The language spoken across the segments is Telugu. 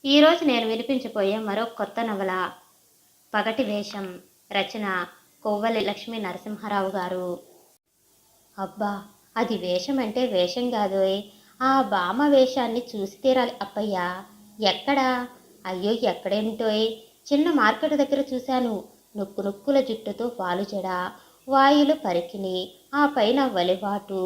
ఈరోజు నేను వినిపించబోయే మరో కొత్త నవల 'పగటి వేషం'. రచన కొవ్వలి లక్ష్మీ నరసింహారావు గారు. అబ్బా, అది వేషం అంటే వేషం కాదోయ్. ఆ బామ వేషాన్ని చూసి తీరాలి అప్పయ్య. ఎక్కడా? అయ్యో, ఎక్కడేమిటోయ్. చిన్న మార్కెట్ దగ్గర చూశాను. నొక్కు నొక్కుల జుట్టుతో వాలుజడ, వాయులు పరికిని, ఆ పైన వలివాటు,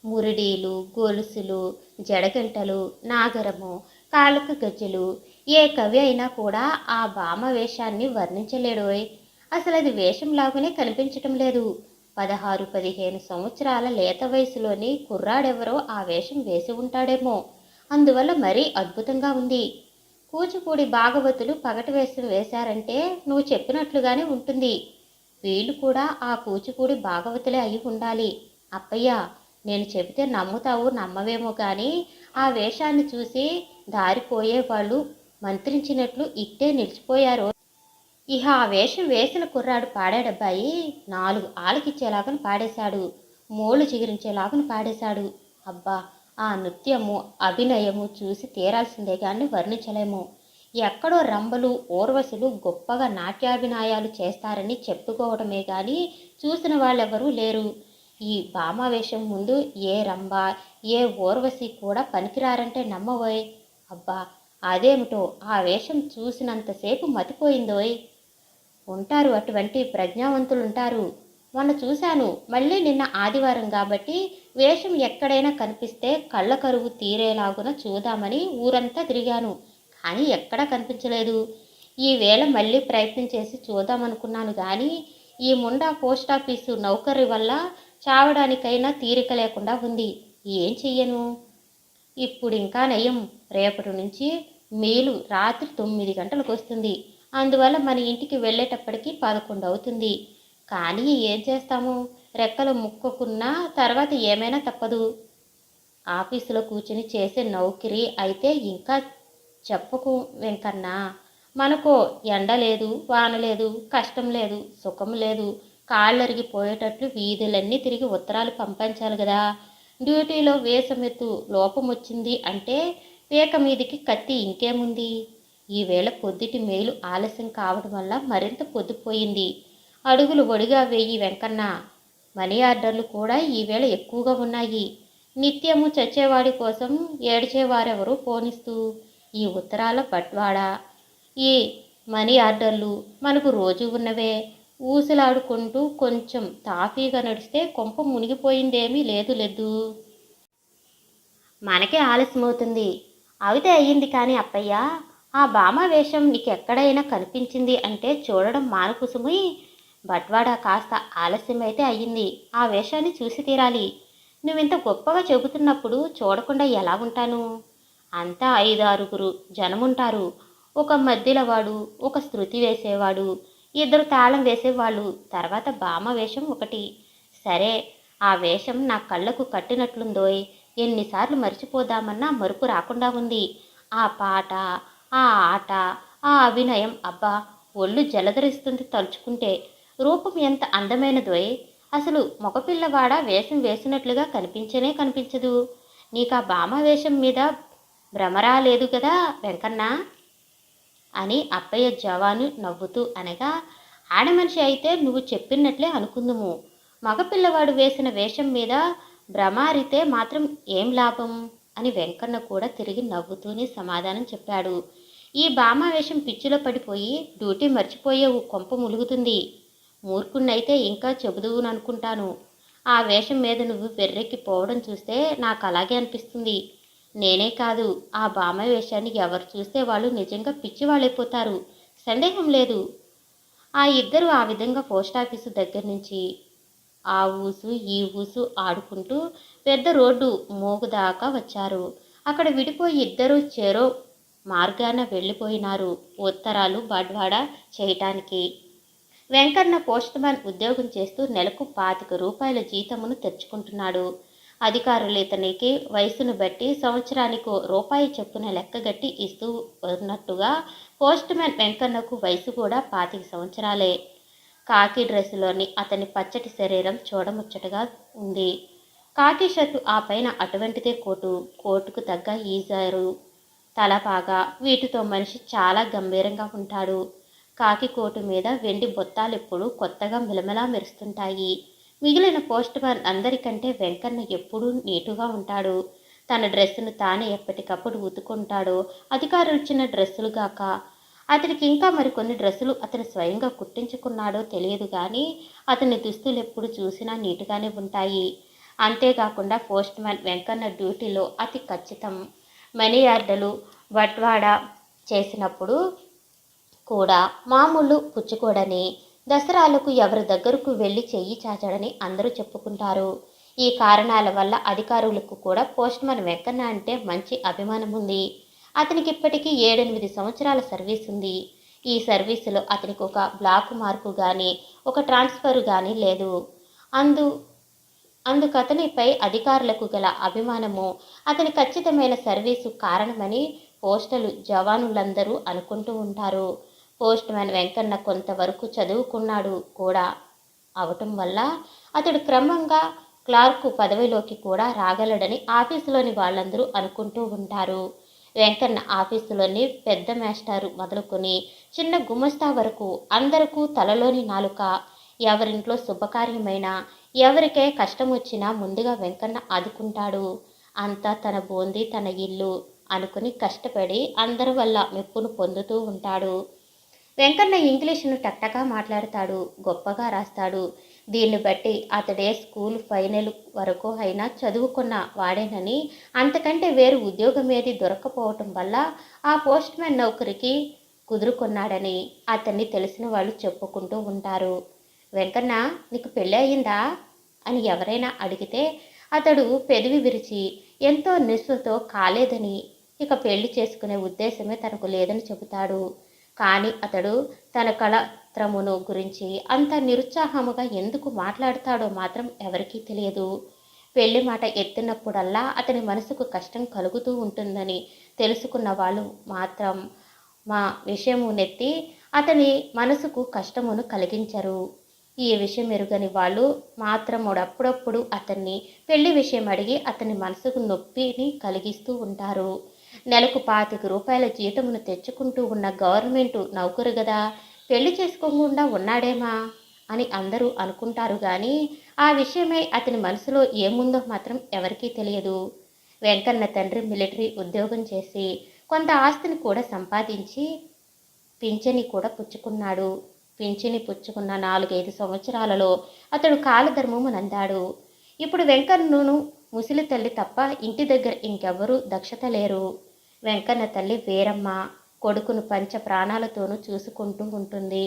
మురిడీలు, గొలుసులు, జడగంటలు, నాగరము, కాళ్ళకు గజ్జెలు. ఏ కవి అయినా కూడా ఆ బామ వేషాన్ని వర్ణించలేడోయ్. అసలు అది వేషంలాగానే కనిపించటం లేదు. 16-15 సంవత్సరాల లేత వయసులోని కుర్రాడెవరో ఆ వేషం వేసి ఉంటాడేమో. అందువల్ల మరీ అద్భుతంగా ఉంది. కూచిపూడి భాగవతులు పగటి వేషం వేశారంటే నువ్వు చెప్పినట్లుగానే ఉంటుంది. వీళ్ళు కూడా ఆ కూచిపూడి భాగవతులే అయి ఉండాలి. అప్పయ్య, నేను చెబితే నమ్ముతావు నమ్మవేమో కానీ ఆ వేషాన్ని చూసి దారిపోయే వాళ్ళు మంత్రించినట్లు ఇట్టే నిలిచిపోయారు. ఇహ ఆ వేషం వేసిన కుర్రాడు పాడాడబ్బాయి 4 ఆలకిచ్చేలాగను పాడేశాడు. మోళ్ళు చిగురించేలాగను పాడేశాడు. అబ్బా, ఆ నృత్యము అభినయము చూసి తీరాల్సిందే కానీ వర్ణించలేము. ఎక్కడో రంభలు ఊర్వశులు గొప్పగా నాట్యాభినయాలు చేస్తారని చెప్పుకోవడమే కానీ చూసిన వాళ్ళెవరూ లేరు. ఈ భామావేశం ముందు ఏ రంభ ఏ ఊర్వశి కూడా పనికిరారంటే నమ్మవోయ్. అబ్బా, అదేమిటో ఆ వేషం చూసినంతసేపు మతిపోయిందోయ్. ఉంటారు, అటువంటి ప్రజ్ఞావంతులుంటారు. మొన్న చూశాను. మళ్ళీ నిన్న ఆదివారం కాబట్టి వేషం ఎక్కడైనా కనిపిస్తే కళ్ళ కరువు తీరేలాగున చూద్దామని ఊరంతా తిరిగాను. కానీ ఎక్కడా కనిపించలేదు. ఈవేళ మళ్ళీ ప్రయత్నం చేసి చూద్దామనుకున్నాను కానీ ఈ ముండా పోస్టాఫీసు నౌకరి వల్ల చావడానికైనా తీరిక లేకుండా ఉంది. ఏం చెయ్యను? ఇప్పుడు ఇంకా నయం. రేపటి నుంచి మేలు రాత్రి 9 గంటలకు వస్తుంది. అందువల్ల మన ఇంటికి వెళ్ళేటప్పటికి 11 అవుతుంది. కానీ ఏం చేస్తాము? రెక్కలు ముక్కుకున్నా తర్వాత ఏమైనా తప్పదు. ఆఫీసులో కూర్చుని చేసే నౌకరీ అయితే ఇంకా చెప్పకు వెంకన్న. మనకో ఎండ లేదు, వాన లేదు, కష్టం లేదు, సుఖం లేదు. కాళ్ళరిగిపోయేటట్లు వీధులన్నీ తిరిగి ఉత్తరాలు పంపించాలి కదా. డ్యూటీలో వేసమెత్తు లోపం వచ్చింది అంటే పీక మీదికి కత్తి ఇంకేముంది. ఈవేళ పొద్దుటి మేలు ఆలస్యం కావడం వల్ల మరింత పొద్దుపోయింది. అడుగులు ఒడిగా వేయి వెంకన్న. మనీ ఆర్డర్లు కూడా ఈవేళ ఎక్కువగా ఉన్నాయి. నిత్యము చచ్చేవాడి కోసం ఏడ్చేవారెవరూ పోనిస్తూ ఈ ఉత్తరాల బట్వాడా, ఈ మనీ ఆర్డర్లు మనకు రోజు ఉన్నవే. ఊసులాడుకుంటూ కొంచెం తాఫీగా నడిస్తే కొంప మునిగిపోయిందేమీ లేదు. మనకే ఆలస్యమవుతుంది. అయితే అయ్యింది కానీ అప్పయ్య, ఆ బామ వేషం నీకెక్కడైనా కనిపించింది అంటే చూడడం మానుకుసుమి. బట్వాడా కాస్త ఆలస్యమైతే అయ్యింది. ఆ వేషాన్ని చూసి తీరాలి. నువ్వింత గొప్పగా చెబుతున్నప్పుడు చూడకుండా ఎలా ఉంటాను? అంతా 5-6 జనముంటారు. ఒక మధ్యలవాడు, ఒక శృతి వేసేవాడు, 2 తాళం వేసేవాళ్ళు, తర్వాత బామ వేషం ఒకటి. సరే, ఆ వేషం నా కళ్ళకు కట్టినట్లుందోయ్. ఎన్నిసార్లు మర్చిపోదామన్నా మరుపు రాకుండా ఉంది. ఆ పాట, ఆ ఆట, ఆ అభినయం, అబ్బా, ఒళ్ళు జలధరిస్తుంది తలుచుకుంటే. రూపం ఎంత అందమైనదోయ్. అసలు మగపిల్లవాడ వేషం వేసినట్లుగా కనిపించనే కనిపించదు. నీకా బామ వేషం మీద భ్రమరా లేదు కదా వెంకన్న అని అప్పయ్య జవాను నవ్వుతూ అనగా, ఆడమనిషి అయితే నువ్వు చెప్పినట్లే అనుకుందుము. మగపిల్లవాడు వేసిన వేషం మీద భ్రమారితే మాత్రం ఏం లాభం అని వెంకన్న కూడా తిరిగి నవ్వుతూనే సమాధానం చెప్పాడు. ఈ బామావేషం పిచ్చిలో పడిపోయి డ్యూటీ మర్చిపోయే కొంప ములుగుతుంది. మూర్ఖున్నైతే ఇంకా చెబుదువుననుకుంటాను. ఆ వేషం మీద నువ్వు వెర్రెక్కి పోవడం చూస్తే నాకు అలాగే అనిపిస్తుంది. నేనే కాదు, ఆ బామ వేషాన్ని ఎవరు చూస్తే వాళ్ళు నిజంగా పిచ్చివాళ్ళైపోతారు, సందేహం లేదు. ఆ ఇద్దరు ఆ విధంగా పోస్టాఫీసు దగ్గర నుంచి ఆ ఊసు ఈ ఊసు ఆడుకుంటూ పెద్ద రోడ్డు మోగుదాకా వచ్చారు. అక్కడ విడిపోయి ఇద్దరు చెరో మార్గాన వెళ్ళిపోయినారు ఉత్తరాలు బట్వాడా చేయటానికి. వెంకన్న పోస్ట్మ్యాన్ ఉద్యోగం చేస్తూ నెలకు 25 రూపాయల జీతమును తెచ్చుకుంటున్నాడు. అధికారులు ఇతనికి వయసును బట్టి సంవత్సరానికి రూపాయి చొప్పున లెక్కగట్టి ఇస్తూ ఉన్నట్టుగా పోస్ట్మ్యాన్ వెంకన్నకు వయసు కూడా 25 సంవత్సరాలే. కాకి డ్రెస్సులోని అతని పచ్చటి శరీరం చూడముచ్చటగా ఉంది. కాకి షర్టు, ఆ పైన అటువంటిదే కోటు, కోటుకు తగ్గ ఈజారు, తలపాగా వీటితో మనిషి చాలా గంభీరంగా ఉంటాడు. కాకి కోటు మీద వెండి బొత్తాలెప్పుడూ కొత్తగా మిలమిలా మెరుస్తుంటాయి. మిగిలిన పోస్ట్ మ్యాన్ అందరికంటే వెంకన్న ఎప్పుడూ నీటుగా ఉంటాడు. తన డ్రెస్సును తానే ఎప్పటికప్పుడు ఉతుకుంటాడు. అధికారులు ఇచ్చిన డ్రెస్సులు గాక అతనికి ఇంకా మరికొన్ని డ్రెస్సులు అతను స్వయంగా కుట్టించుకున్నాడో తెలియదు కానీ అతని దుస్తులు ఎప్పుడు చూసినా నీటుగానే ఉంటాయి. అంతేకాకుండా పోస్ట్ మ్యాన్ వెంకన్న డ్యూటీలో అతి ఖచ్చితం. మనీ ఆర్డర్లు బట్వాడా చేసినప్పుడు కూడా మామూలు పుచ్చుకోడని, దసరాలకు ఎవరి దగ్గరకు వెళ్ళి చెయ్యి చాచడని అందరూ చెప్పుకుంటారు. ఈ కారణాల వల్ల అధికారులకు కూడా పోస్ట్ మ్యాన్ వెంకన్న అంటే మంచి అభిమానం ఉంది. అతనికి ఇప్పటికీ 7-8 సంవత్సరాల సర్వీస్ ఉంది. ఈ సర్వీసులో అతనికి ఒక బ్లాక్ మార్కు కానీ ఒక ట్రాన్స్ఫర్ కానీ లేదు. అందు అందుకతనిపై అధికారులకు గల అభిమానము అతని ఖచ్చితమైన సర్వీసు కారణమని పోస్టలు జవానులందరూ అనుకుంటూ ఉంటారు. పోస్ట్ మ్యాన్ వెంకన్న కొంతవరకు చదువుకున్నాడు కూడా అవటం వల్ల అతడు క్రమంగా క్లార్కు పదవిలోకి కూడా రాగలడని ఆఫీసులోని వాళ్ళందరూ అనుకుంటూ ఉంటారు. వెంకన్న ఆఫీసులోని పెద్ద మాస్టారు మొదలుకొని చిన్న గుమస్తా వరకు అందరికీ తలలోని నాలుక. ఎవరింట్లో శుభకార్యమైనా ఎవరికే కష్టం వచ్చినా ముందుగా వెంకన్న ఆదుకుంటాడు. అంతా తన బోంది తన ఇల్లు అనుకుని కష్టపడి అందరి వల్ల మెప్పును పొందుతూ ఉంటాడు. వెంకన్న ఇంగ్లీషును టక్కగా మాట్లాడతాడు, గొప్పగా రాస్తాడు. దీన్ని బట్టి అతడే స్కూల్ ఫైనల్ వరకు అయినా చదువుకున్న వాడేనని, అంతకంటే వేరు ఉద్యోగం ఏది దొరకపోవటం వల్ల ఆ పోస్ట్ మ్యాన్ నౌకరికి కుదురుకున్నాడని అతన్ని తెలిసిన వాళ్ళు చెప్పుకుంటూ ఉంటారు. వెంకన్న, నీకు పెళ్ళి అయిందా అని ఎవరైనా అడిగితే అతడు పెదవి విరిచి ఎంతో నిస్సుతో కాలేదని, ఇక పెళ్లి చేసుకునే ఉద్దేశమే తనకు లేదని చెబుతాడు. కానీ అతడు తన కళత్రమును గురించి అంత నిరుత్సాహముగా ఎందుకు మాట్లాడతాడో మాత్రం ఎవరికీ తెలియదు. పెళ్లి మాట ఎత్తినప్పుడల్లా అతని మనసుకు కష్టం కలుగుతూ ఉంటుందని తెలుసుకున్న వాళ్ళు మాత్రం మా విషయము నెత్తి అతని మనసుకు కష్టమును కలిగించరు. ఈ విషయం ఎరుగని వాళ్ళు మాత్రముడప్పుడప్పుడు అతన్ని పెళ్లి విషయం అడిగి అతని మనసుకు నొప్పిని కలిగిస్తూ ఉంటారు. నెలకు 25 రూపాయల జీతమును తెచ్చుకుంటూ ఉన్న గవర్నమెంటు నౌకరు గదా, పెళ్లి చేసుకోకుండా ఉన్నాడేమా అని అందరూ అనుకుంటారు. కానీ ఆ విషయమై అతని మనసులో ఏముందో మాత్రం ఎవరికీ తెలియదు. వెంకన్న తండ్రి మిలిటరీ ఉద్యోగం చేసి కొంత ఆస్తిని కూడా సంపాదించి పింఛని కూడా పుచ్చుకున్నాడు. పింఛని పుచ్చుకున్న 4-5 సంవత్సరాలలో అతడు కాలధర్మము నందాడు. ఇప్పుడు వెంకన్నను ముసలి తల్లి తప్ప ఇంటి దగ్గర ఇంకెవ్వరూ దక్షత లేరు. వెంకన్న తల్లి వీరమ్మ కొడుకును పంచ ప్రాణాలతోనూ చూసుకుంటూ ఉంటుంది.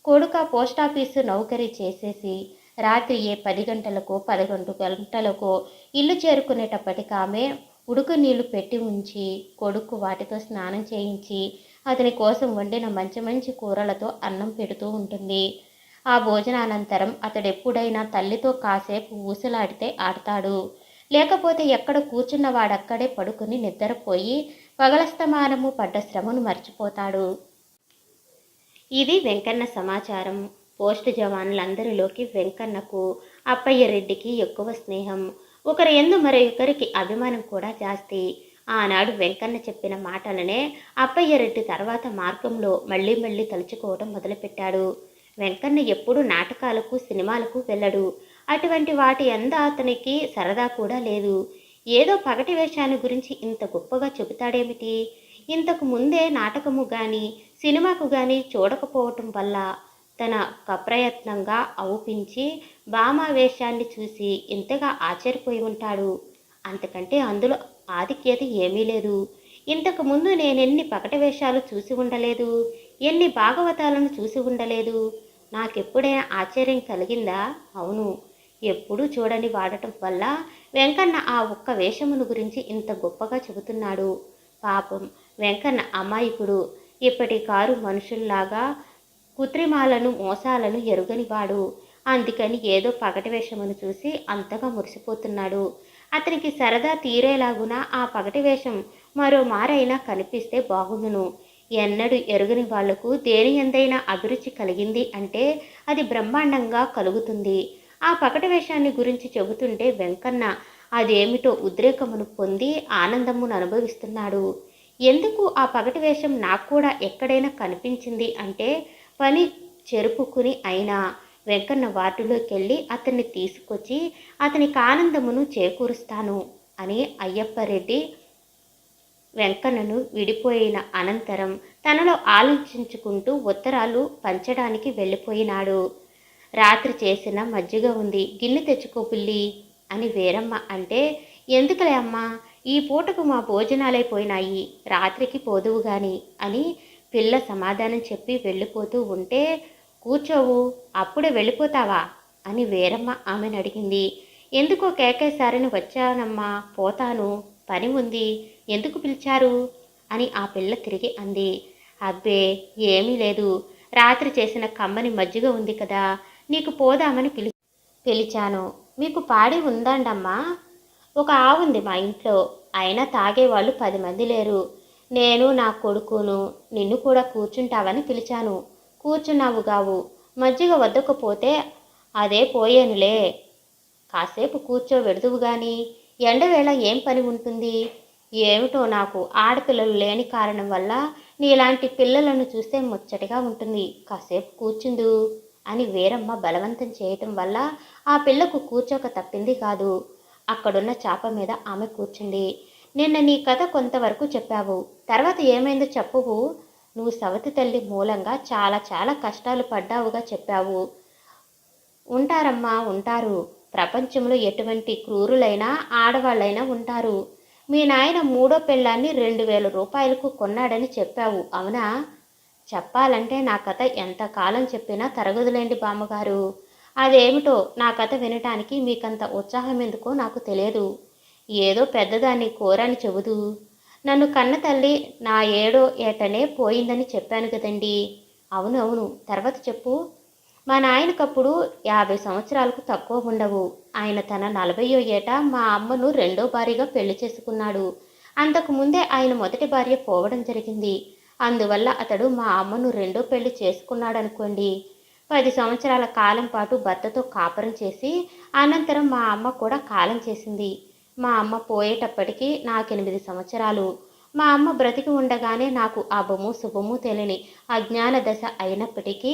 కొడుక పోస్టాఫీసు నౌకరీ చేసేసి రాత్రి 10 గంటలకో 11 గంటలకో ఇల్లు చేరుకునేటప్పటికి ఆమె ఉడుకు నీళ్లు పెట్టి ఉంచి కొడుకు వాటితో స్నానం చేయించి అతని కోసం వండిన మంచి మంచి కూరలతో అన్నం పెడుతూ ఉంటుంది. ఆ భోజనానంతరం అతడెప్పుడైనా తల్లితో కాసేపు ఊసలాడితే ఆడతాడు. లేకపోతే ఎక్కడ కూర్చున్న వాడక్కడే పడుకుని నిద్రపోయి పగలస్తమానము పడ్డ శ్రమను మర్చిపోతాడు. ఇది వెంకన్న సమాచారం. పోస్టు జవాన్లందరిలోకి వెంకన్నకు అప్పయ్య రెడ్డికి ఎక్కువ స్నేహం. ఒకరి ఎందు మరొకరికి అభిమానం కూడా జాస్తి. ఆనాడు వెంకన్న చెప్పిన మాటలనే అప్పయ్య రెడ్డి తర్వాత మార్గంలో మళ్ళీ మళ్ళీ తలుచుకోవడం మొదలుపెట్టాడు. వెంకన్న ఎప్పుడూ నాటకాలకు సినిమాలకు వెళ్ళడు. అటువంటి వాటి అంద అతనికి సరదా కూడా లేదు. ఏదో పగటి వేషాన్ని గురించి ఇంత గొప్పగా చెబుతాడేమిటి? ఇంతకు ముందే నాటకము కానీ సినిమాకు కానీ చూడకపోవటం వల్ల తన కప్రయత్నంగా ఔపించి భామావేశాన్ని చూసి ఇంతగా ఆశ్చర్యపోయి ఉంటాడు. అంతకంటే అందులో ఆధిక్యత ఏమీ లేదు. ఇంతకుముందు నేనెన్ని పగటి వేషాలు చూసి ఉండలేదు, ఎన్ని భాగవతాలను చూసి ఉండలేదు. నాకెప్పుడైనా ఆశ్చర్యం కలిగిందా? అవును, ఎప్పుడూ చూడని వాడటం వల్ల వెంకన్న ఆ ఒక్క వేషమును గురించి ఇంత గొప్పగా చెబుతున్నాడు. పాపం వెంకన్న అమాయకుడు. ఇప్పటి కారు మనుషుల్లాగా కృత్రిమాలను మోసాలను ఎరుగనివాడు. అందుకని ఏదో పగటి వేషమును చూసి అంతగా మురిసిపోతున్నాడు. అతనికి సరదా తీరేలాగున ఆ పగటి వేషం మరో మారైనా కనిపిస్తే బాగుండును. ఎన్నడూ ఎరుగని వాళ్లకు దేని ఎందైనా అభిరుచి కలిగింది అంటే అది బ్రహ్మాండంగా కలుగుతుంది. ఆ పగటి వేషాన్ని గురించి చెబుతుంటే వెంకన్న అదేమిటో ఉద్రేకమును పొంది ఆనందమును అనుభవిస్తున్నాడు. ఎందుకు ఆ పగటి వేషం నాకు కూడా ఎక్కడైనా కనిపించింది అంటే పని చెరుపుకుని అయినా వెంకన్న వార్డులోకి వెళ్ళి అతన్ని తీసుకొచ్చి అతనికి ఆనందమును చేకూరుస్తాను అని అయ్యప్పరెడ్డి వెంకన్నను విడిపోయిన అనంతరం తనలో ఆలోచించుకుంటూ ఉత్తరాలు పంచడానికి వెళ్ళిపోయినాడు. రాత్రి చేసిన మజ్జిగ ఉంది, గిన్నె తెచ్చుకో బుల్లి అని వీరమ్మ అంటే, ఎందుకులే అమ్మా, ఈ పూటకు మా భోజనాలైపోయినాయి, రాత్రికి పోదువు గాని అని పిల్ల సమాధానం చెప్పి వెళ్ళిపోతూ ఉంటే, కూర్చోవు, అప్పుడే వెళ్ళిపోతావా అని వీరమ్మ ఆమెను అడిగింది. ఎందుకో కేకేశారని వచ్చానమ్మా, పోతాను, పని ఉంది, ఎందుకు పిలిచారు అని ఆ పిల్ల తిరిగి అంది. అబ్బే ఏమీ లేదు, రాత్రి చేసిన కమ్మని మజ్జిగ ఉంది కదా, నీకు పోదామని పిలిచాను. మీకు పాడి ఉందండమ్మా? ఒక ఆవుంది మా ఇంట్లో, అయినా తాగేవాళ్ళు 10 మంది లేరు. నేను నా కొడుకును నిన్ను కూడా కూర్చుంటావని పిలిచాను. కూర్చున్నావుగావు, మజ్జిగ వద్దకపోతే అదే పోయేనులే, కాసేపు కూర్చోబెడుదువు గాని, ఎండవేళ ఏం పని ఉంటుంది? ఏమిటో నాకు ఆడపిల్లలు లేని కారణం వల్ల నీలాంటి పిల్లలను చూస్తే ముచ్చటగా ఉంటుంది, కాసేపు కూర్చుందు అని వీరమ్మ బలవంతం చేయటం వల్ల ఆ పిల్లకు కూర్చోక తప్పింది కాదు. అక్కడున్న చాప మీద ఆమె కూర్చుంది. నిన్న నీ కథ కొంతవరకు చెప్పావు, తర్వాత ఏమైందో చెప్పువు. నువ్వు సవతి తల్లి మూలంగా చాలా చాలా కష్టాలు పడ్డావుగా చెప్పావు. ఉంటారమ్మా, ఉంటారు. ప్రపంచంలో ఎటువంటి క్రూరులైనా ఆడవాళ్ళైనా ఉంటారు. మీ నాయన 3వ పెళ్ళాన్ని 2000 రూపాయలకు కొన్నాడని చెప్పావు, అవునా? చెప్పాలంటే నా కథ ఎంతకాలం చెప్పినా తరగదులేండి బామ్మగారు. అదేమిటో నా కథ వినటానికి మీకంత ఉత్సాహం ఎందుకో నాకు తెలియదు. ఏదో పెద్దదాన్ని కోరని చెబుదు. నన్ను కన్న తల్లి నా 7వ ఏటనే పోయిందని చెప్పాను కదండి. అవునవును, తర్వాత చెప్పు. మా నాయనకప్పుడు 50 సంవత్సరాలకు తక్కువ ఉండవు. ఆయన తన 40వ ఏట మా అమ్మను 2వ భార్యగా పెళ్లి చేసుకున్నాడు. అంతకు ముందే ఆయన మొదటి భార్య పోవడం జరిగింది. అందువల్ల అతడు మా అమ్మను 2వ పెళ్లి చేసుకున్నాడనుకోండి. 10 సంవత్సరాల కాలం పాటు భర్తతో కాపురం చేసి అనంతరం మా అమ్మ కూడా కాలం చేసింది. మా అమ్మ పోయేటప్పటికి నాకు 8 సంవత్సరాలు. మా అమ్మ బ్రతికి ఉండగానే నాకు అభము శుభము తెలియని అజ్ఞాన దశ అయినప్పటికీ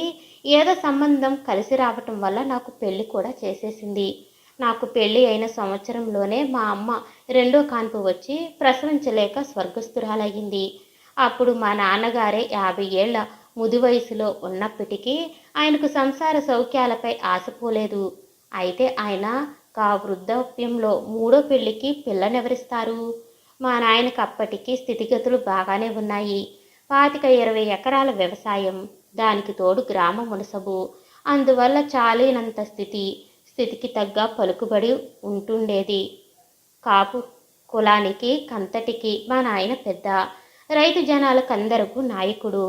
ఏదో సంబంధం కలిసి రావటం వల్ల నాకు పెళ్లి కూడా చేసేసింది. నాకు పెళ్లి అయిన సంవత్సరంలోనే మా అమ్మ 2వ కాన్పు వచ్చి ప్రసవించలేక స్వర్గస్థురాలయ్యింది. అప్పుడు మా నాన్నగారే 50 ఏళ్ల ముది వయసులో ఉన్నప్పటికీ ఆయనకు సంసార సౌఖ్యాలపై ఆశపోలేదు. అయితే ఆయన వృద్ధాప్యంలో 3వ పెళ్లికి పిల్లనెవరిస్తారు? మా నాయనకు అప్పటికి స్థితిగతులు బాగానే ఉన్నాయి. 25-20 ఎకరాల వ్యవసాయం, దానికి తోడు గ్రామ మునసబు. అందువల్ల చాలినంత స్థితికి తగ్గ పలుకుబడి ఉంటుండేది. కాపు కులానికి కంతటికి మా నాయన పెద్ద, రైతు జనాలకందరకు నాయకుడు.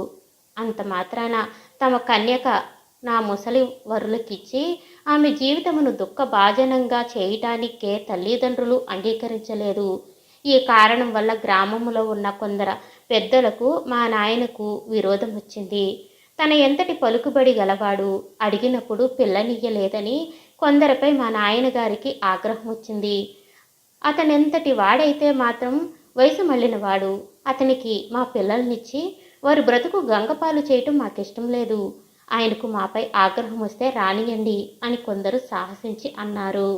అంత మాత్రాన తమ కన్యక నా ముసలి వరులకిచ్చి ఆమె జీవితమును దుఃఖభాజనంగా చేయటానికే తల్లిదండ్రులు అంగీకరించలేదు. ఈ కారణం వల్ల గ్రామంలో ఉన్న కొందరు పెద్దలకు మా నాయనకు విరోధం వచ్చింది. తన ఎంతటి పలుకుబడి గలవాడు, అడిగినప్పుడు పిల్లనియ్యలేదని కొందరిపై మా నాయనగారికి ఆగ్రహం వచ్చింది. అతనెంతటి వాడైతే మాత్రం వయసు మళ్ళినవాడు, అతనికి మా పిల్లల్నిచ్చి వారు బ్రతుకు గంగపాలు చేయటం మాకిష్టం లేదు. ఆయనకు మాపై ఆగ్రహం వస్తే రానియండి అని కొందరు సాహసించి అన్నారు.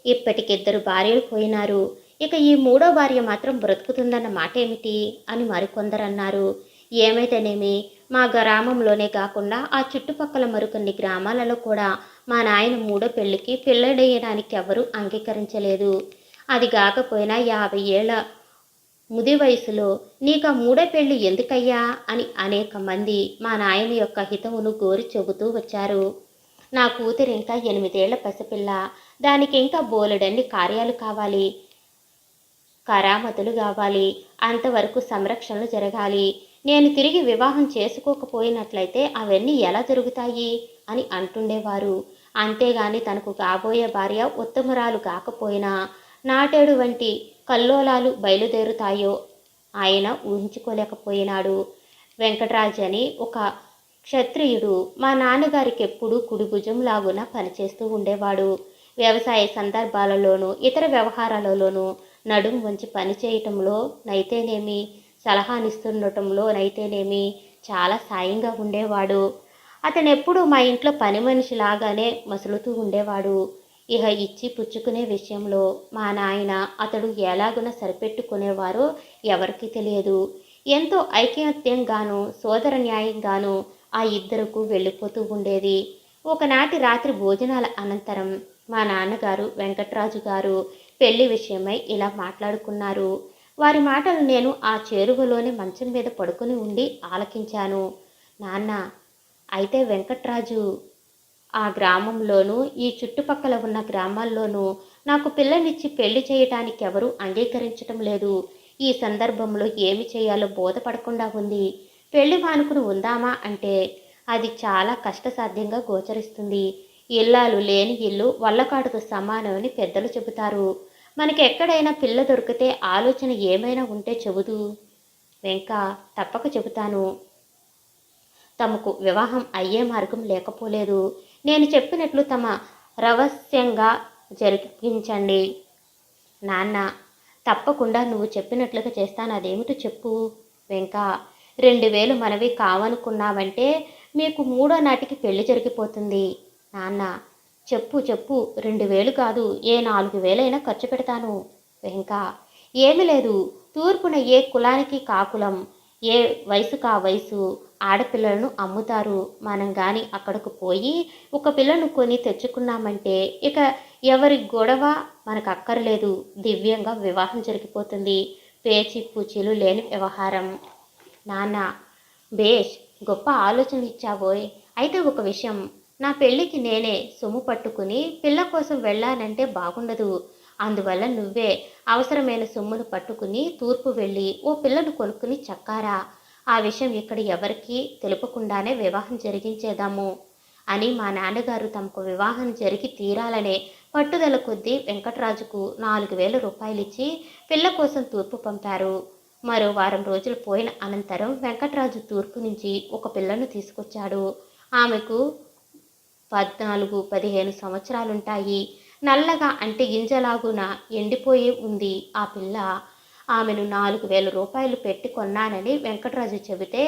ఇప్పటికిద్దరు భార్యలు పోయినారు, ఇక ఈ 3వ భార్య మాత్రం బ్రతుకుతుందన్న మాట ఏమిటి అని మరికొందరు అన్నారు. ఏమైతేనేమి మా గ్రామంలోనే కాకుండా ఆ చుట్టుపక్కల మరికొన్ని గ్రామాలలో కూడా మా నాయన 3వ పెళ్లికి పిల్లడేయడానికి ఎవరూ అంగీకరించలేదు. అది కాకపోయినా 50 ఏళ్ల ముది వయసులో నీకు ఆ 3వ పెళ్లి ఎందుకయ్యా అని అనేక మంది మా నాయన యొక్క హితవును గోరి చెబుతూ వచ్చారు. నా కూతురు ఇంకా 8 ఏళ్ల పసిపిల్ల, దానికి ఇంకా బోలెడన్ని కార్యాలు కావాలి, కరామతులు కావాలి, అంతవరకు సంరక్షణలు జరగాలి. నేను తిరిగి వివాహం చేసుకోకపోయినట్లయితే అవన్నీ ఎలా జరుగుతాయి అని అంటుండేవారు. అంతేగాని తనకు కాబోయే భార్య ఉత్తమురాలు కాకపోయినా నాటేడు వంటి కల్లోలాలు బయలుదేరుతాయో ఆయన ఊహించుకోలేకపోయినాడు. వెంకటరాజు అని ఒక క్షత్రియుడు మా నాన్నగారికి ఎప్పుడూ కుడి భుజం లాగున పనిచేస్తూ ఉండేవాడు. వ్యవసాయ సందర్భాలలోనూ ఇతర వ్యవహారాలలోనూ నడుం వంచి పని చేయటంలో నైతేనేమి, సలహానిస్తుండటంలో నైతేనేమి చాలా సాయంగా ఉండేవాడు. అతనెప్పుడూ మా ఇంట్లో పని మనిషిలాగానే మసులుతూ ఉండేవాడు. ఇహ ఇచ్చి పుచ్చుకునే విషయంలో మా నాయన అతడు ఎలాగున సరిపెట్టుకునేవారో ఎవరికీ తెలియదు. ఎంతో ఐకమత్యంగానూ సోదర న్యాయంగానూ ఆ ఇద్దరుకు వెళ్ళిపోతూ ఉండేది. ఒకనాటి రాత్రి భోజనాల అనంతరం మా నాన్నగారు వెంకట్రాజు గారు పెళ్లి విషయమై ఇలా మాట్లాడుకున్నారు. వారి మాటలు నేను ఆ చేరువలోనే మంచం మీద పడుకుని ఉండి ఆలకించాను. నాన్న, అయితే వెంకట్రాజు ఆ గ్రామంలోనూ ఈ చుట్టుపక్కల ఉన్న గ్రామాల్లోనూ నాకు పిల్లనిచ్చి పెళ్లి చేయటానికి ఎవరూ అంగీకరించటం లేదు. ఈ సందర్భంలో ఏమి చేయాలో బోధపడకుండా ఉంది. పెళ్లి మానుకుని ఉందామా అంటే అది చాలా కష్టసాధ్యంగా గోచరిస్తుంది. ఇల్లాలు లేని ఇల్లు వల్లకాడుతో సమానమని పెద్దలు చెబుతారు. మనకి ఎక్కడైనా పిల్ల దొరికితే ఆలోచన ఏమైనా ఉంటే చెబుదు వెంక. తప్పక చెబుతాను. తమకు వివాహం అయ్యే మార్గం లేకపోలేదు. నేను చెప్పినట్లు తమ రహస్యంగా జరిపించండి. నాన్న, తప్పకుండా నువ్వు చెప్పినట్లుగా చేస్తాను. అదేమిటో చెప్పు వెంక. 2000 మనవి కావనుకున్నావంటే మీకు 3వ నాటికి పెళ్లి జరిగిపోతుంది. నాన్న, చెప్పు చెప్పు. 2000 కాదు, ఏ 4000 అయినా ఖర్చు పెడతాను వెంక. ఏమీ లేదు. తూర్పున ఏ కులానికి కాకులం, ఏ వయసుకా వయసు ఆడపిల్లలను అమ్ముతారు. మనం గాని అక్కడకు పోయి ఒక పిల్లను కొని తెచ్చుకున్నామంటే ఇక ఎవరి గొడవ మనకు అక్కర్లేదు. దివ్యంగా వివాహం జరిగిపోతుంది. పేచి పూచీలు లేని వ్యవహారం. నాన్న, బేష్, గొప్ప ఆలోచన ఇచ్చావోయ్. అయితే ఒక విషయం, నా పెళ్ళికి నేనే సొమ్ము పట్టుకుని పిల్ల కోసం వెళ్ళానంటే బాగుండదు. అందువల్ల నువ్వే అవసరమైన సొమ్మును పట్టుకుని తూర్పు వెళ్ళి ఓ పిల్లను కొనుక్కుని చక్కారా. ఆ విషయం ఇక్కడ ఎవరికీ తెలుపకుండానే వివాహం జరిగించేదాము అని మా నాన్నగారు తమకు వివాహం జరిగి తీరాలనే పట్టుదల కొద్దీ వెంకట్రాజుకు 4000 రూపాయలిచ్చి పిల్ల కోసం తూర్పు పంపారు. మరో వారం రోజులు పోయిన అనంతరం వెంకట్రాజు తూర్పు నుంచి ఒక పిల్లను తీసుకొచ్చాడు. ఆమెకు 14-15 సంవత్సరాలుంటాయి. నల్లగా అంటే గింజలాగున ఎండిపోయి ఉంది ఆ పిల్ల. ఆమెను 4000 రూపాయలు పెట్టి కొన్నానని వెంకట్రాజు చెబితే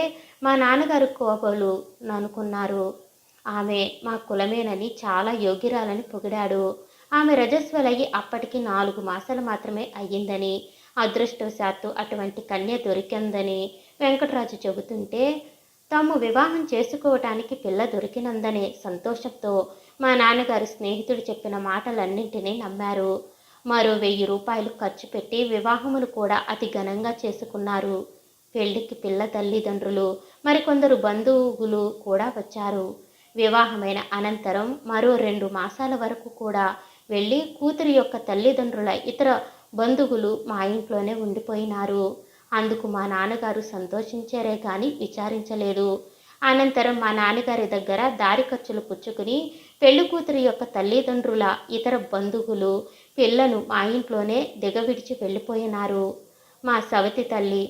మా నాన్నగారు కోపలు ననుకున్నారు. ఆమె మా కులమేనని, చాలా యోగ్యురాలని పొగిడాడు. ఆమె రజస్వలయ్యి అప్పటికి 4 మాసాలు మాత్రమే అయ్యిందని, అదృష్టవశాత్తు అటువంటి కన్య దొరికిందని వెంకట్రాజు చెబుతుంటే తాము వివాహం చేసుకోవటానికి పిల్ల దొరికినందనే సంతోషంతో మా నాన్నగారి స్నేహితుడు చెప్పిన మాటలన్నింటినీ నమ్మారు. మరో 1000 రూపాయలు ఖర్చు పెట్టి వివాహమును కూడా అతి ఘనంగా చేసుకున్నారు. పెళ్లికి పిల్ల తల్లిదండ్రులు, మరికొందరు బంధువులు కూడా వచ్చారు. వివాహమైన అనంతరం మరో 2 మాసాల వరకు కూడా వెళ్ళి కూతురి యొక్క తల్లిదండ్రుల ఇతర బంధువులు మా ఇంట్లోనే ఉండిపోయినారు. అందుకు మా నాన్నగారు సంతోషించారే కానీ విచారించలేదు. అనంతరం మా నాన్నగారి దగ్గర దారి ఖర్చులు పుచ్చుకుని పెళ్లి కూతురి యొక్క తల్లిదండ్రుల ఇతర బంధువులు పిల్లను మా ఇంట్లోనే దిగవిడిచి వెళ్ళిపోయినారు. మా సవతి తల్లి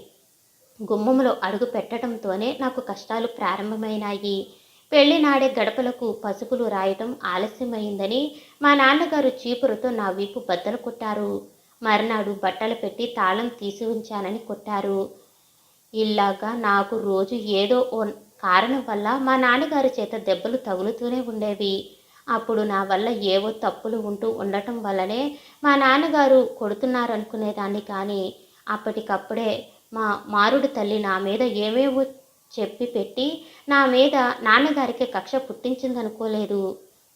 గుమ్మంలో అడుగు పెట్టడంతోనే నాకు కష్టాలు ప్రారంభమైనాయి. పెళ్లి నాడే గడపలకు పసుపులు రాయటం ఆలస్యమైందని మా నాన్నగారు చీపురుతో నా వీపు బద్దలు కొట్టారు. మర్నాడు బట్టలు పెట్టి తాళం తీసి ఉంచానని కొట్టారు. ఇలాగా నాకు రోజు ఏదో ఓ కారణం వల్ల మా నాన్నగారి చేత దెబ్బలు తగులుతూనే ఉండేవి. అప్పుడు నా వల్ల ఏవో తప్పులు ఉంటూ ఉండటం వల్లనే మా నాన్నగారు కొడుతున్నారనుకునేదాన్ని. కానీ అప్పటికప్పుడే మా మారుడు తల్లి నా మీద ఏమేవో చెప్పి పెట్టి నా మీద నాన్నగారికి కక్ష పుట్టించిందనుకోలేదు.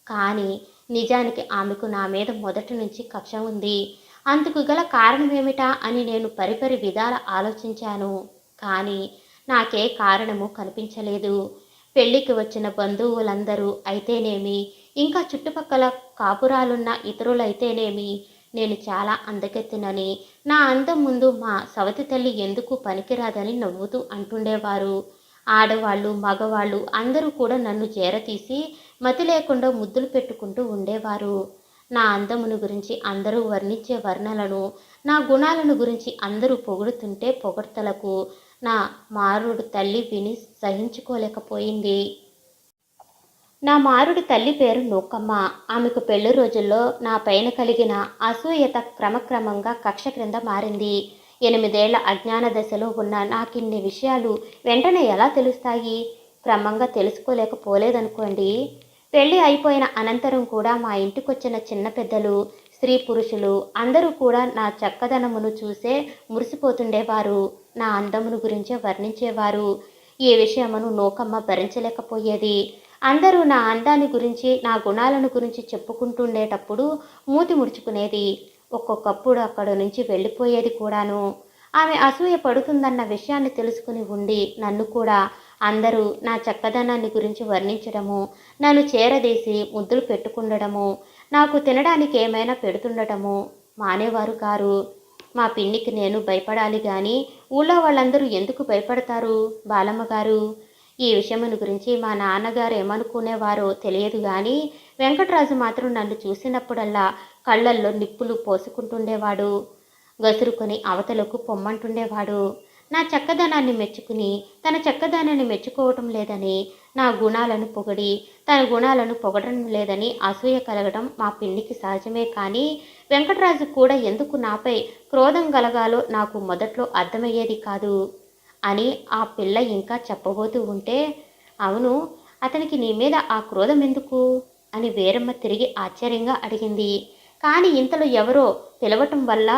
కానీ నిజానికి ఆమెకు నా మీద మొదటి నుంచి కక్ష ఉంది. అందుకు గల కారణమేమిటా అని నేను పరిపరి విధాల ఆలోచించాను. కానీ నాకే కారణము కనిపించలేదు. పెళ్లికి వచ్చిన బంధువులందరూ అయితేనేమి, ఇంకా చుట్టుపక్కల కాపురాలున్న ఇతరులైతేనేమి నేను చాలా అందగెత్తినని, నా అందం ముందు మా సవతి తల్లి ఎందుకు పనికిరాదని నవ్వుతూ అంటుండేవారు. ఆడవాళ్ళు, మగవాళ్ళు అందరూ కూడా నన్ను చేరతీసి మతి లేకుండా ముద్దులు పెట్టుకుంటూ ఉండేవారు. నా అందమును గురించి అందరూ వర్ణించే వర్ణలను, నా గుణాలను గురించి అందరూ పొగుడుతుంటే పొగడ్తలకు నా మారుడు తల్లి విని సహించుకోలేకపోయింది. నా మారుడి తల్లి పేరు నూకమ్మ. ఆమెకు పెళ్లి రోజుల్లో నా పైన కలిగిన అసూయత క్రమక్రమంగా కక్ష క్రింద మారింది. 8 ఏళ్ల అజ్ఞాన దశలో ఉన్న నాకిన్ని విషయాలు వెంటనే ఎలా తెలుస్తాయి? క్రమంగా తెలుసుకోలేకపోలేదనుకోండి. పెళ్లి అయిపోయిన అనంతరం కూడా మా ఇంటికొచ్చిన చిన్న పెద్దలు, స్త్రీ పురుషులు అందరూ కూడా నా చక్కదనమును చూసే మురిసిపోతుండేవారు. నా అందమును గురించే వర్ణించేవారు. ఈ విషయమును నూకమ్మ భరించలేకపోయేది. అందరూ నా అందాన్ని గురించి, నా గుణాలను గురించి చెప్పుకుంటుండేటప్పుడు మూతి ముడుచుకునేది. ఒక్కొక్కప్పుడు అక్కడ నుంచి వెళ్ళిపోయేది కూడాను. ఆమె అసూయ పడుతుందన్న విషయాన్ని తెలుసుకుని ఉండి నన్ను కూడా అందరూ నా చక్కదనాన్ని గురించి వర్ణించడము, నన్ను చేరదీసి ముద్దులు పెట్టుకుండడము, నాకు తినడానికి ఏమైనా పెడుతుండటము మానేవారు కారు. మా పిన్నికి నేను భయపడాలి గాని ఊళ్ళో వాళ్ళందరూ ఎందుకు భయపడతారు బాలమ్మ గారు? ఈ విషయమును గురించి మా నాన్నగారు ఏమనుకునేవారో తెలియదు గాని వెంకటరాజు మాత్రం నన్ను చూసినప్పుడల్లా కళ్ళల్లో నిప్పులు పోసుకుంటుండేవాడు. గసురుకొని అవతలకు పొమ్మంటుండేవాడు. నా చక్కదనాన్ని మెచ్చుకుని తన చక్కదనాన్ని మెచ్చుకోవటం లేదని, నా గుణాలను పొగిడి తన గుణాలను పొగడడం లేదని అసూయ కలగడం మా పిన్నికి సహజమే. కానీ వెంకటరాజు కూడా ఎందుకు నాపై క్రోధం కలగాలో నాకు మొదట్లో అర్థమయ్యేది కాదు అని ఆ పిల్ల ఇంకా చెప్పబోతూ ఉంటే, అవును, అతనికి నీ మీద ఆ క్రోధం ఎందుకు అని వీరమ్మ తిరిగి ఆశ్చర్యంగా అడిగింది. కానీ ఇంతలో ఎవరో పిలవటం వల్ల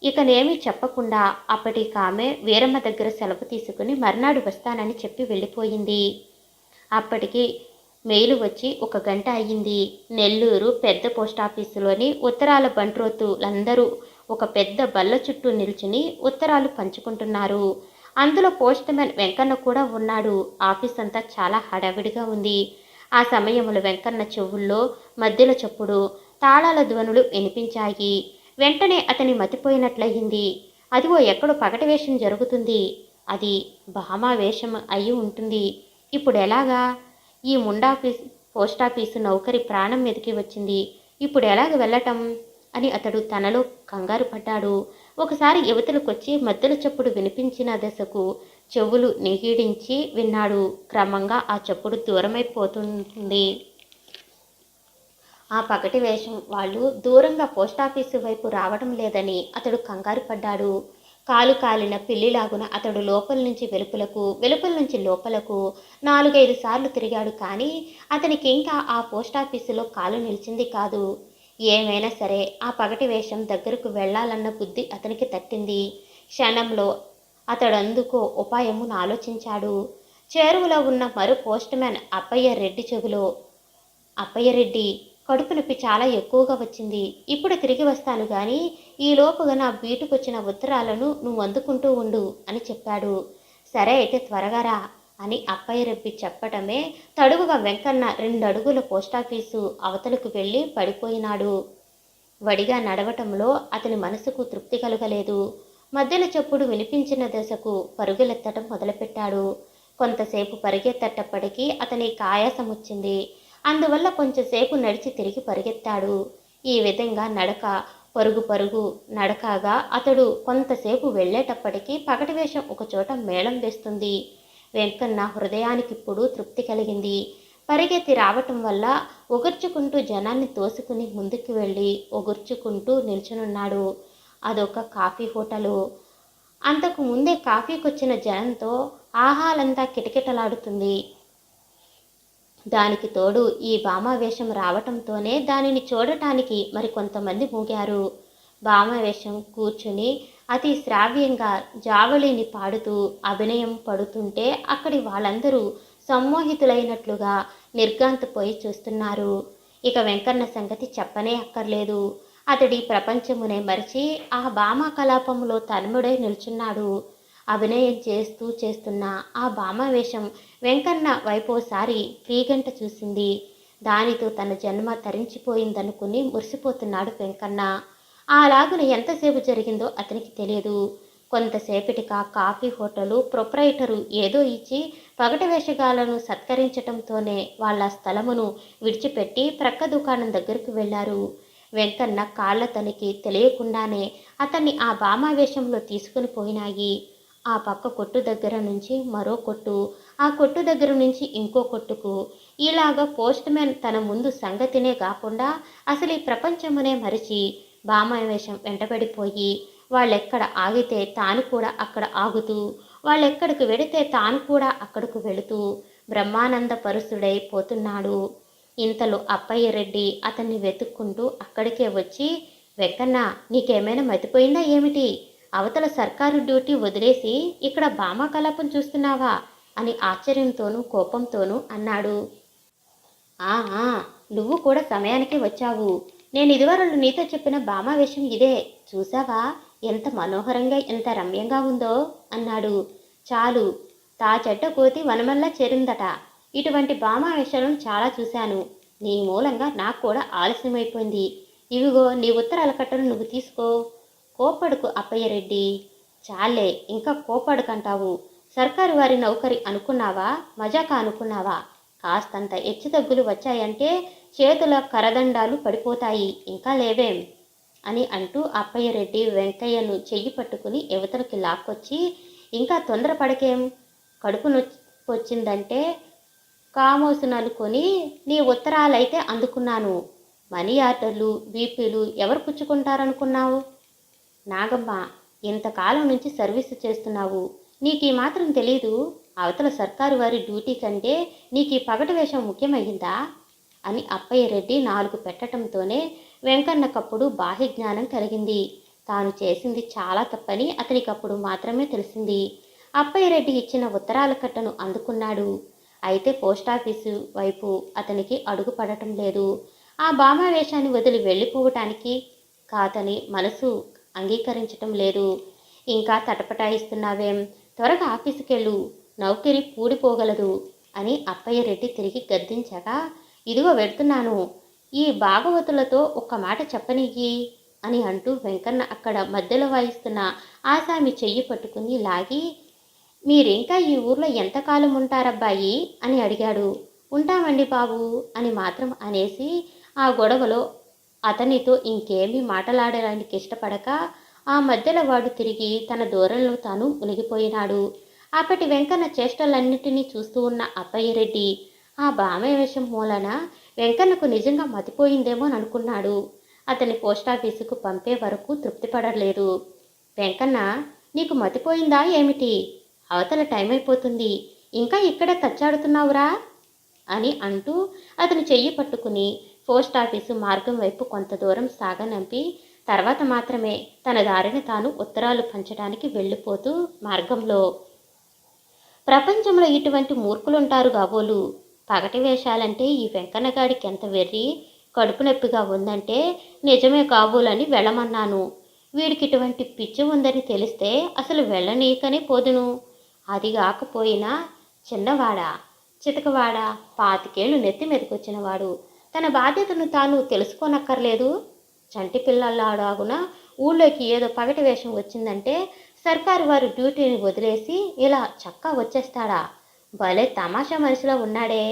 ఇకనేమీ చెప్పకుండా అప్పటికామె వీరమ్మ దగ్గర సెలవు తీసుకుని మర్నాడు వస్తానని చెప్పి వెళ్ళిపోయింది. అప్పటికి మెయిలు వచ్చి 1 గంట అయ్యింది. నెల్లూరు పెద్ద పోస్టాఫీసులోని ఉత్తరాల బంట్రోతులందరూ ఒక పెద్ద బల్ల చుట్టూ నిల్చుని ఉత్తరాలు పంచుకుంటున్నారు. అందులో పోస్ట్మెన్ వెంకన్న కూడా ఉన్నాడు. ఆఫీస్ అంతా చాలా హడావిడిగా ఉంది. ఆ సమయంలో వెంకన్న చెవుల్లో మధ్యలో చప్పుడు, తాళాల ధ్వనులు వినిపించాయి. వెంటనే అతని మతిపోయినట్లయింది. అదిగో ఎక్కడో పగటి వేషం జరుగుతుంది. అది భామా వేషం అయి ఉంటుంది. ఇప్పుడు ఎలాగా? ఈ పోస్టాఫీసు నౌకరి ప్రాణం మీదకి వచ్చింది. ఇప్పుడు ఎలాగ వెళ్ళటం అని అతడు తనలో కంగారు పడ్డాడు. ఒకసారి యువతలకొచ్చి మధ్యలో చప్పుడు వినిపించిన దశకు చెవులు నిగీడించి విన్నాడు. క్రమంగా ఆ చప్పుడు దూరమైపోతుంది. ఆ పగటి వేషం వాళ్ళు దూరంగా పోస్టాఫీసు వైపు రావడం లేదని అతడు కంగారు పడ్డాడు. కాలు కాలిన పిల్లిలాగున అతడు లోపల నుంచి వెలుపలకు, వెలుపల నుంచి లోపలకు 4-5 సార్లు తిరిగాడు. కానీ అతనికి ఇంకా ఆ పోస్టాఫీసులో కాలు నిలిచింది కాదు. ఏమైనా సరే ఆ పగటి వేషం దగ్గరకు వెళ్లాలన్న బుద్ధి అతనికి తట్టింది. క్షణంలో అతడందుకో ఉపాయమును ఆలోచించాడు. చేరువలో ఉన్న మరో పోస్ట్మ్యాన్ అప్పయ్య రెడ్డి చెవిలో, అప్పయ్య రెడ్డి, కడుపు నొప్పి చాలా ఎక్కువగా వచ్చింది. ఇప్పుడు తిరిగి వస్తాను గాని ఈలోపుగా నా బీటుకొచ్చిన ఉత్తరాలను నువ్వు అందుకుంటూ ఉండు అని చెప్పాడు. సరే అయితే త్వరగా రా అని అప్పయ్యరెడ్డి చెప్పటమే తడువుగా వెంకన్న 2 అడుగుల పోస్టాఫీసు అవతలకు వెళ్ళి పడిపోయినాడు. వడిగా నడవటంలో అతని మనసుకు తృప్తి కలగలేదు. మధ్యలో చప్పుడు వినిపించిన దశకు పరుగులెత్తటం మొదలుపెట్టాడు. కొంతసేపు పరిగెత్తేటప్పటికీ అతనికి ఆయాసం వచ్చింది. అందువల్ల కొంచెంసేపు నడిచి తిరిగి పరిగెత్తాడు. ఈ విధంగా నడక పరుగు నడకగా అతడు కొంతసేపు వెళ్ళేటప్పటికీ పగటి వేషం ఒకచోట మేళం వేస్తుంది. వెంకన్న హృదయానికిప్పుడు తృప్తి కలిగింది. పరిగెత్తి రావటం వల్ల ఒగుర్చుకుంటూ జనాన్ని తోసుకుని ముందుకు వెళ్ళి ఒగుర్చుకుంటూ నిల్చునున్నాడు. అదొక కాఫీ హోటలు. అంతకు ముందే కాఫీకొచ్చిన జనంతో ఆహాలంతా కిటకిటలాడుతుంది. దానికి తోడు ఈ భామావేషం రావటంతోనే దానిని చూడటానికి మరికొంతమంది మూగారు. భామావేషం కూర్చుని అతి శ్రావ్యంగా జావళిని పాడుతూ అభినయం పడుతుంటే అక్కడి వాళ్ళందరూ సమ్మోహితులైనట్లుగా నిర్ఘాంతపోయి చూస్తున్నారు. ఇక వెంకన్న సంగతి చెప్పనే అక్కర్లేదు. అతడి ప్రపంచమునే మరిచి ఆ భామా కలాపంలో తన్ముడై నిల్చున్నాడు. అభినయం చేస్తున్న ఆ భామావేషం వెంకన్న వైపోసారి క్రీగంట చూసింది. దానితో తన జన్మ తరించిపోయిందనుకుని మురిసిపోతున్నాడు వెంకన్న. అలాగున ఎంతసేపు జరిగిందో అతనికి తెలియదు. కొంతసేపటిగా కాఫీ హోటలు ప్రొప్రైటరు ఏదో ఇచ్చి పగటి వేషగాళ్లను సత్కరించటంతోనే వాళ్ళ స్థలమును విడిచిపెట్టి ప్రక్క దుకాణం దగ్గరకు వెళ్లారు. వెంకన్న కాళ్ల తనకి తెలియకుండానే అతన్ని ఆ భామావేషంలో తీసుకుని పోయినాయి. ఆ పక్క కొట్టు దగ్గర నుంచి మరో కొట్టు, ఆ కొట్టు దగ్గర నుంచి ఇంకో కొట్టుకు, ఇలాగా పోస్ట్ మ్యాన్ తన ముందు సంగతినే కాకుండా అసలు ఈ ప్రపంచమునే మరిచి భామావేశం వెంటబడిపోయి వాళ్ళెక్కడ ఆగితే తాను కూడా అక్కడ ఆగుతూ, వాళ్ళెక్కడికి వెడితే తాను కూడా అక్కడకు వెళుతూ బ్రహ్మానంద పరుసుడై పోతున్నాడు. ఇంతలో అప్పయ్య రెడ్డి అతన్ని వెతుక్కుంటూ అక్కడికే వచ్చి, వెంకన్న, నీకేమైనా మతిపోయిందా ఏమిటి? అవతల సర్కారు డ్యూటీ వదిలేసి ఇక్కడ భామా కలాపం చూస్తున్నావా అని ఆశ్చర్యంతోనూ కోపంతోనూ అన్నాడు. ఆ నువ్వు కూడా సమయానికి వచ్చావు. నేను ఇదివరలు నీతో చెప్పిన భామావేశం ఇదే. చూసావా ఎంత మనోహరంగా ఎంత రమ్యంగా ఉందో అన్నాడు. చాలు, తా చెడ్డ కోతి వనమల్లా చేరిందట. ఇటువంటి భామావేశాలను చాలా చూశాను. నీ మూలంగా నాకు కూడా ఆలస్యమైపోయింది. ఇవిగో నీ ఉత్తరాల కట్టను నువ్వు తీసుకో. కోపడుకు అప్పయ్యరెడ్డి. చాలే, ఇంకా కోపడుకంటావు. సర్కారు వారి నౌకరి అనుకున్నావా, మజాకా అనుకున్నావా? కాస్తంత హెచ్చుతగ్గులు వచ్చాయంటే చేతుల కరదండాలు పడిపోతాయి. ఇంకా లేవేం అని అంటూ అప్పయ్యరెడ్డి వెంకయ్యను చెయ్యి పట్టుకుని యువతలకి లాక్కొచ్చి, ఇంకా తొందరపడకేం, కడుపు నొచ్చిపోచ్చిందంటే కామోసు నలుకొని నీ ఉత్తరాలైతే అందుకున్నాను. మనీ ఆర్డర్లు బీపీలు ఎవరు పుచ్చుకుంటారనుకున్నావు? నాగమ్మ, ఇంతకాలం నుంచి సర్వీసు చేస్తున్నావు, నీకు ఈ మాత్రం తెలీదు? అవతల సర్కారు వారి డ్యూటీ కంటే నీకు ఈ పగటి వేషం ముఖ్యమయ్యిందా అని అప్పయ్యరెడ్డి 4 పెట్టడంతోనే వెంకన్నకప్పుడు బాహ్య జ్ఞానం కలిగింది. తాను చేసింది చాలా తప్పని అతనికప్పుడు మాత్రమే తెలిసింది. అప్పయ్యరెడ్డి ఇచ్చిన ఉత్తరాల కట్టను అందుకున్నాడు. అయితే పోస్టాఫీసు వైపు అతనికి అడుగు పడటం లేదు. ఆ భామావేశాన్ని వదిలి వెళ్ళిపోవటానికి కాతని మనసు అంగీకరించటం లేదు. ఇంకా తటపటాయిస్తున్నావేం, త్వరగా ఆఫీసుకెళ్ళు, నౌకరి పూడిపోగలదు అని అప్పయ్యరెడ్డి తిరిగి గద్దించగా, ఇదిగో వెడుతున్నాను, ఈ భాగవతులతో ఒక్క మాట చెప్పనియ్యి అని అంటూ వెంకన్న అక్కడ మధ్యలో వాయిస్తున్న ఆసామి చెయ్యి పట్టుకుని లాగి, మీరింకా ఈ ఊర్లో ఎంతకాలం ఉంటారబ్బాయి అని అడిగాడు. ఉంటామండి బాబు అని మాత్రం అనేసి ఆ గొడవలో అతనితో ఇంకేమీ మాటలాడడానికి ఇష్టపడక ఆ మధ్యలో వాడు తిరిగి తన దూరంలో తాను మునిగిపోయినాడు. అప్పటి వెంకన్న చేష్టలన్నిటినీ చూస్తూ ఉన్న అప్పయ్యరెడ్డి ఆ భామవేషం మూలన వెంకన్నకు నిజంగా మతిపోయిందేమో అనుకున్నాడు. అతని పోస్టాఫీసుకు పంపే వరకు తృప్తిపడలేదు. వెంకన్న, నీకు మతిపోయిందా ఏమిటి? అవతల టైం అయిపోతుంది, ఇంకా ఇక్కడే తచ్చాడుతున్నావురా అని అంటూ అతను చెయ్యి పట్టుకుని పోస్టాఫీసు మార్గం వైపు కొంత దూరం సాగనంపి తర్వాత మాత్రమే తన దారిని తాను ఉత్తరాలు పంచడానికి వెళ్ళిపోతూ మార్గంలో, ప్రపంచంలో ఇటువంటి మూర్ఖులుంటారు కాబోలు. పగటి వేషాలంటే ఈ వెంకన్నగాడికి ఎంత వెర్రి, కడుపు నొప్పిగా ఉందంటే నిజమే కాబోలని వెళ్ళమన్నాను. వీడికి ఇటువంటి పిచ్చి ఉందని తెలిస్తే అసలు వెళ్ళనీకనే పోదును. అది కాకపోయినా చిన్నవాడా, చితకవాడా, 25 ఏళ్ళు నెత్తి మీదకొచ్చినవాడు తన బాధ్యతను తాను తెలుసుకోనక్కర్లేదు. చంటి పిల్లలాడాగున ఊళ్ళోకి ఏదో పగటి వేషం వచ్చిందంటే సర్కారు వారు డ్యూటీని వదిలేసి ఇలా చక్కా వచ్చేస్తాడా? భలే తమాషా మనిషిలో ఉన్నాడే.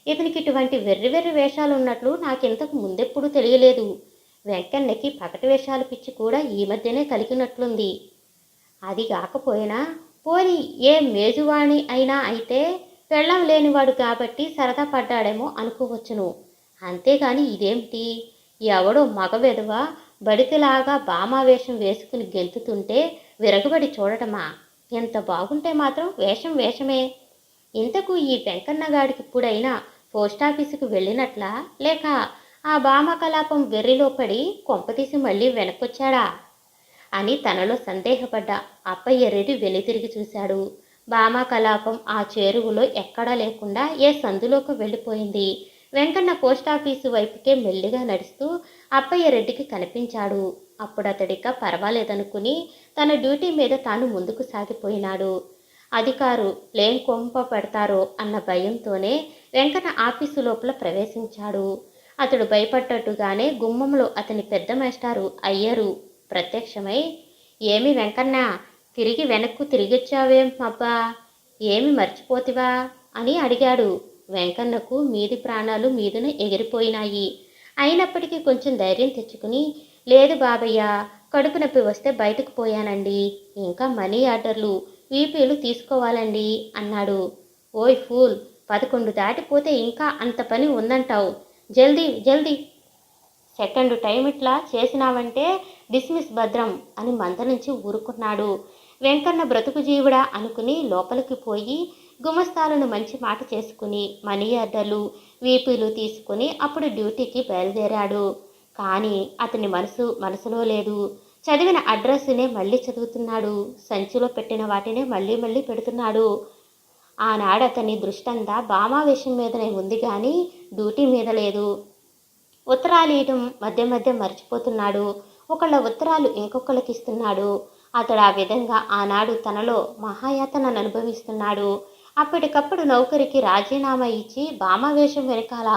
ఇతనికి ఇటువంటి వెర్రి వెర్రి వేషాలు ఉన్నట్లు నాకింతకు ముందెప్పుడు తెలియలేదు. వెంకన్నకి పగటి వేషాలు పిచ్చి కూడా ఈ మధ్యనే కలిగినట్లుంది. అది కాకపోయినా పోని ఏ మేజువాణి అయినా అయితే పెళ్ళం లేనివాడు కాబట్టి సరదా పడ్డాడేమో అనుకోవచ్చును. అంతేగాని ఇదేమిటి, ఎవడో మగవెధవ బడికిలాగా భామావేషం వేసుకుని గెంతుతుంటే విరగబడి చూడటమా? ఎంత బాగుంటే మాత్రం వేషం వేషమే. ఇంతకు ఈ వెంకన్నగాడికి ఇప్పుడైనా పోస్టాఫీసుకు వెళ్ళినట్లా, లేక ఆ భామకలాపం వెర్రిలో పడి కొంపతీసి మళ్ళీ వెనక్కొచ్చాడా అని తనలో సందేహపడ్డ అప్పయ్యరెడ్డి వెనుతిరిగి చూశాడు. భామకలాపం ఆ చేరువులో ఎక్కడా లేకుండా ఏ సందులోకి వెళ్ళిపోయింది. వెంకన్న పోస్టాఫీసు వైపుకే మెల్లిగా నడుస్తూ అప్పయ్యరెడ్డికి కనిపించాడు. అప్పుడు అతడిక పర్వాలేదనుకుని తన డ్యూటీ మీద తాను ముందుకు సాగిపోయినాడు. అధికారు లేం కొంప పెడతారో అన్న భయంతోనే వెంకన్న ఆఫీసు లోపల ప్రవేశించాడు. అతడు భయపడ్డట్టుగానే గుమ్మంలో అతని పెద్ద మేస్టారు అయ్యరు ప్రత్యక్షమై, ఏమి వెంకన్న, తిరిగి వెనక్కు తిరిగొచ్చావేం అబ్బా, ఏమి మర్చిపోతివా అని అడిగాడు. వెంకన్నకు మీది ప్రాణాలు మీదన ఎగిరిపోయినాయి. అయినప్పటికీ కొంచెం ధైర్యం తెచ్చుకుని, లేదు బాబయ్య, కడుపు నొప్పి వస్తే బయటకు పోయానండి, ఇంకా మనీ ఆర్డర్లు వీపీలు తీసుకోవాలండి అన్నాడు. ఓయ్ ఫూల్, 11 దాటిపోతే ఇంకా అంత పని ఉందంటావు. జల్దీ జల్దీ, సెకండ్ టైం ఇట్లా చేసినావంటే డిస్మిస్ భద్రం అని మంద నుంచి ఊరుకున్నాడు. వెంకన్న బ్రతుకు జీవుడా అనుకుని లోపలికి పోయి గుమస్తాలను మంచి మాట చేసుకుని మనీ ఆర్డర్లు వీపీలు తీసుకుని అప్పుడు డ్యూటీకి బయలుదేరాడు. కానీ అతని మనసులో లేదు. చదివిన అడ్రస్నే మళ్ళీ చదువుతున్నాడు. సంచిలో పెట్టిన వాటినే మళ్ళీ మళ్ళీ పెడుతున్నాడు. ఆనాడు అతని దృష్టంతా భామావేశం మీదనే ఉంది కానీ డ్యూటీ మీద లేదు. ఉత్తరాలు ఇయటం మధ్య మధ్య మర్చిపోతున్నాడు. ఒకళ్ళ ఉత్తరాలు ఇంకొకళ్ళకి ఇస్తున్నాడు. అతడు ఆ విధంగా ఆనాడు తనలో మహాయాతనను అనుభవిస్తున్నాడు. అప్పటికప్పుడు నౌకరికి రాజీనామా ఇచ్చి భామావేశం వెనకాల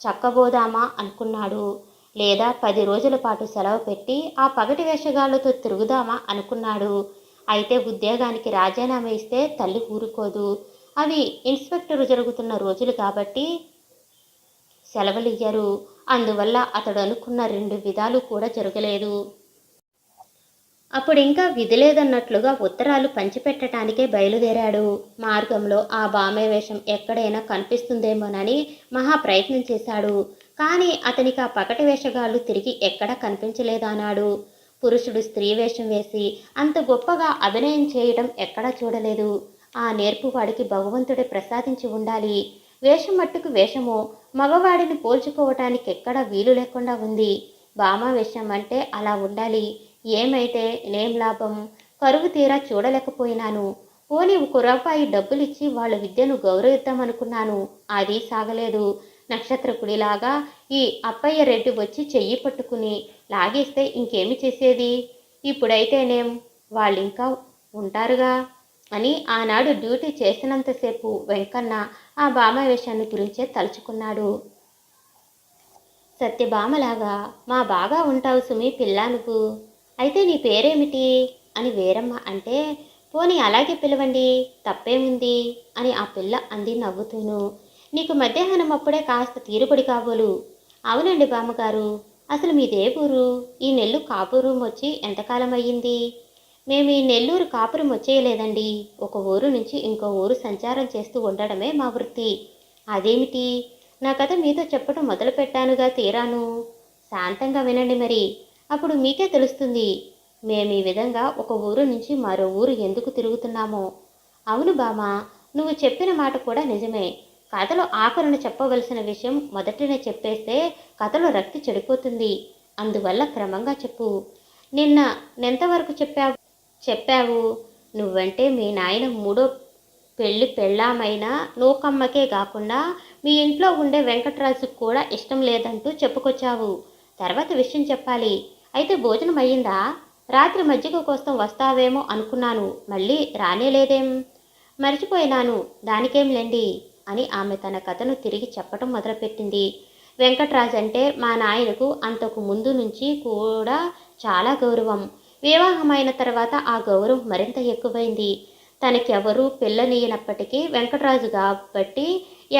చక్కబోదామా అనుకున్నాడు. లేదా 10 రోజుల పాటు సెలవు పెట్టి ఆ పగటి వేషగాళ్లతో తిరుగుదామా అనుకున్నాడు. అయితే ఉద్యోగానికి రాజీనామా ఇస్తే తల్లి ఊరుకోదు. అవి ఇన్స్పెక్టరు జరుగుతున్న రోజులు కాబట్టి సెలవులియ్యరు. అందువల్ల అతడు అనుకున్న 2 విధాలు కూడా జరగలేదు. అప్పుడు ఇంకా విధి లేదన్నట్లుగా ఉత్తరాలు పంచిపెట్టడానికే బయలుదేరాడు. మార్గంలో ఆ బామేవేషం ఎక్కడైనా కనిపిస్తుందేమోనని మహా ప్రయత్నం చేశాడు. కానీ అతనికి ఆ పకటి వేషగాళ్ళు తిరిగి ఎక్కడా కనిపించలేదన్నాడు. పురుషుడు స్త్రీ వేషం వేసి అంత గొప్పగా అభినయం చేయడం ఎక్కడా చూడలేదు. ఆ నేర్పు వాడికి భగవంతుడే ప్రసాదించి ఉండాలి. వేషం మట్టుకు వేషమో, మగవాడిని పోల్చుకోవటానికి ఎక్కడా వీలు లేకుండా ఉంది. భామావేశం అంటే అలా ఉండాలి. ఏమైతే నేం లాభం, కరువు తీరా చూడలేకపోయినాను. పోనీ 1 రూపాయి డబ్బులిచ్చి వాళ్ళ విద్యను గౌరవిద్దామనుకున్నాను. అది సాగలేదు. నక్షత్రకుడిలాగా ఈ అప్పయ్య రెడ్డి వచ్చి చెయ్యి పట్టుకుని లాగేస్తే ఇంకేమి చేసేది? ఇప్పుడైతేనేం వాళ్ళింకా ఉంటారుగా అని ఆనాడు డ్యూటీ చేసినంతసేపు వెంకన్న ఆ భామావేశాన్ని గురించే తలుచుకున్నాడు. సత్యభామలాగా మా బాగా ఉంటావు సుమి పిల్లా నువ్వు. అయితే నీ పేరేమిటి అని వీరమ్మ అంటే, పోనీ అలాగే పిలవండి తప్పేముంది అని ఆ పిల్ల అంది నవ్వుతూను. నీకు మధ్యాహ్నం అప్పుడే కాస్త తీరుబడి కాబోలు. అవునండి బామ్మగారు. అసలు మీదే ఊరు? ఈ నెల్లు కాపురం వచ్చి ఎంతకాలం అయ్యింది? మేము ఈ నెల్లూరు కాపురం వచ్చేయలేదండి. ఒక ఊరు నుంచి ఇంకో ఊరు సంచారం చేస్తూ ఉండడమే మా వృత్తి. అదేమిటి? నా కథ మీతో చెప్పడం మొదలు పెట్టానుగా తీరాను. శాంతంగా వినండి మరి, అప్పుడు మీకే తెలుస్తుంది మేము ఈ విధంగా ఒక ఊరు నుంచి మరో ఊరు ఎందుకు తిరుగుతున్నామో. అవును బామా, నువ్వు చెప్పిన మాట కూడా నిజమే. కథలో ఆఖరును చెప్పవలసిన విషయం మొదటినే చెప్పేస్తే కథలో రక్తి చెడిపోతుంది. అందువల్ల క్రమంగా చెప్పు. నిన్నెంతవరకు చెప్పావు? నువ్వంటే మీ నాయన 3వ పెళ్ళామైనా నూకమ్మకే కాకుండా మీ ఇంట్లో ఉండే వెంకటరాజుకు కూడా ఇష్టం లేదంటూ చెప్పుకొచ్చావు. తర్వాత విషయం చెప్పాలి. అయితే భోజనం అయ్యిందా? రాత్రి మజ్జిగ కోసం వస్తావేమో అనుకున్నాను. మళ్ళీ రానేలేదేం? మర్చిపోయినాను. దానికేంలేండి అని ఆమె తన కథను తిరిగి చెప్పటం మొదలుపెట్టింది. వెంకటరాజు అంటే మా నాయనకు అంతకు ముందు నుంచి కూడా చాలా గౌరవం. వివాహమైన తర్వాత ఆ గౌరవం మరింత ఎక్కువైంది. తనకెవరూ పిల్లనియనప్పటికీ వెంకటరాజు కాబట్టి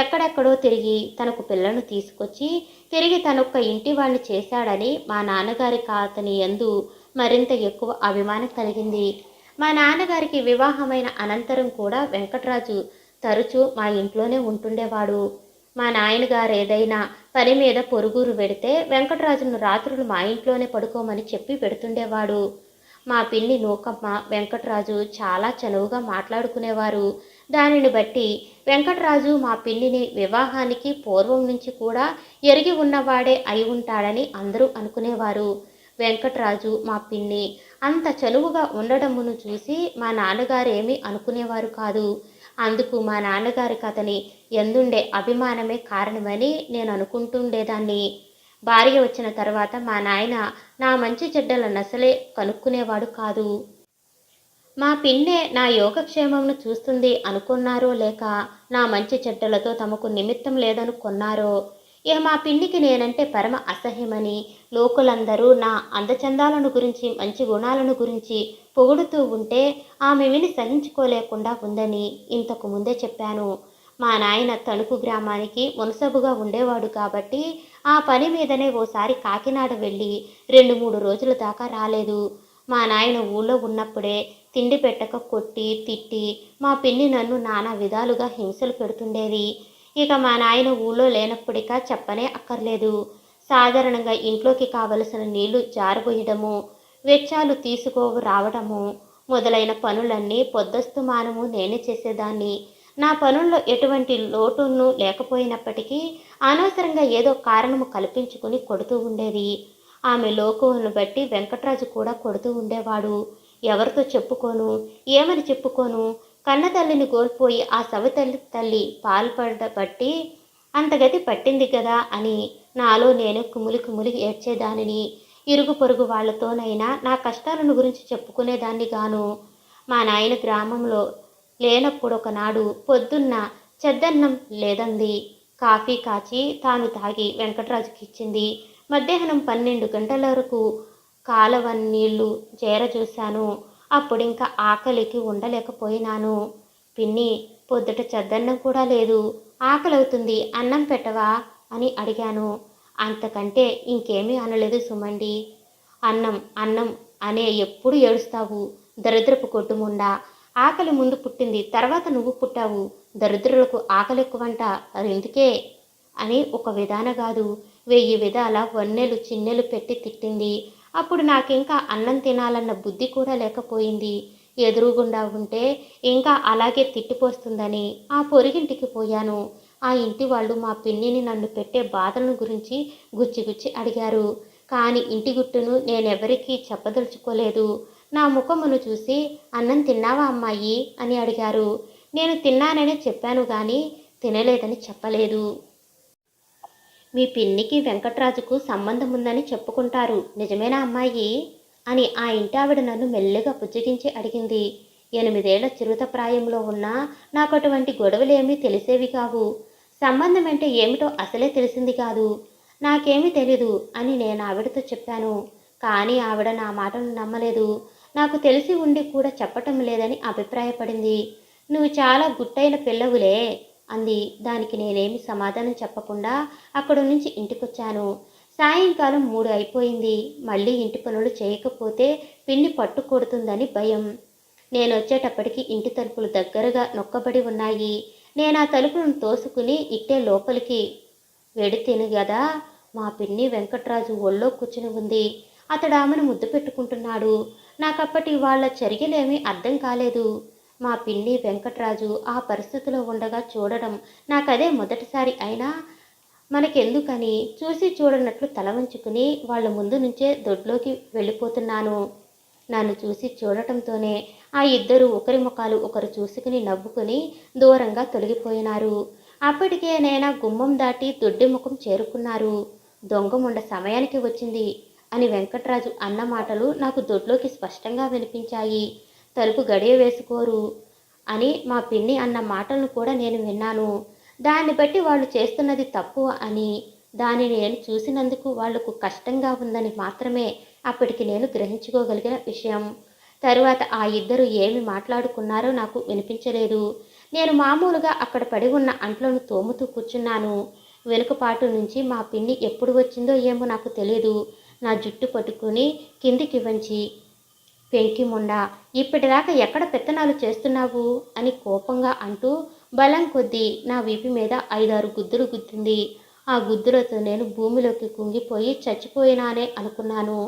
ఎక్కడెక్కడో తిరిగి తనకు పిల్లను తీసుకొచ్చి తిరిగి తనొక్క ఇంటి వాడిని చేశాడని మా నాన్నగారి అతని యందు మరింత ఎక్కువ అభిమానం కలిగింది. మా నాన్నగారికి వివాహమైన అనంతరం కూడా వెంకటరాజు తరచూ మా ఇంట్లోనే ఉంటుండేవాడు. మా నాయనగారు ఏదైనా పని మీద పొరుగురు పెడితే వెంకటరాజును రాత్రులు మా ఇంట్లోనే పడుకోమని చెప్పి పెడుతుండేవాడు. మా పిన్ని నూకమ్మ వెంకటరాజు చాలా చనువుగా మాట్లాడుకునేవారు. దానిని బట్టి వెంకటరాజు మా పిన్నిని వివాహానికి పూర్వం నుంచి కూడా ఎరిగి ఉన్నవాడే అయి ఉంటాడని అందరూ అనుకునేవారు. వెంకటరాజు మా పిన్ని అంత చనువుగా ఉండడమును చూసి మా నాన్నగారు ఏమీ అనుకునేవారు కాదు. అందుకు మా నాన్నగారికి అతని ఎందుండే అభిమానమే కారణమని నేను అనుకుంటుండేదాన్ని. భార్య వచ్చిన తర్వాత మా నాయన నా మంచి చెడ్డల నసలే కనుక్కునేవాడు కాదు. మా పిన్నే నా యోగక్షేమంను చూస్తుంది అనుకున్నారో లేక నా మంచి చెడ్డలతో తమకు నిమిత్తం లేదనుకున్నారో, ఇక మా పిన్నికి నేనంటే పరమ అసహ్యమని లోకులందరూ నా అందచందాలను గురించి మంచి గుణాలను గురించి పొగుడుతూ ఉంటే ఆమె విని సహించుకోలేకుండా ఉందని ఇంతకు ముందే చెప్పాను. మా నాయన తణుకు గ్రామానికి మునసబుగా ఉండేవాడు కాబట్టి ఆ పని మీదనే ఓసారి కాకినాడ వెళ్ళి 2-3 రోజుల దాకా రాలేదు. మా నాయన ఊళ్ళో ఉన్నప్పుడే తిండి పెట్టక కొట్టి తిట్టి మా పిన్ని నన్ను నానా విధాలుగా హింసలు పెడుతుండేది. ఇక మా నాయన ఊళ్ళో లేనప్పుడిక చెప్పనే అక్కర్లేదు. సాధారణంగా ఇంట్లోకి కావలసిన నీళ్లు జారబోయడము, వెచ్చాలు తీసుకో రావడము మొదలైన పనులన్నీ పొద్దస్తుమానము నేనే చేసేదాన్ని. నా పనుల్లో ఎటువంటి లోటును లేకపోయినప్పటికీ అనవసరంగా ఏదో కారణము కల్పించుకుని కొడుతూ ఉండేది. ఆమె లోకువను బట్టి వెంకట్రాజు కూడా కొడుతూ ఉండేవాడు. ఎవరితో చెప్పుకోను, ఏమని చెప్పుకోను. కన్నతల్లిని కోల్పోయి ఆ సవతల్లి తల్లి పాల్పడబట్టి అంతగతి పట్టింది కదా అని నాలో నేను కుమిలి కుమిలి ఏడ్చేదానిని. ఇరుగు పొరుగు వాళ్లతోనైనా నా కష్టాలను గురించి చెప్పుకునేదాన్ని గాను. మా నాయన గ్రామంలో లేనప్పుడు ఒకనాడు పొద్దున్న చెద్దన్నం లేదంది. కాఫీ కాచి తాను తాగి వెంకట్రాజుకి ఇచ్చింది. మధ్యాహ్నం 12 గంటల వరకు కాలవ నీళ్లు చేరజూశాను. అప్పుడింక ఆకలికి ఉండలేకపోయినాను. పిన్ని, పొద్దుట చద్దన్నం కూడా లేదు, ఆకలవుతుంది, అన్నం పెట్టవా అని అడిగాను. అంతకంటే ఇంకేమీ అనలేదు సుమండి. అన్నం అన్నం అనే ఎప్పుడు ఏడుస్తావు, దరిద్రపు కొట్టుముండా. ఆకలి ముందు పుట్టింది, తర్వాత నువ్వు పుట్టావు. దరిద్రులకు ఆకలి ఎక్కువంట, అదెందుకే అని ఒక విధాన కాదు 1000 విధాల వన్నెలు చిన్నెలు పెట్టి తిట్టింది. అప్పుడు నాకింకా అన్నం తినాలన్న బుద్ధి కూడా లేకపోయింది. ఎదురుగుండా ఉంటే ఇంకా అలాగే తిట్టిపోస్తుందని ఆ పొరిగింటికి పోయాను. ఆ ఇంటి వాళ్ళు మా పిన్నిని నన్ను పెట్టే బాధలను గురించి గుచ్చి అడిగారు. కానీ ఇంటి గుట్టును నేనెవరికీ చెప్పదలుచుకోలేదు. నా ముఖమును చూసి అన్నం తిన్నావా అమ్మాయి అని అడిగారు. నేను తిన్నాననే చెప్పాను గాని తినలేదని చెప్పలేదు. మీ పిన్నికి వెంకట్రాజుకు సంబంధం ఉందని చెప్పుకుంటారు, నిజమేనా అమ్మాయి అని ఆ ఇంటావిడ నన్ను మెల్లగా బుజ్జగించి అడిగింది. 8 ఏళ్ల చిరుత ప్రాయంలో ఉన్నా నాకు అటువంటి గొడవలేమీ తెలిసేవి కావు. సంబంధం అంటే ఏమిటో అసలే తెలిసింది కాదు. నాకేమీ తెలీదు అని నేను ఆవిడతో చెప్పాను. కానీ ఆవిడ నా మాటను నమ్మలేదు. నాకు తెలిసి ఉండి కూడా చెప్పటం లేదని అభిప్రాయపడింది. నువ్వు చాలా గుట్టైన పిల్లవులే అంది. దానికి నేనేమి సమాధానం చెప్పకుండా అక్కడి నుంచి ఇంటికొచ్చాను. సాయంకాలం 3 అయిపోయింది. మళ్ళీ ఇంటి పనులు చేయకపోతే పిన్ని పట్టు కొడుతుందని భయం. నేనొచ్చేటప్పటికి ఇంటి తలుపులు దగ్గరగా నొక్కబడి ఉన్నాయి. నేను ఆ తలుపులను తోసుకుని ఇట్టే లోపలికి వెడితేను గదా మా పిన్ని వెంకట్రాజు ఒళ్ళో కూర్చుని ఉంది. అతడు ఆమెను ముద్దు పెట్టుకుంటున్నాడు. నాకప్పటి వాళ్ళ చర్యలేమీ అర్థం కాలేదు. మా పిన్ని వెంకట్రాజు ఆ పరిస్థితిలో ఉండగా చూడడం నాకదే మొదటిసారి. అయినా మనకెందుకని చూసి చూడనట్లు తల వంచుకుని వాళ్ళ ముందు నుంచే దొడ్లోకి వెళ్ళిపోతున్నాను. నన్ను చూసి చూడటంతోనే ఆ ఇద్దరు ఒకరి ముఖాలు ఒకరు చూసుకుని నవ్వుకుని దూరంగా తొలగిపోయినారు. అప్పటికే నేను గుమ్మం దాటి దొడ్డి ముఖం చేరుకున్నారు. దొంగముండ సమయానికి వచ్చింది అని వెంకట్రాజు అన్న మాటలు నాకు దొడ్లోకి స్పష్టంగా వినిపించాయి. తలుపు గడియ వేసుకోరు అని మా పిన్ని అన్న మాటలను కూడా నేను విన్నాను. దాన్ని బట్టి వాళ్ళు చేస్తున్నది తప్పు అని, దానిని నేను చూసినందుకు వాళ్లకు కష్టంగా ఉందని మాత్రమే అప్పటికి నేను గ్రహించుకోగలిగిన విషయం. తరువాత ఆ ఇద్దరు ఏమి మాట్లాడుకున్నారో నాకు వినిపించలేదు. నేను మామూలుగా అక్కడ పడి ఉన్న అంట్లను తోముతూ కూర్చున్నాను. వెనుకపాటు నుంచి మా పిన్ని ఎప్పుడు వచ్చిందో ఏమో నాకు తెలియదు. నా జుట్టు పట్టుకుని కిందికి వంచి, పెంకిముండా, ఇప్పటిదాకా ఎక్కడ పెత్తనాలు చేస్తున్నావు అని కోపంగా అంటూ బలం కొద్దీ నా వీపు మీద 5-6 గుద్దులు గుద్దింది. ఆ గుద్దులతో నేను భూమిలోకి కుంగిపోయి చచ్చిపోయినానే అనుకున్నాను.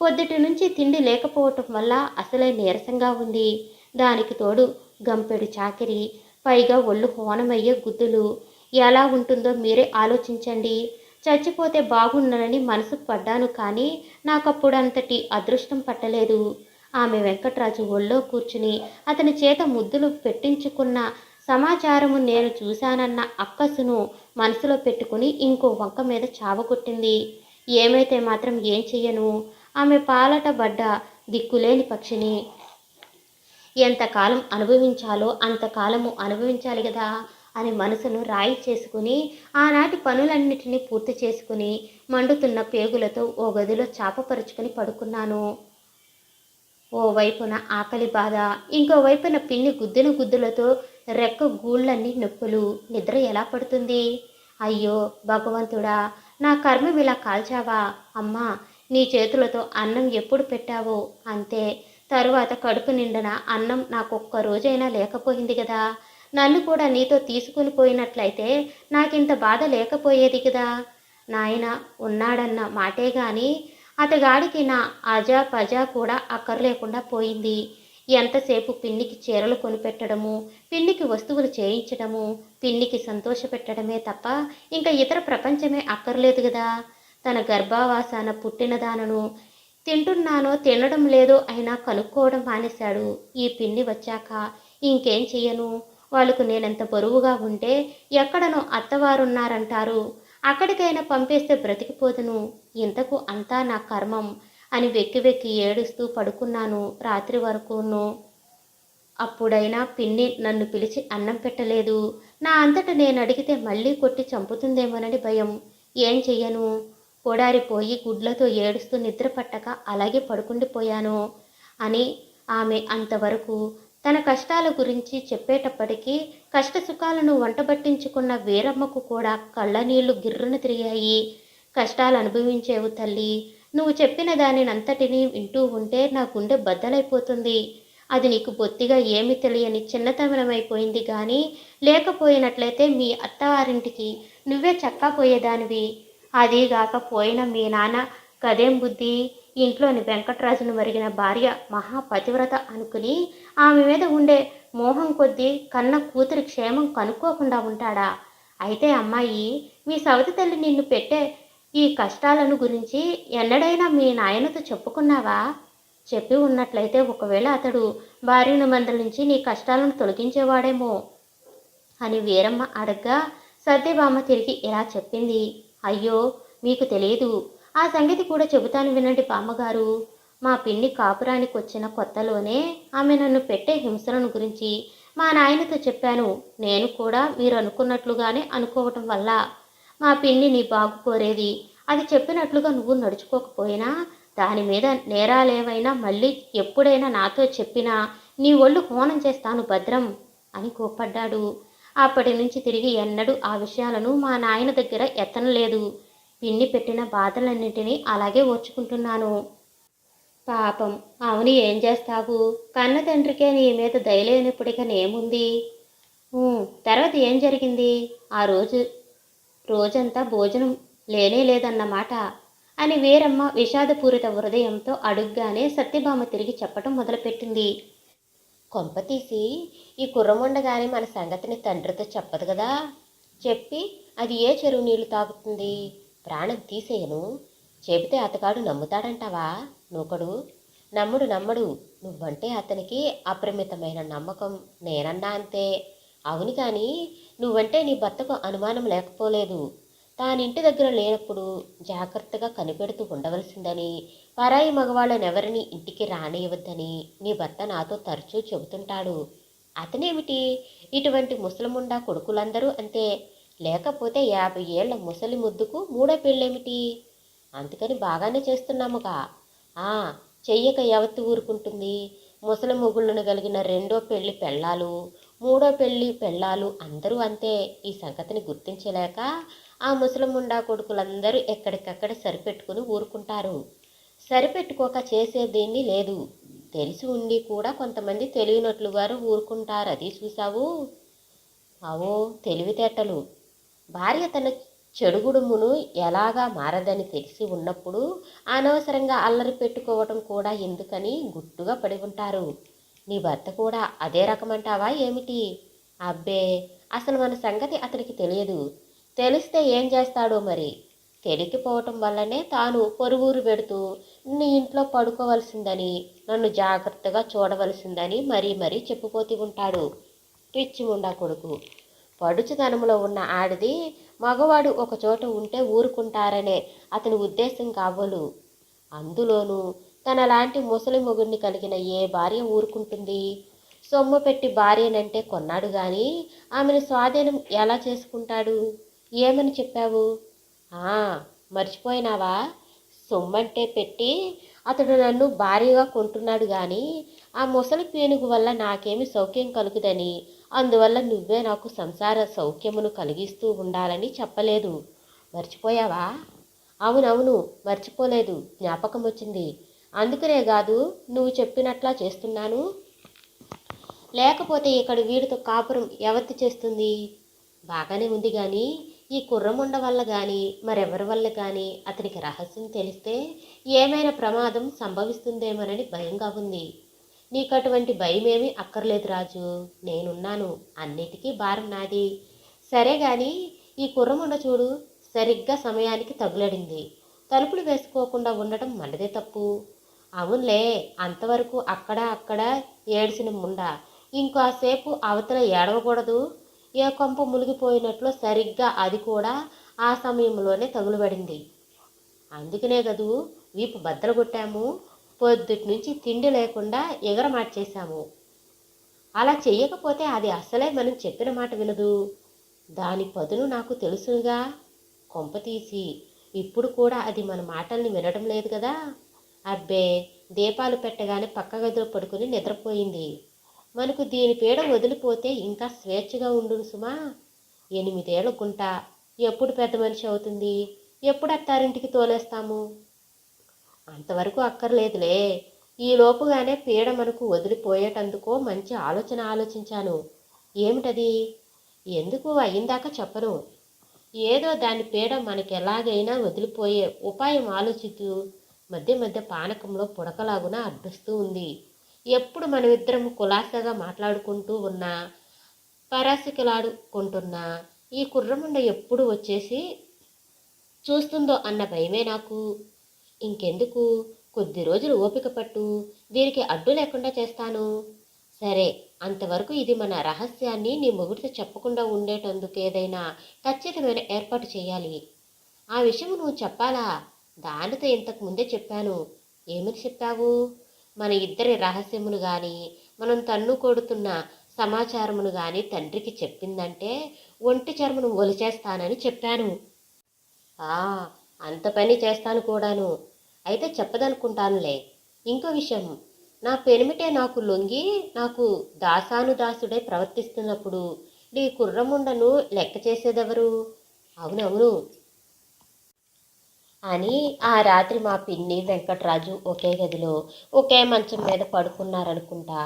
పొద్దుటి నుంచి తిండి లేకపోవటం వల్ల అసలే నీరసంగా ఉంది. దానికి తోడు గంపెడు చాకిరి, పైగా ఒళ్ళు హోనమయ్యే గుద్దులు. ఎలా ఉంటుందో మీరే ఆలోచించండి. చచ్చిపోతే బాగుండనని మనసు పడ్డాను, కానీ నాకప్పుడంతటి అదృష్టం పట్టలేదు. ఆమె వెంకట్రాజు ఒళ్ళో కూర్చుని అతని చేత ముద్దులు పెట్టించుకున్న సమాచారము నేను చూశానన్న అక్కసును మనసులో పెట్టుకుని ఇంకో వంక మీద చావగొట్టింది. ఏమైతే మాత్రం ఏం చెయ్యను. ఆమె పాలట పడ్డ దిక్కులేని పక్షిని. ఎంతకాలం అనుభవించాలో అంతకాలము అనుభవించాలి కదా అని మనసును రాయి చేసుకుని ఆనాటి పనులన్నిటినీ పూర్తి చేసుకుని మండుతున్న పేగులతో ఓ గదిలో చాపపరుచుకుని పడుకున్నాను. ఓ వైపున ఆకలి బాధ, ఇంకో వైపున పిన్ని గుద్దిన గుద్దులతో రెక్క గూళ్ళన్నీ నొప్పులు. నిద్ర ఎలా పడుతుంది? అయ్యో భగవంతుడా, నా కర్మం ఇలా కాల్చావా? అమ్మా, నీ చేతులతో అన్నం ఎప్పుడు పెట్టావో అంతే. తరువాత కడుపు నిండిన అన్నం నాకొక్క రోజైనా లేకపోయింది కదా. నన్ను కూడా నీతో తీసుకుని పోయినట్లయితే నాకింత బాధ లేకపోయేది కదా. నాయన ఉన్నాడన్న మాటే గాని అతగాడికి నా అజా పజా కూడా అక్కర్లేకుండా పోయింది. ఎంతసేపు పిన్నికి చీరలు కొనిపెట్టడము, పిన్నికి వస్తువులు చేయించడము, పిన్నికి సంతోషపెట్టడమే తప్ప ఇంకా ఇతర ప్రపంచమే అక్కర్లేదు కదా. తన గర్భావాసాన పుట్టిన దానను తింటున్నానో తినడం లేదో అయినా కనుక్కోవడం మానేశాడు. ఈ పిన్ని వచ్చాక ఇంకేం చెయ్యను. వాళ్ళకు నేనెంత బరువుగా ఉంటే ఎక్కడనో అత్తవారున్నారంటారు, అక్కడికైనా పంపేస్తే బ్రతికిపోదును. ఇంతకు అంతా నా కర్మం అని వెక్కి వెక్కి ఏడుస్తూ పడుకున్నాను రాత్రి వరకును. అప్పుడైనా పిన్ని నన్ను పిలిచి అన్నం పెట్టలేదు. నా అంతట నేను అడిగితే మళ్ళీ కొట్టి చంపుతుందేమోనని భయం. ఏం చెయ్యను. పొడారిపోయి గుడ్లతో ఏడుస్తూ నిద్ర పట్టక అలాగే పడుకుండిపోయాను అని ఆమె అంతవరకు తన కష్టాల గురించి చెప్పేటప్పటికీ కష్టసుఖాలను వంటబట్టించుకున్న వీరమ్మకు కూడా కళ్ళనీళ్లు గిర్రున తిరిగాయి. కష్టాలు అనుభవించేవు తల్లి. నువ్వు చెప్పిన దానినంతటినీ వింటూ ఉంటే నా గుండె బద్దలైపోతుంది. అది నీకు బొత్తిగా ఏమీ తెలియని చిన్నతనమైపోయింది కానీ లేకపోయినట్లయితే మీ అత్తవారింటికి నువ్వే చక్కా పోయేదానివి. అదీగాక పోయిన మీ నాన్న కదేం బుద్ధి. ఇంట్లోని వెంకట్రాజును మరిగిన భార్య మహాపతివ్రత అనుకుని ఆమె మీద ఉండే మోహం కొద్దీ కన్న కూతురి క్షేమం కనుక్కోకుండా ఉంటాడా? అయితే అమ్మాయి, మీ సవతి తల్లి నిన్ను పెట్టే ఈ కష్టాలను గురించి ఎన్నడైనా మీ నాయనతో చెప్పుకున్నావా? చెప్పి ఉన్నట్లయితే ఒకవేళ అతడు భార్యను మందలించి నీ కష్టాలను తొలగించేవాడేమో అని వీరమ్మ అడగ్గా సత్యభామ తిరిగి ఇలా చెప్పింది. అయ్యో, మీకు తెలియదు. ఆ సంగతి కూడా చెబుతాను వినండి బామ్మగారు. మా పిన్ని కాపురానికి వచ్చిన కొత్తలోనే ఆమె నన్ను పెట్టే హింసలను గురించి మా నాయనతో చెప్పాను. నేను కూడా మీరు అనుకున్నట్లుగానే అనుకోవటం వల్ల మా పిన్ని నీ బాగు కోరేది. అది చెప్పినట్లుగా నువ్వు నడుచుకోకపోయినా దాని మీద నేరాలేవైనా మళ్ళీ ఎప్పుడైనా నాతో చెప్పినా నీ ఒళ్ళు హోనం చేస్తాను భద్రం అని కోప్పడ్డాడు. అప్పటి నుంచి తిరిగి ఎన్నడూ ఆ విషయాలను మా నాయన దగ్గర ఎత్తనలేదు. పిన్ని పెట్టిన బాధలన్నింటినీ అలాగే ఓర్చుకుంటున్నాను. పాపం. అవును, ఏం చేస్తావు? కన్న తండ్రికే నీ మీద దయలేనప్పుడిక నేముంది. తర్వాత ఏం జరిగింది? ఆ రోజంతా భోజనం లేదన్నమాట అని వీరమ్మ విషాదపూరిత హృదయంతో అడుగ్గానే సత్యభామ తిరిగి చెప్పటం మొదలుపెట్టింది. కొంపతీసి ఈ కుర్రముండగానే మన సంగతిని తండ్రితో చెప్పదు కదా. చెప్పి అది ఏ చెరువు నీళ్లు తాగుతుంది? ప్రాణం తీసేయను. చెబితే అతగాడు నమ్ముతాడంటావా? నూకడు. నమ్మడు. నువ్వంటే అతనికి అపరిమితమైన నమ్మకం. నేనన్నా అంతే. అవును కానీ నువ్వంటే నీ భర్తకు అనుమానం లేకపోలేదు. తానింటి దగ్గర లేనప్పుడు జాగ్రత్తగా కనిపెడుతూ ఉండవలసిందని, పరాయి మగవాళ్ళనెవరిని ఇంటికి రానియవద్దని నీ భర్త నాతో తరచూ చెబుతుంటాడు. అతనేమిటి, ఇటువంటి ముసలముండా కొడుకులందరూ అంతే. లేకపోతే 50 ఏళ్ల ముసలి ముద్దుకు మూడో పెళ్ళేమిటి? అందుకని బాగానే చేస్తున్నాముగా. చెయ్యక ఎవత్తి ఊరుకుంటుంది? ముసలి మొగుళ్ళను కలిగిన రెండో పెళ్లి పెళ్ళాలు, మూడో పెళ్లి పెళ్ళాలు అందరూ అంతే. ఈ సంగతిని గుర్తించలేక ఆ ముసలముండా కొడుకులందరూ ఎక్కడికక్కడ సరిపెట్టుకుని ఊరుకుంటారు. సరిపెట్టుకోక చేసేదేమీ లేదు. తెలిసి ఉండి కూడా కొంతమంది తెలియనట్లుగారు ఊరుకుంటారు. అది చూసావు? అవో తెలివితేటలు. భార్య తన చెడుగుడుమును ఎలాగా మారదని తెలిసి ఉన్నప్పుడు అనవసరంగా అల్లరి పెట్టుకోవటం కూడా ఎందుకని గుట్టుగా పడి ఉంటారు. నీ భర్త కూడా అదే రకమంటావా ఏమిటి? అబ్బే, అసలు మన సంగతి అతనికి తెలియదు. తెలిస్తే ఏం చేస్తాడో మరి. తెలియకపోవటం వల్లనే తాను పొరుగురు పెడుతూ నీ ఇంట్లో పడుకోవలసిందని, నన్ను జాగ్రత్తగా చూడవలసిందని మరీ చెప్పుపోతూ ఉంటాడు. పిచ్చిముండా కొడుకు. పడుచుతనంలో ఉన్న ఆడిది మగవాడు ఒకచోట ఉంటే ఊరుకుంటారనే అతని ఉద్దేశం కాబోలు. అందులోనూ తనలాంటి ముసలి మొగుడిని కలిగిన ఏ భార్య ఊరుకుంటుంది? సొమ్ము పెట్టి భార్యనంటే కొన్నాడు గాని ఆమెను స్వాధీనం ఎలా చేసుకుంటాడు? ఏమని చెప్పావు? మర్చిపోయినావా? సొమ్మంటే పెట్టి అతడు నన్ను భార్యగా కొంటున్నాడు గాని ఆ ముసలి పేనుగు వల్ల నాకేమి సౌఖ్యం కలుగుదని, అందువల్ల నువ్వే నాకు సంసార సౌఖ్యమును కలిగిస్తూ ఉండాలని చెప్పలేదు. మర్చిపోయావా? అవునవును, మర్చిపోలేదు. జ్ఞాపకం వచ్చింది. అందుకనే కాదు నువ్వు చెప్పినట్లా చేస్తున్నాను. లేకపోతే ఇక్కడ వీడితో కాపురం ఎవరిది చేస్తుంది? బాగానే ఉంది కానీ ఈ కుర్రముండ వల్ల కానీ మరెవరి వల్ల కానీ అతనికి రహస్యం తెలిస్తే ఏమైనా ప్రమాదం సంభవిస్తుందేమోనని భయంగా ఉంది. నీకు అటువంటి భయమేమీ అక్కర్లేదు రాజు, నేనున్నాను, అన్నిటికీ భారం నాది. సరే గాని ఈ కుర్రముండ చూడు, సరిగ్గా సమయానికి తగులడింది. తలుపులు వేసుకోకుండా ఉండటం మనదే తప్పు. అవునులే, అంతవరకు అక్కడ ఏడ్చిన ముండ ఇంకాసేపు అవతల ఏడవకూడదు. ఏ కొంప మునిగిపోయినట్లు సరిగ్గా అది కూడా ఆ సమయంలోనే తగులుబడింది. అందుకనే గదు వీపు బద్దలు కొట్టాము, పొద్దుటి నుంచి తిండి లేకుండా ఎగరమార్చేశాము. అలా చెయ్యకపోతే అది అసలే మనం చెప్పిన మాట వినదు. దాని పదును నాకు తెలుసుగా. కొంపతీసి ఇప్పుడు కూడా అది మన మాటల్ని వినడం లేదు కదా. అబ్బే, దీపాలు పెట్టగానే పక్క గదిలో పడుకుని నిద్రపోయింది. మనకు దీని పీడ వదిలిపోతే ఇంకా స్వేచ్ఛగా ఉండును సుమా. 8 ఏళ్ళ గుంట ఎప్పుడు పెద్ద మనిషి అవుతుంది, ఎప్పుడు అత్తారింటికి తోలేస్తాము? అంతవరకు అక్కర్లేదులే. ఈ లోపుగానే పీడ మనకు వదిలిపోయేటందుకో మంచి ఆలోచన ఆలోచించాను. ఏమిటది? ఎందుకు అయిందాక చెప్పను. ఏదో దాని పీడ మనకెలాగైనా వదిలిపోయే ఉపాయం ఆలోచిస్తూ మధ్య మధ్య పానకంలో పుడకలాగున అడ్డుస్తూ ఉంది. ఎప్పుడు మనమిద్దరము కులాసాగా మాట్లాడుకుంటూ ఉన్నా, పరాసికలాడుకుంటున్నా ఈ కుర్రముండ ఎప్పుడు వచ్చేసి చూస్తుందో అన్న భయమే నాకు. ఇంకెందుకు, కొద్ది రోజులు ఓపిక పట్టు, దీనికి అడ్డు లేకుండా చేస్తాను. సరే, అంతవరకు ఇది మన రహస్యాన్ని నీ మొగుడితో చెప్పకుండా ఉండేటందుకు ఏదైనా ఖచ్చితమైన ఏర్పాటు చేయాలి. ఆ విషయం నువ్వు చెప్పాలా? దానితో ఇంతకు ముందే చెప్పాను. ఏమని చెప్పావు? మన ఇద్దరి రహస్యమును కానీ మనం తన్ను కొడుతున్న సమాచారమును కానీ తండ్రికి చెప్పిందంటే ఒంటి చర్మను ఒలిచేస్తానని చెప్పాను. అంత పని చేస్తాను కూడాను. అయితే చెప్పదనుకుంటానులే. ఇంకో విషయం, నా పెనిమిటే నాకు లొంగి నాకు దాసానుదాసుడై ప్రవర్తిస్తున్నప్పుడు నీ కుర్రముండను లెక్క చేసేదెవరు? అవునవును అని ఆ రాత్రి మా పిన్ని వెంకట్రాజు ఒకే గదిలో ఒకే మంచం మీద పడుకున్నారనుకుంటా.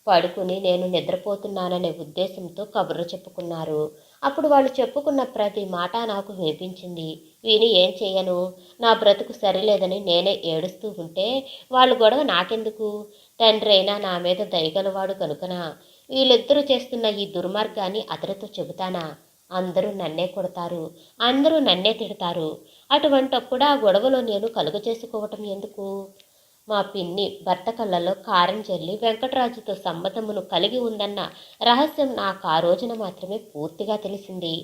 పడుకుని నేను నిద్రపోతున్నాననే ఉద్దేశంతో కబుర్లు చెప్పుకున్నారు. అప్పుడు వాళ్ళు చెప్పుకున్న ప్రతి మాట నాకు వినిపించింది. విని ఏం చెయ్యను, నా బ్రతుకు సరిలేదని నేనే ఏడుస్తూ ఉంటే వాళ్ళు గొడవ నాకెందుకు? తండ్రి అయినా నా మీద దయగలవాడు కనుకనా వీళ్ళిద్దరూ చేస్తున్న ఈ దుర్మార్గాన్ని అతడితో చెబుతానా? అందరూ నన్నే కొడతారు, అందరూ నన్నే తిడతారు. అటువంటప్పుడు ఆ గొడవలో నేను కలుగ చేసుకోవటం ఎందుకు? మా పిన్ని భర్త కళ్ళల్లో కారం చెల్లి వెంకటరాజుతో సంబంధమును కలిగి ఉందన్న రహస్యం నాకు ఆ రోజున మాత్రమే పూర్తిగా తెలిసింది.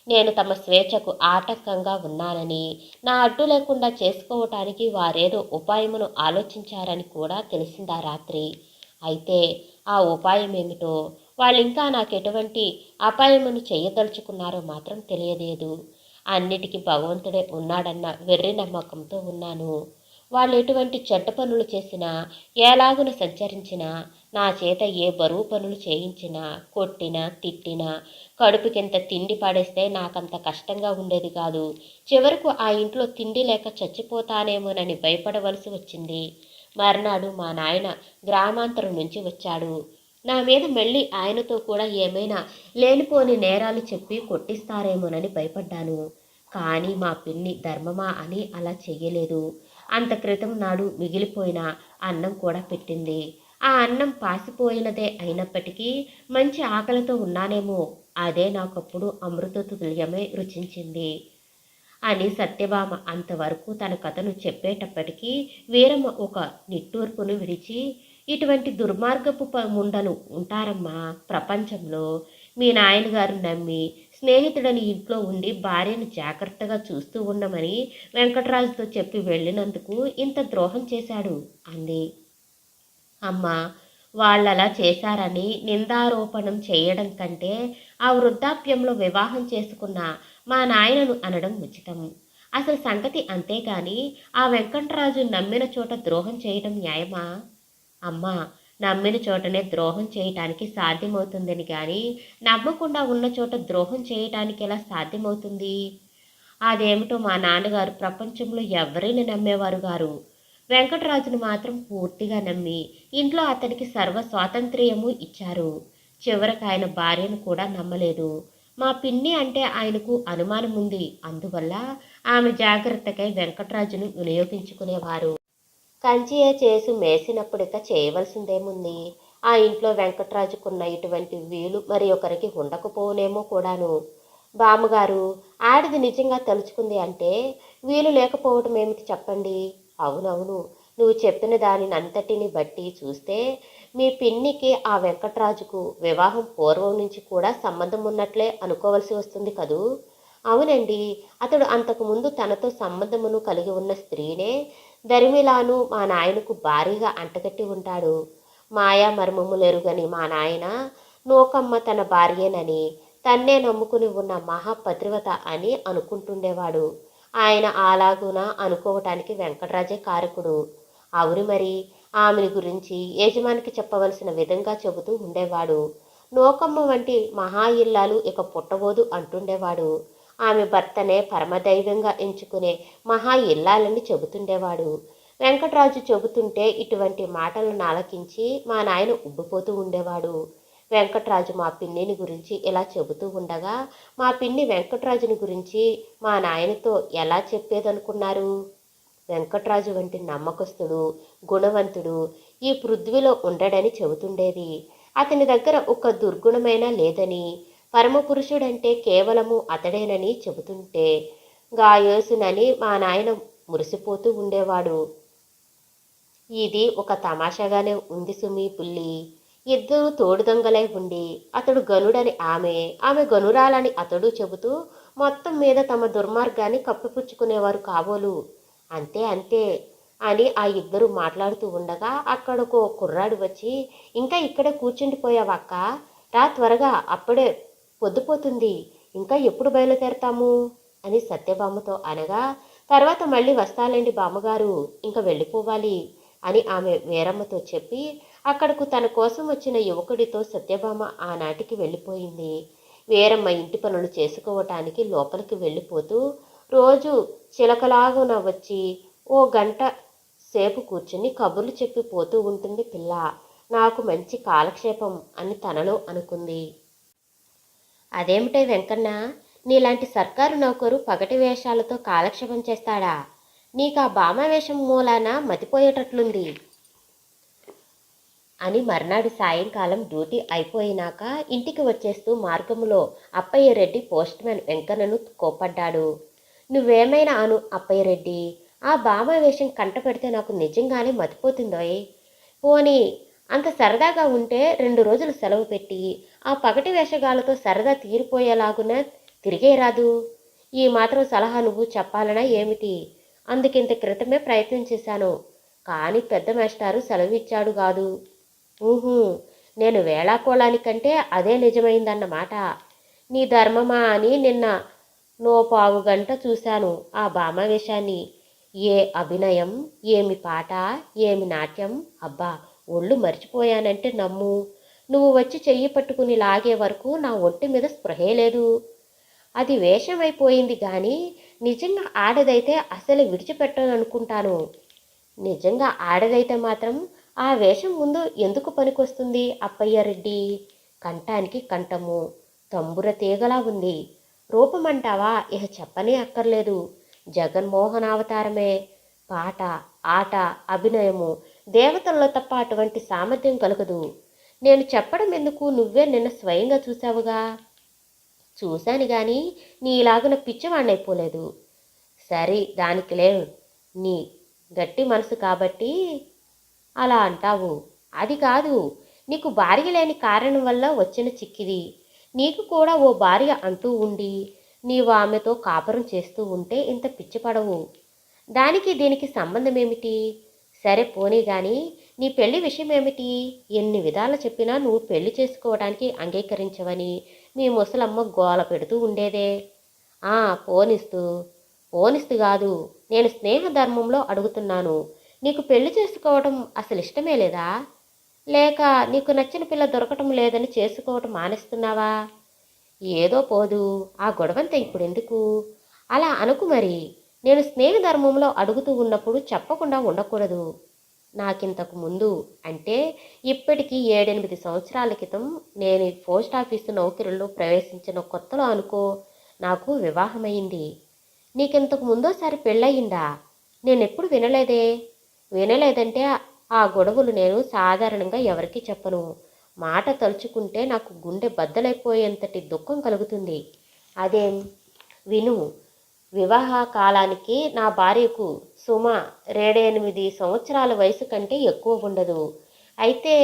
నేను తమ స్వేచ్ఛకు ఆటంకంగా ఉన్నానని, నా అడ్డు లేకుండా చేసుకోవటానికి వారేదో ఉపాయమును ఆలోచించారని కూడా తెలిసిందా రాత్రి. అయితే ఆ ఉపాయం ఏమిటో, వాళ్ళింకా నాకు ఎటువంటి అపాయమును చేయదలుచుకున్నారో మాత్రం తెలియలేదు. అన్నిటికీ భగవంతుడే ఉన్నాడన్న వెర్రి నమ్మకంతో ఉన్నాను. వాళ్ళు ఎటువంటి చెడ్డ పనులు చేసినా, ఎలాగున సంచరించినా, నా చేత ఏ బరువు పనులు చేయించినా, కొట్టినా తిట్టినా, కడుపుకింత తిండి పడేస్తే నాకంత కష్టంగా ఉండేది కాదు. చివరకు ఆ ఇంట్లో తిండి లేక చచ్చిపోతానేమోనని భయపడవలసి వచ్చింది. మర్నాడు మా నాయన గ్రామాంతరం నుంచి వచ్చాడు. నా మీద మళ్ళీ ఆయనతో కూడా ఏమైనా లేనిపోని నేరాలు చెప్పి కొట్టిస్తారేమోనని భయపడ్డాను. కానీ మా పిన్ని ధర్మమా అని అలా చెయ్యలేదు. అంత క్రితం నాడు మిగిలిపోయిన అన్నం కూడా పెట్టింది. ఆ అన్నం పాసిపోయినదే అయినప్పటికీ మంచి ఆకలితో ఉన్నానేమో, అదే నాకప్పుడు అమృతతుల్యమై రుచించింది అని సత్యభామ అంతవరకు తన కథను చెప్పేటప్పటికీ వీరమ్మ ఒక నిట్టూర్పును విడిచి, ఇటువంటి దుర్మార్గపు ముండలు ఉంటారమ్మా ప్రపంచంలో. మీ నాయనగారు నమ్మి స్నేహితుడని ఇంట్లో ఉండి భార్యను జాగ్రత్తగా చూస్తూ ఉండమని వెంకటరాజుతో చెప్పి వెళ్ళినందుకు ఇంత ద్రోహం చేశాడు అంది. అమ్మా, వాళ్ళలా చేశారని నిందారోపణం చేయడం కంటే ఆ వృద్ధాప్యంలో వివాహం చేసుకున్న మా నాయనను అనడం ఉచితం. అసలు సంగతి అంతేగాని ఆ వెంకటరాజు నమ్మిన చోట ద్రోహం చేయడం న్యాయమా? అమ్మా, నమ్మిన చోటనే ద్రోహం చేయటానికి సాధ్యమవుతుందని కానీ నమ్మకుండా ఉన్న చోట ద్రోహం చేయటానికి ఎలా సాధ్యమవుతుంది? అదేమిటో మా నాన్నగారు ప్రపంచంలో ఎవరిని నమ్మేవారు గారు. వెంకటరాజును మాత్రం పూర్తిగా నమ్మి ఇంట్లో అతనికి సర్వ స్వాతంత్ర్యము ఇచ్చారు. చివరకు ఆయన భార్యను కూడా నమ్మలేదు. మా పిన్ని అంటే ఆయనకు అనుమానం ఉంది. అందువల్ల ఆమె జాగ్రత్తకై వెంకటరాజును వినియోగించుకునేవారు. కంచియే చేసి మేసినప్పుడిక చేయవలసిందేముంది? ఆ ఇంట్లో వెంకటరాజుకున్న ఇటువంటి వీలు మరి ఒకరికి ఉండకపోనేమో కూడాను. బామ్మగారు, ఆడిది నిజంగా తలుచుకుంది అంటే వీలు లేకపోవటం ఏమిటి చెప్పండి? అవునవును, నువ్వు చెప్పిన దానినంతటిని బట్టి చూస్తే మీ పిన్నికి ఆ వెంకటరాజుకు వివాహం పూర్వం నుంచి కూడా సంబంధం ఉన్నట్లే అనుకోవలసి వస్తుంది కదూ? అవునండి, అతడు అంతకుముందు తనతో సంబంధమును కలిగి ఉన్న స్త్రీనే ధర్మిలాను మా నాయనకు భారీగా అంటగట్టి ఉంటాడు. మాయా మర్మములెరుగని మా నాయన నూకమ్మ తన భార్యేనని, తన్నే నమ్ముకుని ఉన్న మహాపతివ్రత అని అనుకుంటుండేవాడు. ఆయన అలాగున అనుకోవటానికి వెంకటరాజే కారకుడు. అవును మరి, ఆమెని గురించి యజమానికి చెప్పవలసిన విధంగా చెబుతూ ఉండేవాడు. నూకమ్మ వంటి మహా ఇల్లాలు ఇక పుట్టబోదు అంటుండేవాడు. ఆమె భర్తనే పరమదైవంగా ఎంచుకునే మహా ఇల్లాలని చెబుతుండేవాడు. వెంకటరాజు చెబుతుంటే ఇటువంటి మాటలను ఆలకించి మా నాయన ఉబ్బిపోతూ ఉండేవాడు. వెంకటరాజు మా పిన్నిని గురించి ఇలా చెబుతూ ఉండగా మా పిన్ని వెంకటరాజుని గురించి మా నాయనతో ఎలా చెప్పేదనుకున్నారు? వెంకటరాజు వంటి నమ్మకస్తుడు, గుణవంతుడు ఈ పృథ్వీలో ఉండడని చెబుతుండేది. అతని దగ్గర ఒక దుర్గుణమైనా లేదని, పరమపురుషుడంటే కేవలము అతడేనని చెబుతుంటే గాయోసునని మా నాయన మురిసిపోతూ ఉండేవాడు. ఇది ఒక తమాషాగానే ఉంది సుమి పుల్లి. ఇద్దరు తోడుదొంగలై ఉండి అతడు గనుడని ఆమె గనురాలని అతడు చెబుతూ మొత్తం మీద తమ దుర్మార్గాన్ని కప్పిపుచ్చుకునేవారు కాబోలు. అంతే అంతే అని ఆ ఇద్దరు మాట్లాడుతూ ఉండగా అక్కడకు కుర్రాడు వచ్చి, ఇంకా ఇక్కడే కూర్చుండిపోయావక్క, రా త్వరగా, అప్పుడే పొద్దుపోతుంది, ఇంకా ఎప్పుడు బయలుదేరతాము అని సత్యభామతో అనగా, తర్వాత మళ్ళీ వస్తాలేండి బామ్మగారు, ఇంకా వెళ్ళిపోవాలి అని ఆమె వీరమ్మతో చెప్పి అక్కడకు తన కోసం వచ్చిన యువకుడితో సత్యభామ ఆనాటికి వెళ్ళిపోయింది. వీరమ్మ ఇంటి పనులు చేసుకోవటానికి లోపలికి వెళ్ళిపోతూ రోజు చిలకలాగున వచ్చి ఓ గంట సేపు కూర్చుని కబుర్లు చెప్పి పోతూ ఉంటుంది పిల్ల. నాకు మంచి కాలక్షేపం అని తనలో అనుకుంది. అదేమిటే వెంకన్న, నీలాంటి సర్కారు నౌకరు పగటి వేషాలతో కాలక్షేపం చేస్తాడా? నీకు ఆ భామావేశం మూలాన మతిపోయేటట్లుంది అని మర్నాడు సాయంకాలం డ్యూటీ అయిపోయినాక ఇంటికి వచ్చేస్తూ మార్గములో అప్పయ్యరెడ్డి పోస్ట్మ్యాన్ వెంకన్నను కోపడ్డాడు. నువ్వేమైనా అను అప్పయ్యరెడ్డి, ఆ భామావేశం కంట పెడితే నాకు నిజంగానే మతిపోతుందోయ్. పోనీ అంత సరదాగా ఉంటే 2 రోజులు సెలవు పెట్టి ఆ పగటి వేషగాలతో సరదా తీరిపోయేలాగున తిరిగేరాదు. ఈ మాత్రం సలహా నువ్వు చెప్పాలనా ఏమిటి? అందుకింత క్రితమే ప్రయత్నం చేశాను, కానీ పెద్ద మేస్టారు సెలవిచ్చాడు కాదు. ఊహూ, నేను వేళాకోళానికంటే అదే నిజమైందన్నమాట. నీ ధర్మమా అని నిన్న నో పావు గంట చూశాను ఆ భామావేశాన్ని. ఏ అభినయం, ఏమి పాట, ఏమి నాట్యం, అబ్బా ఒళ్ళు మర్చిపోయానంటే నమ్ము. నువ్వు వచ్చి చెయ్యి పట్టుకుని లాగే వరకు నా ఒంటి మీద స్పృహే లేదు. అది వేషమైపోయింది కానీ నిజంగా ఆడదైతే అసలు విడిచిపెట్టననుకుంటాను. నిజంగా ఆడదైతే మాత్రం ఆ వేషం ముందు ఎందుకు పనికొస్తుంది అప్పయ్యారెడ్డి? కంఠానికి కంఠము తంబుర తీగలా ఉంది. రూపమంటావా ఇహ చెప్పనే అక్కర్లేదు. జగన్మోహన్ అవతారమే. పాట, ఆట, అభినయము దేవతల్లో తప్ప అటువంటి సామర్థ్యం కలగదు. నేను చెప్పడం ఎందుకు, నువ్వే నిన్న స్వయంగా చూశావుగా. చూశాను గాని నీలాగున పిచ్చివాణ్ణైపోలేదు. సరే దానికి లేవు, నీ గట్టి మనసు కాబట్టి అలా అంటావు. అది కాదు, నీకు భార్య లేని కారణం వల్ల వచ్చిన చిక్కిది. నీకు కూడా ఓ భార్య అంటూ ఉండి నీవు ఆమెతో కాపురం చేస్తూ ఉంటే ఇంత పిచ్చిపడవు. దానికి దీనికి సంబంధం ఏమిటి? సరే పోనీ గాని నీ పెళ్లి విషయం ఏమిటి? ఎన్ని విధాలు చెప్పినా నువ్వు పెళ్లి చేసుకోవడానికి అంగీకరించవని మీ ముసలమ్మ గోల పెడుతూ ఉండేదే. పోనిస్తూ కాదు, నేను స్నేహధర్మంలో అడుగుతున్నాను. నీకు పెళ్లి చేసుకోవడం అసలు ఇష్టమే లేదా? లేక నీకు నచ్చిన పిల్ల దొరకటం లేదని చేసుకోవటం మానేస్తున్నావా? ఏదో పోదు, ఆ గొడవంతా ఇప్పుడు ఎందుకు? అలా అనుకు మరి. నేను స్నేహధర్మంలో అడుగుతూ ఉన్నప్పుడు చెప్పకుండా ఉండకూడదు. నాకింతకు ముందు అంటే ఇప్పటికి 7-8 సంవత్సరాల క్రితం నేను ఈ పోస్ట్ ఆఫీసు నౌకరీలో ప్రవేశించిన కొత్తలో అనుకో నాకు వివాహమైంది. నీకింతకు ముందోసారి పెళ్ళయిందా? నేనెప్పుడు వినలేదే. వినలేదంటే ఆ గొడవలు నేను సాధారణంగా ఎవరికీ చెప్పను. మాట తలుచుకుంటే నాకు గుండె బద్దలైపోయేంతటి దుఃఖం కలుగుతుంది. అదేం? విను. వివాహ కాలానికి నా భార్యకు సుమ 7-8 సంవత్సరాల వయసు కంటే ఎక్కువ ఉండదు. అయితే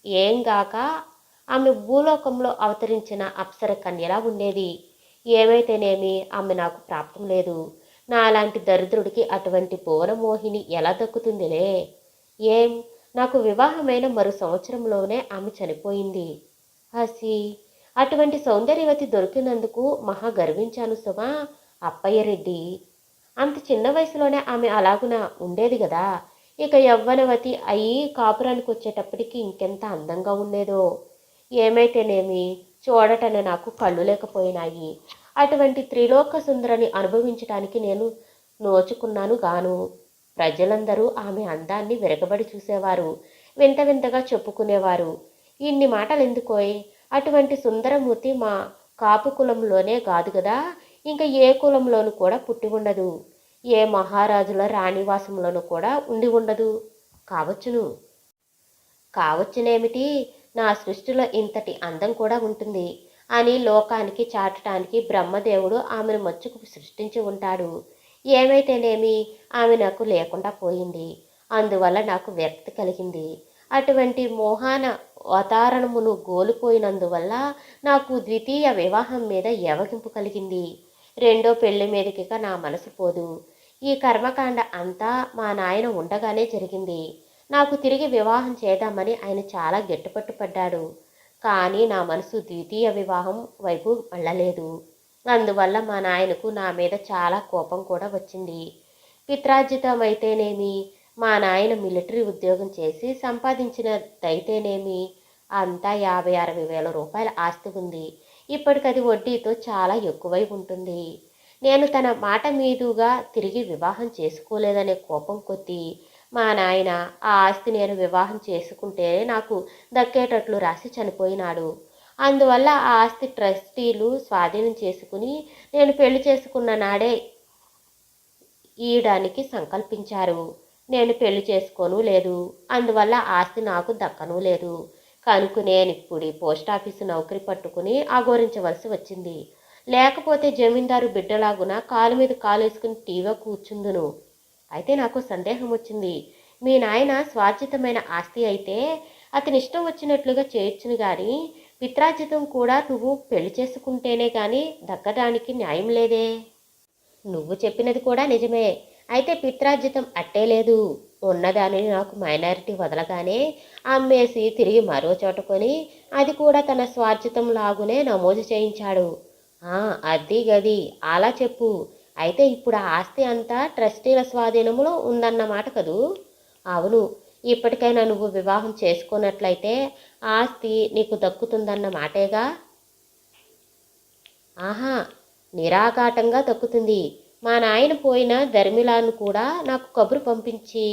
ఏంగాక ఆమె భూలోకంలో అవతరించిన అప్సర కన్యలా ఉండేది. ఏమైతేనేమి ఆమె నాకు ప్రాప్తం లేదు. నాలాంటి దరిద్రుడికి అటువంటి భువనమోహిని ఎలా దక్కుతుందిలే. ఏం? నాకు వివాహమైన మరో సంవత్సరంలోనే ఆమె చనిపోయింది. హసి, అటువంటి సౌందర్యవతి దొరికినందుకు మహా గర్వించాను సుమా. అప్పయ్యరెడ్డి, అంత చిన్న వయసులోనే ఆమె అలాగున ఉండేది కదా. ఇక యవ్వనవతి అయి కాపురానికి వచ్చేటప్పటికి ఇంకెంత అందంగా ఉండేదో. ఏమైతేనేమి చూడటనే నాకు కళ్ళు లేకపోయినాయి. అటువంటి త్రిలోక సుందరని అనుభవించటానికి నేను నోచుకున్నాను గాను. ప్రజలందరూ ఆమె అందాన్ని విరగబడి చూసేవారు, వింత వింతగా చెప్పుకునేవారు. ఇన్ని మాటలెందుకోయ్? అటువంటి సుందరమూర్తి మా కాపు కులంలోనే కాదు కదా, ఇంకా ఏ కులంలోనూ కూడా పుట్టి ఉండదు. ఏ మహారాజుల రాణివాసంలోనూ కూడా ఉండి ఉండదు. కావచ్చును. కావచ్చునేమిటి, నా సృష్టిలో ఇంతటి అందం కూడా ఉంటుంది అని లోకానికి చాటటానికి బ్రహ్మదేవుడు ఆమెను మచ్చుకు సృష్టించి ఉంటాడు. ఏమైతేనేమి ఆమె నాకు లేకుండా పోయింది. అందువల్ల నాకు విరక్తి కలిగింది. అటువంటి మోహాన అవతారణమును గోలిపోయినందువల్ల నాకు ద్వితీయ వివాహం మీద యవగింపు కలిగింది. రెండో పెళ్లి మీదకిక నా మనసు పోదు. ఈ కర్మకాండ అంతా మా నాయన ఉండగానే జరిగింది. నాకు తిరిగి వివాహం చేద్దామని ఆయన చాలా గట్టిపట్టు పడ్డాడు. కానీ నా మనసు ద్వితీయ వివాహం వైపు మళ్ళలేదు. అందువల్ల మా నాయనకు నా మీద చాలా కోపం కూడా వచ్చింది. పిత్రార్జితమైతేనేమి, మా నాయన మిలిటరీ ఉద్యోగం చేసి సంపాదించినదైతేనేమి అంతా 50-60 వేల రూపాయల ఆస్తి ఉంది. ఇప్పటికది వడ్డీతో చాలా ఎక్కువై ఉంటుంది. నేను తన మాట మీదుగా తిరిగి వివాహం చేసుకోలేదనే కోపం కొద్దీ మా నాయన ఆ ఆస్తి నేను వివాహం చేసుకుంటేనే నాకు దక్కేటట్లు రాసి చనిపోయినాడు. అందువల్ల ఆ ఆస్తి ట్రస్టీలు స్వాధీనం చేసుకుని నేను పెళ్లి చేసుకున్న నాడే ఇయ్యడానికి సంకల్పించారు. నేను పెళ్లి చేసుకోను లేదు. అందువల్ల ఆస్తి నాకు దక్కను లేదు. కనుక నేనిప్పుడు పోస్టాఫీసు నౌకరీ పట్టుకుని అఘోరించవలసి వచ్చింది. లేకపోతే జమీందారు బిడ్డలాగున కాలు మీద కాలేసుకుని టీవీ కూర్చుందును. అయితే నాకు సందేహం వచ్చింది. మీ నాయన స్వార్జితమైన ఆస్తి అయితే అతని ఇష్టం వచ్చినట్లుగా చేయొచ్చును గాని పిత్రార్జితం కూడా నువ్వు పెళ్లి చేసుకుంటేనే గాని దక్కడానికి న్యాయం లేదే. నువ్వు చెప్పినది కూడా నిజమే. అయితే పిత్రార్జితం అట్టే లేదు. ఉన్నదానిని నాకు మైనారిటీ వదలగానే అమ్మేసి తిరిగి మరో చోట కొని అది కూడా తన స్వార్జితం లాగునే నమోదు చేయించాడు. అది గది అలా చెప్పు. అయితే ఇప్పుడు ఆ ఆస్తి అంతా ట్రస్టీల స్వాధీనంలో ఉందన్నమాట కదూ? అవును. ఇప్పటికైనా నువ్వు వివాహం చేసుకున్నట్లయితే ఆస్తి నీకు దక్కుతుందన్న మాటేగా. ఆహా, నిరాఘాటంగా దక్కుతుంది. మా నాయన పోయిన ధర్మిలాను కూడా నాకు కబురు పంపించి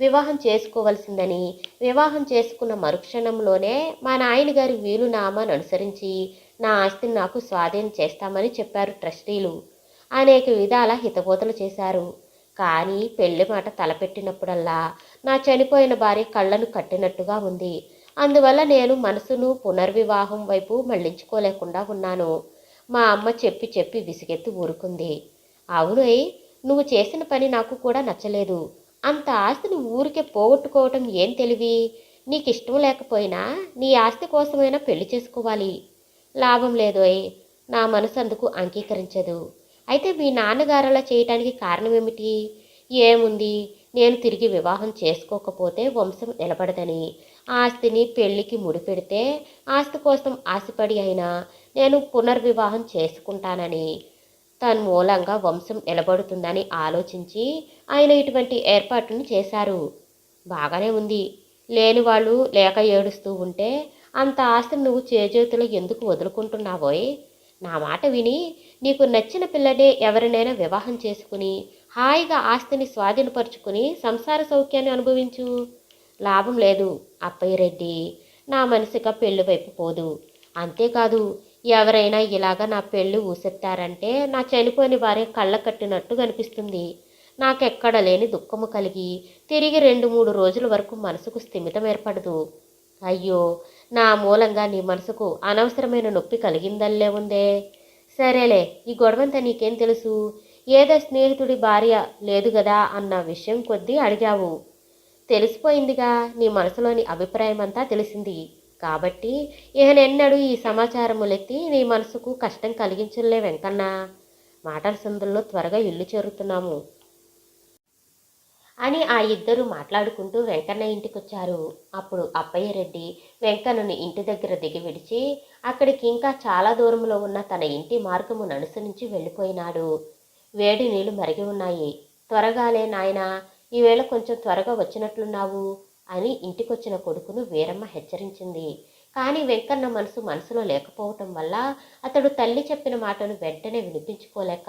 వివాహం చేసుకోవలసిందని, వివాహం చేసుకున్న మరుక్షణంలోనే మా నాయన గారి వీలునామాను అనుసరించి నా ఆస్తిని నాకు స్వాధీనం చేస్తామని చెప్పారు ట్రస్టీలు. అనేక విధాల హితబోధలు చేశారు. కానీ పెళ్లి మాట తలపెట్టినప్పుడల్లా నా చనిపోయిన భార్య కళ్ళను కట్టినట్టుగా ఉంది. అందువల్ల నేను మనసును పునర్వివాహం వైపు మళ్లించుకోలేకుండా ఉన్నాను. మా అమ్మ చెప్పి చెప్పి విసిగెత్తి ఊరుకుంది. అవునై, నువ్వు చేసిన పని నాకు కూడా నచ్చలేదు. అంత ఆస్తిని ఊరికే పోగొట్టుకోవటం ఏం తెలివి? నీకిష్టం లేకపోయినా నీ ఆస్తి కోసమైనా పెళ్లి చేసుకోవాలి. లాభం లేదోయ్, నా మనసు అందుకు అంగీకరించదు. అయితే మీ నాన్నగారు అలా చేయటానికి కారణమేమిటి? ఏముంది, నేను తిరిగి వివాహం చేసుకోకపోతే వంశం నిలబడదని, ఆస్తిని పెళ్లికి ముడిపెడితే ఆస్తి కోసం ఆశపడి అయినా నేను పునర్వివాహం చేసుకుంటానని, తన్మూలంగా వంశం నిలబడుతుందని ఆలోచించి ఆయన ఇటువంటి ఏర్పాట్లను చేశారు. బాగానే ఉంది. లేని వాళ్ళు లేక ఏడుస్తూ ఉంటే అంత ఆస్తిని నువ్వు చేజేతులో ఎందుకు వదులుకుంటున్నావోయ్? నా మాట విని నీకు నచ్చిన పిల్లనే ఎవరినైనా వివాహం చేసుకుని హాయిగా ఆస్తిని స్వాధీనపరుచుకుని సంసార సౌఖ్యాన్ని అనుభవించు. లాభం లేదు అప్పయ్యరెడ్డి, నా మనసుక పెళ్లి వైపు పోదు. అంతేకాదు, ఎవరైనా ఇలాగా నా పెళ్లి ఊసెత్తారంటే నా చనిపోయిన భార్య కళ్ళ కట్టినట్టు కనిపిస్తుంది. నాకెక్కడ లేని దుఃఖము కలిగి తిరిగి 2-3 రోజుల వరకు మనసుకు స్థిమితం ఏర్పడదు. అయ్యో, నా మూలంగా నీ మనసుకు అనవసరమైన నొప్పి కలిగిందల్లే ఉందే. సరేలే, ఈ గొడవంతా నీకేం తెలుసు? ఏదో స్నేహితుడి భార్య లేదు గదా అన్న విషయం కొద్దీ అడిగావు. తెలిసిపోయిందిగా, నీ మనసులోని అభిప్రాయం అంతా తెలిసింది. కాబట్టి ఇహనెన్నడూ ఈ సమాచారములెత్తి నీ మనసుకు కష్టం కలిగించులే వెంకన్న. మాటల సందుల్లో త్వరగా ఇల్లు చేరుతున్నాము అని ఆ ఇద్దరు మాట్లాడుకుంటూ వెంకన్న ఇంటికొచ్చారు. అప్పుడు అప్పయ్యరెడ్డి వెంకన్నను ఇంటి దగ్గర దిగి విడిచి అక్కడికి ఇంకా చాలా దూరంలో ఉన్న తన ఇంటి మార్గము నడుసునుంచి వెళ్ళిపోయినాడు. వేడి నీళ్లు మరిగి ఉన్నాయి. త్వరగాలే నాయనా, ఈవేళ కొంచెం త్వరగా వచ్చినట్లున్నావు అని ఇంటికొచ్చిన కొడుకును వీరమ్మ హెచ్చరించింది. కానీ వెంకన్న మనసులో లేకపోవటం వల్ల అతడు తల్లి చెప్పిన మాటను వెంటనే వినిపించుకోలేక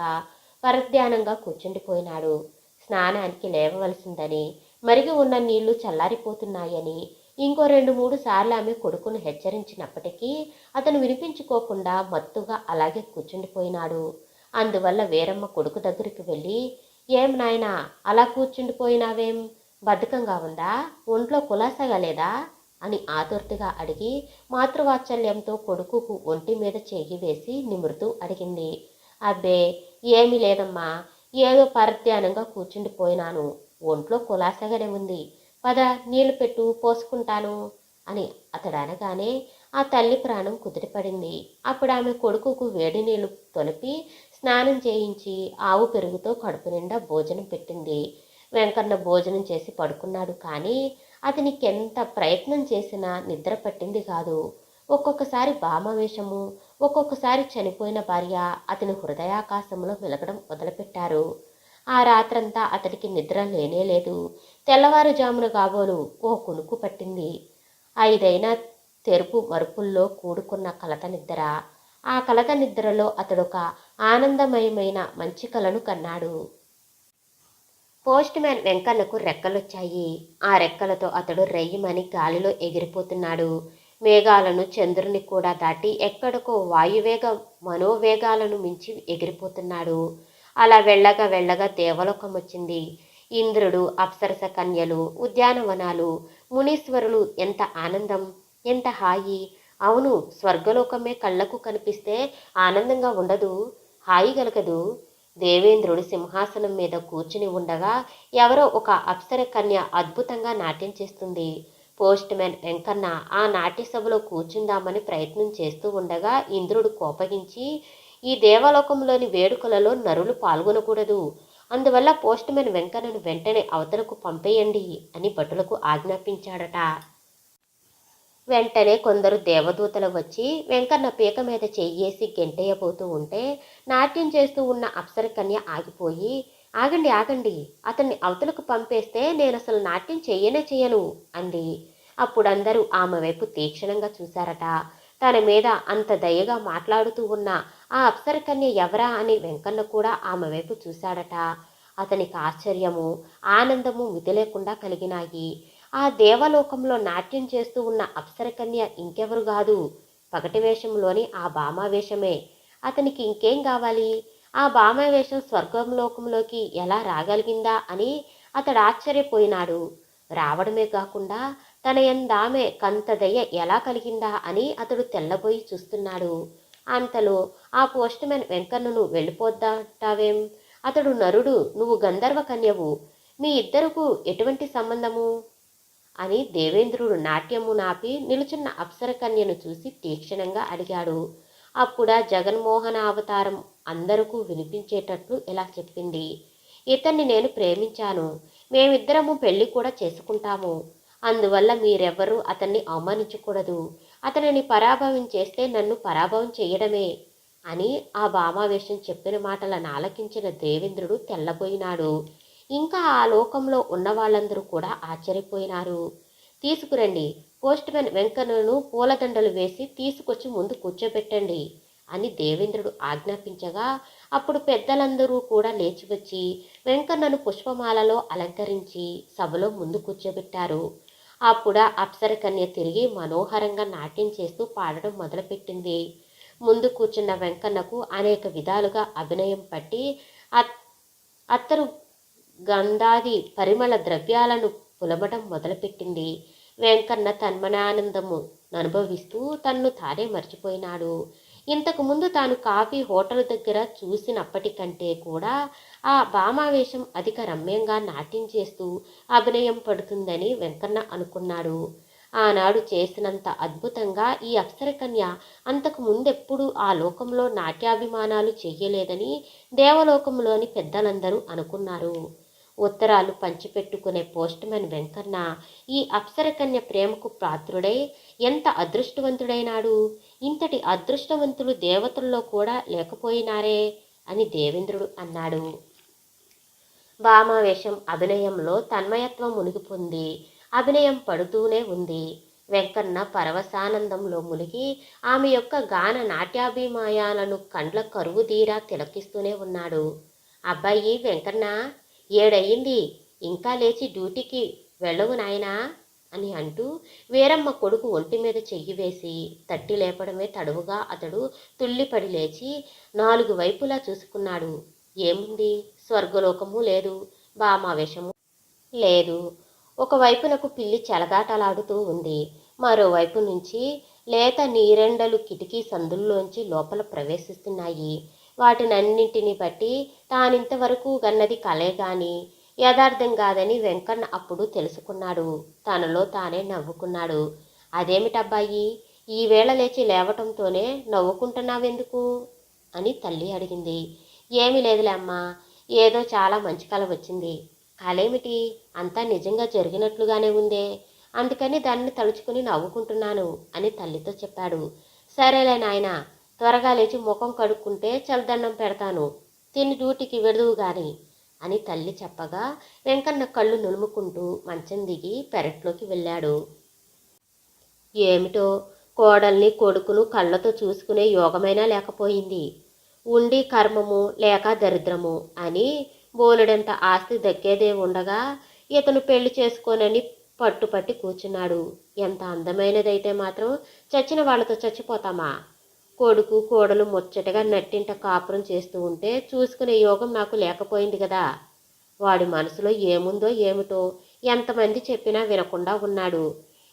పరధ్యానంగా కూర్చుండిపోయినాడు. స్నానానికి లేవవలసిందని, మరిగి ఉన్న నీళ్లు చల్లారిపోతున్నాయని ఇంకో 2-3 సార్లు ఆమె కొడుకును హెచ్చరించినప్పటికీ అతను వినిపించుకోకుండా మత్తుగా అలాగే కూర్చుండిపోయినాడు. అందువల్ల వీరమ్మ కొడుకు దగ్గరికి వెళ్ళి, ఏం నాయనా, అలా కూర్చుండిపోయినావేం? బద్ధకంగా ఉందా? ఒంట్లో కులాసగా లేదా అని ఆదుర్తిగా అడిగి మాతృవాత్సల్యంతో కొడుకుకు ఒంటి మీద చెయ్యి వేసి నిమురుతూ అడిగింది. అబ్బే, ఏమీ లేదమ్మా, ఏదో పరధ్యానంగా కూర్చుండిపోయినాను. ఒంట్లో కులాసగానే ఉంది. పద, నీళ్లు పెట్టు, పోసుకుంటాను అని అతడు అనగానే ఆ తల్లి ప్రాణం కుదిరిపడింది. అప్పుడు ఆమె కొడుకుకు వేడి నీళ్లు తొలిపి స్నానం చేయించి ఆవు పెరుగుతో కడుపు నిండా భోజనం పెట్టింది. వెంకన్న భోజనం చేసి పడుకున్నాడు. కానీ అతనికి ఎంత ప్రయత్నం చేసినా నిద్ర పట్టింది కాదు. ఒక్కొక్కసారి భామావేశము, ఒక్కొక్కసారి చనిపోయిన భార్య అతని హృదయాకాశంలో వెలగడం మొదలుపెట్టారు. ఆ రాత్రంతా అతడికి నిద్ర లేనేలేదు. తెల్లవారుజామున కాబోలు ఓ కునుకు పట్టింది. 5 తెరుపు మరుపుల్లో కూడుకున్న కలత నిద్ర. ఆ కలత నిద్రలో అతడొక ఆనందమయమైన మంచి కలను కన్నాడు. పోస్ట్ మ్యాన్ వెంకన్నకు రెక్కలొచ్చాయి. ఆ రెక్కలతో అతడు రెయ్యమని గాలిలో ఎగిరిపోతున్నాడు. మేఘాలను, చంద్రుని కూడా దాటి ఎక్కడికో వాయువేగ మనోవేగాలను మించి ఎగిరిపోతున్నాడు. అలా వెళ్ళగా వెళ్ళగా దేవలోకం వచ్చింది. ఇంద్రుడు, అప్సరస కన్యలు, ఉద్యానవనాలు, మునీశ్వరులు. ఎంత ఆనందం, ఎంత హాయి! అవును, స్వర్గలోకమే కళ్ళకు కనిపిస్తే ఆనందంగా ఉండదు, హాయి గలగదు. దేవేంద్రుడు సింహాసనం మీద కూర్చుని ఉండగా ఎవరో ఒక అప్సర కన్య అద్భుతంగా నాట్యం చేస్తుంది. పోస్ట్ మ్యాన్ వెంకన్న ఆ నాట్య సభలో కూర్చుందామని ప్రయత్నం చేస్తూ ఉండగా ఇంద్రుడు కోపగించి, ఈ దేవలోకంలోని వేడుకలలో నరులు పాల్గొనకూడదు, అందువల్ల పోస్ట్ మ్యాన్ వెంకన్నను వెంటనే అవతలకు పంపేయండి అని భటులకు ఆజ్ఞాపించాడట. వెంటనే కొందరు దేవదూతలు వచ్చి వెంకన్న పీక మీద చెయ్యేసి గెంటేయబోతూ ఉంటే నాట్యం చేస్తూ ఉన్న అప్సర కన్య ఆగిపోయి, ఆగండి ఆగండి, అతన్ని అవతలకు పంపేస్తే నేను అసలు నాట్యం చెయ్యను అంది. అప్పుడందరూ ఆమె వైపు తీక్షణంగా చూశారట. తన మీద అంత దయగా మాట్లాడుతూ ఉన్న ఆ అప్సర కన్య ఎవరా అని వెంకన్న కూడా ఆమె వైపు చూశాడట. అతనికి ఆశ్చర్యము, ఆనందము మితి లేకుండా కలిగినాయి. ఆ దేవలోకంలో నాట్యం చేస్తూ ఉన్న అప్సరకన్య ఇంకెవరు కాదు, పగటి వేషంలోని ఆ భామావేషమే. అతనికి ఇంకేం కావాలి? ఆ భామావేషం స్వర్గంలోకంలోకి ఎలా రాగలిగిందా అని అతడు ఆశ్చర్యపోయినాడు. రావడమే కాకుండా తన ఎందామె కంత దయ ఎలా కలిగిందా అని అతడు తెల్లబోయి చూస్తున్నాడు. అంతలో ఆ పోస్ట్ మ్యాన్ వెంకన్నను వెళ్ళిపోద్దాటావేం? అతడు నరుడు, నువ్వు గంధర్వ కన్యవు, మీ ఇద్దరుకు ఎటువంటి సంబంధము అని దేవేంద్రుడు నాట్యము నాపి నిలుచున్న అప్సర కన్యను చూసి తీక్షణంగా అడిగాడు. అప్పుడా జగన్మోహన అవతారం అందరికీ వినిపించేటట్లు ఇలా చెప్పింది. ఇతన్ని నేను ప్రేమించాను, మేమిద్దరము పెళ్లి కూడా చేసుకుంటాము, అందువల్ల మీరెవ్వరూ అతన్ని అవమానించకూడదు, అతనిని పరాభవం చేస్తే నన్ను పరాభవం చేయడమే అని ఆ భామావేశం చెప్పిన మాటలను ఆలకించిన దేవేంద్రుడు తెల్లబోయినాడు. ఇంకా ఆ లోకంలో ఉన్న వాళ్ళందరూ కూడా ఆశ్చర్యపోయినారు. తీసుకురండి, పోస్ట్ మ్యాన్ వెంకన్నను పూలదండలు వేసి తీసుకొచ్చి ముందు కూర్చోబెట్టండి అని దేవేంద్రుడు ఆజ్ఞాపించగా అప్పుడు పెద్దలందరూ కూడా లేచి వచ్చి వెంకన్నను పుష్పమాలలో అలంకరించి సభలో ముందు కూర్చోబెట్టారు. అప్పుడు ఆ అప్సరకన్య తిరిగి మనోహరంగా నాట్యం చేస్తూ పాడడం మొదలుపెట్టింది. ముందు కూర్చున్న వెంకన్నకు అనేక విధాలుగా అభినయం పట్టి అత్తరు గంధాది పరిమళ ద్రవ్యాలను పులమటం మొదలుపెట్టింది. వెంకన్న తన్మనానందము అనుభవిస్తూ తన్ను తానే మర్చిపోయినాడు. ఇంతకుముందు తాను కాఫీ హోటల్ దగ్గర చూసినప్పటికంటే కూడా ఆ భామావేశం అధిక రమ్యంగా నాట్యం చేస్తూ అభినయం పడుతుందని వెంకన్న అనుకున్నాడు. ఆనాడు చేసినంత అద్భుతంగా ఈ అప్సరకన్య అంతకు ముందెప్పుడు ఆ లోకంలో నాట్యాభిమానాలు చెయ్యలేదని దేవలోకంలోని పెద్దలందరూ అనుకున్నారు. ఉత్తరాలు పంచిపెట్టుకునే పోస్ట్మెన్ వెంకన్న ఈ అప్సరకన్య ప్రేమకు పాత్రుడై ఎంత అదృష్టవంతుడైనాడు. ఇంతటి అదృష్టవంతులు దేవతల్లో కూడా లేకపోయినారే అని దేవేంద్రుడు అన్నాడు. భామావేశం అభినయంలో తన్మయత్వం మునిగిపోంది. అభినయం పడుతూనే ఉంది. వెంకన్న పరవశానందంలో మునిగి ఆమె యొక్క గాన నాట్యాభిమాయాలను కండ్ల కరువుదీరా తిలకిస్తూనే ఉన్నాడు. అబ్బాయి వెంకన్న, 7 అయ్యింది, ఇంకా లేచి డ్యూటీకి వెళ్ళవు నాయనా అని అంటూ వీరమ్మ కొడుకు ఒంటి మీద చెయ్యి వేసి తట్టి లేపడమే తడువుగా అతడు తుళ్ళిపడి లేచి 4 వైపులా చూసుకున్నాడు. ఏముంది? స్వర్గలోకము లేదు, భామావేశము లేదు. ఒకవైపునకు పిల్లి చెలగాటలాడుతూ ఉంది. మరోవైపు నుంచి లేత నీరెండలు కిటికీ సందుల్లోంచి లోపల ప్రవేశిస్తున్నాయి. వాటినన్నింటినీ బట్టి తానింతవరకు గన్నది కలే గాని యథార్థం కాదని వెంకన్న అప్పుడు తెలుసుకున్నాడు. తనలో తానే నవ్వుకున్నాడు. అదేమిటబ్బాయి, ఈవేళ లేచి లేవటంతోనే నవ్వుకుంటున్నావెందుకు అని తల్లి అడిగింది. ఏమీ లేదులే అమ్మా, ఏదో చాలా మంచి కల వచ్చింది. కలేమిటి? అంతా నిజంగా జరిగినట్లుగానే ఉందే, అందుకని దాన్ని తలుచుకుని నవ్వుకుంటున్నాను అని తల్లితో చెప్పాడు. సరేలే నాయనా, త్వరగా లేచి ముఖం కడుక్కుంటే చల్లదండం పెడతాను, తిని డ్యూటీకి వెడుదువు గాని అని తల్లి చెప్పగా వెంకన్న కళ్ళు నులుముకుంటూ మంచం దిగి పెరట్లోకి వెళ్ళాడు. ఏమిటో కోడల్ని కొడుకును కళ్ళతో చూసుకునే యోగమైనా లేకపోయింది. ఉండి కర్మము లేక దరిద్రము అని బోలెడంత ఆస్తి దక్కేదే ఉండగా ఇతను పెళ్లి చేసుకోనని పట్టుపట్టి కూర్చున్నాడు. ఎంత అందమైనదైతే మాత్రం చచ్చిన వాళ్ళతో చచ్చిపోతామా? కొడుకు కోడలు ముచ్చటగా నట్టింట కాపురం చేస్తూ ఉంటే చూసుకునే యోగం నాకు లేకపోయింది కదా. వాడి మనసులో ఏముందో ఏమిటో ఎంతమంది చెప్పినా వినకుండా ఉన్నాడు.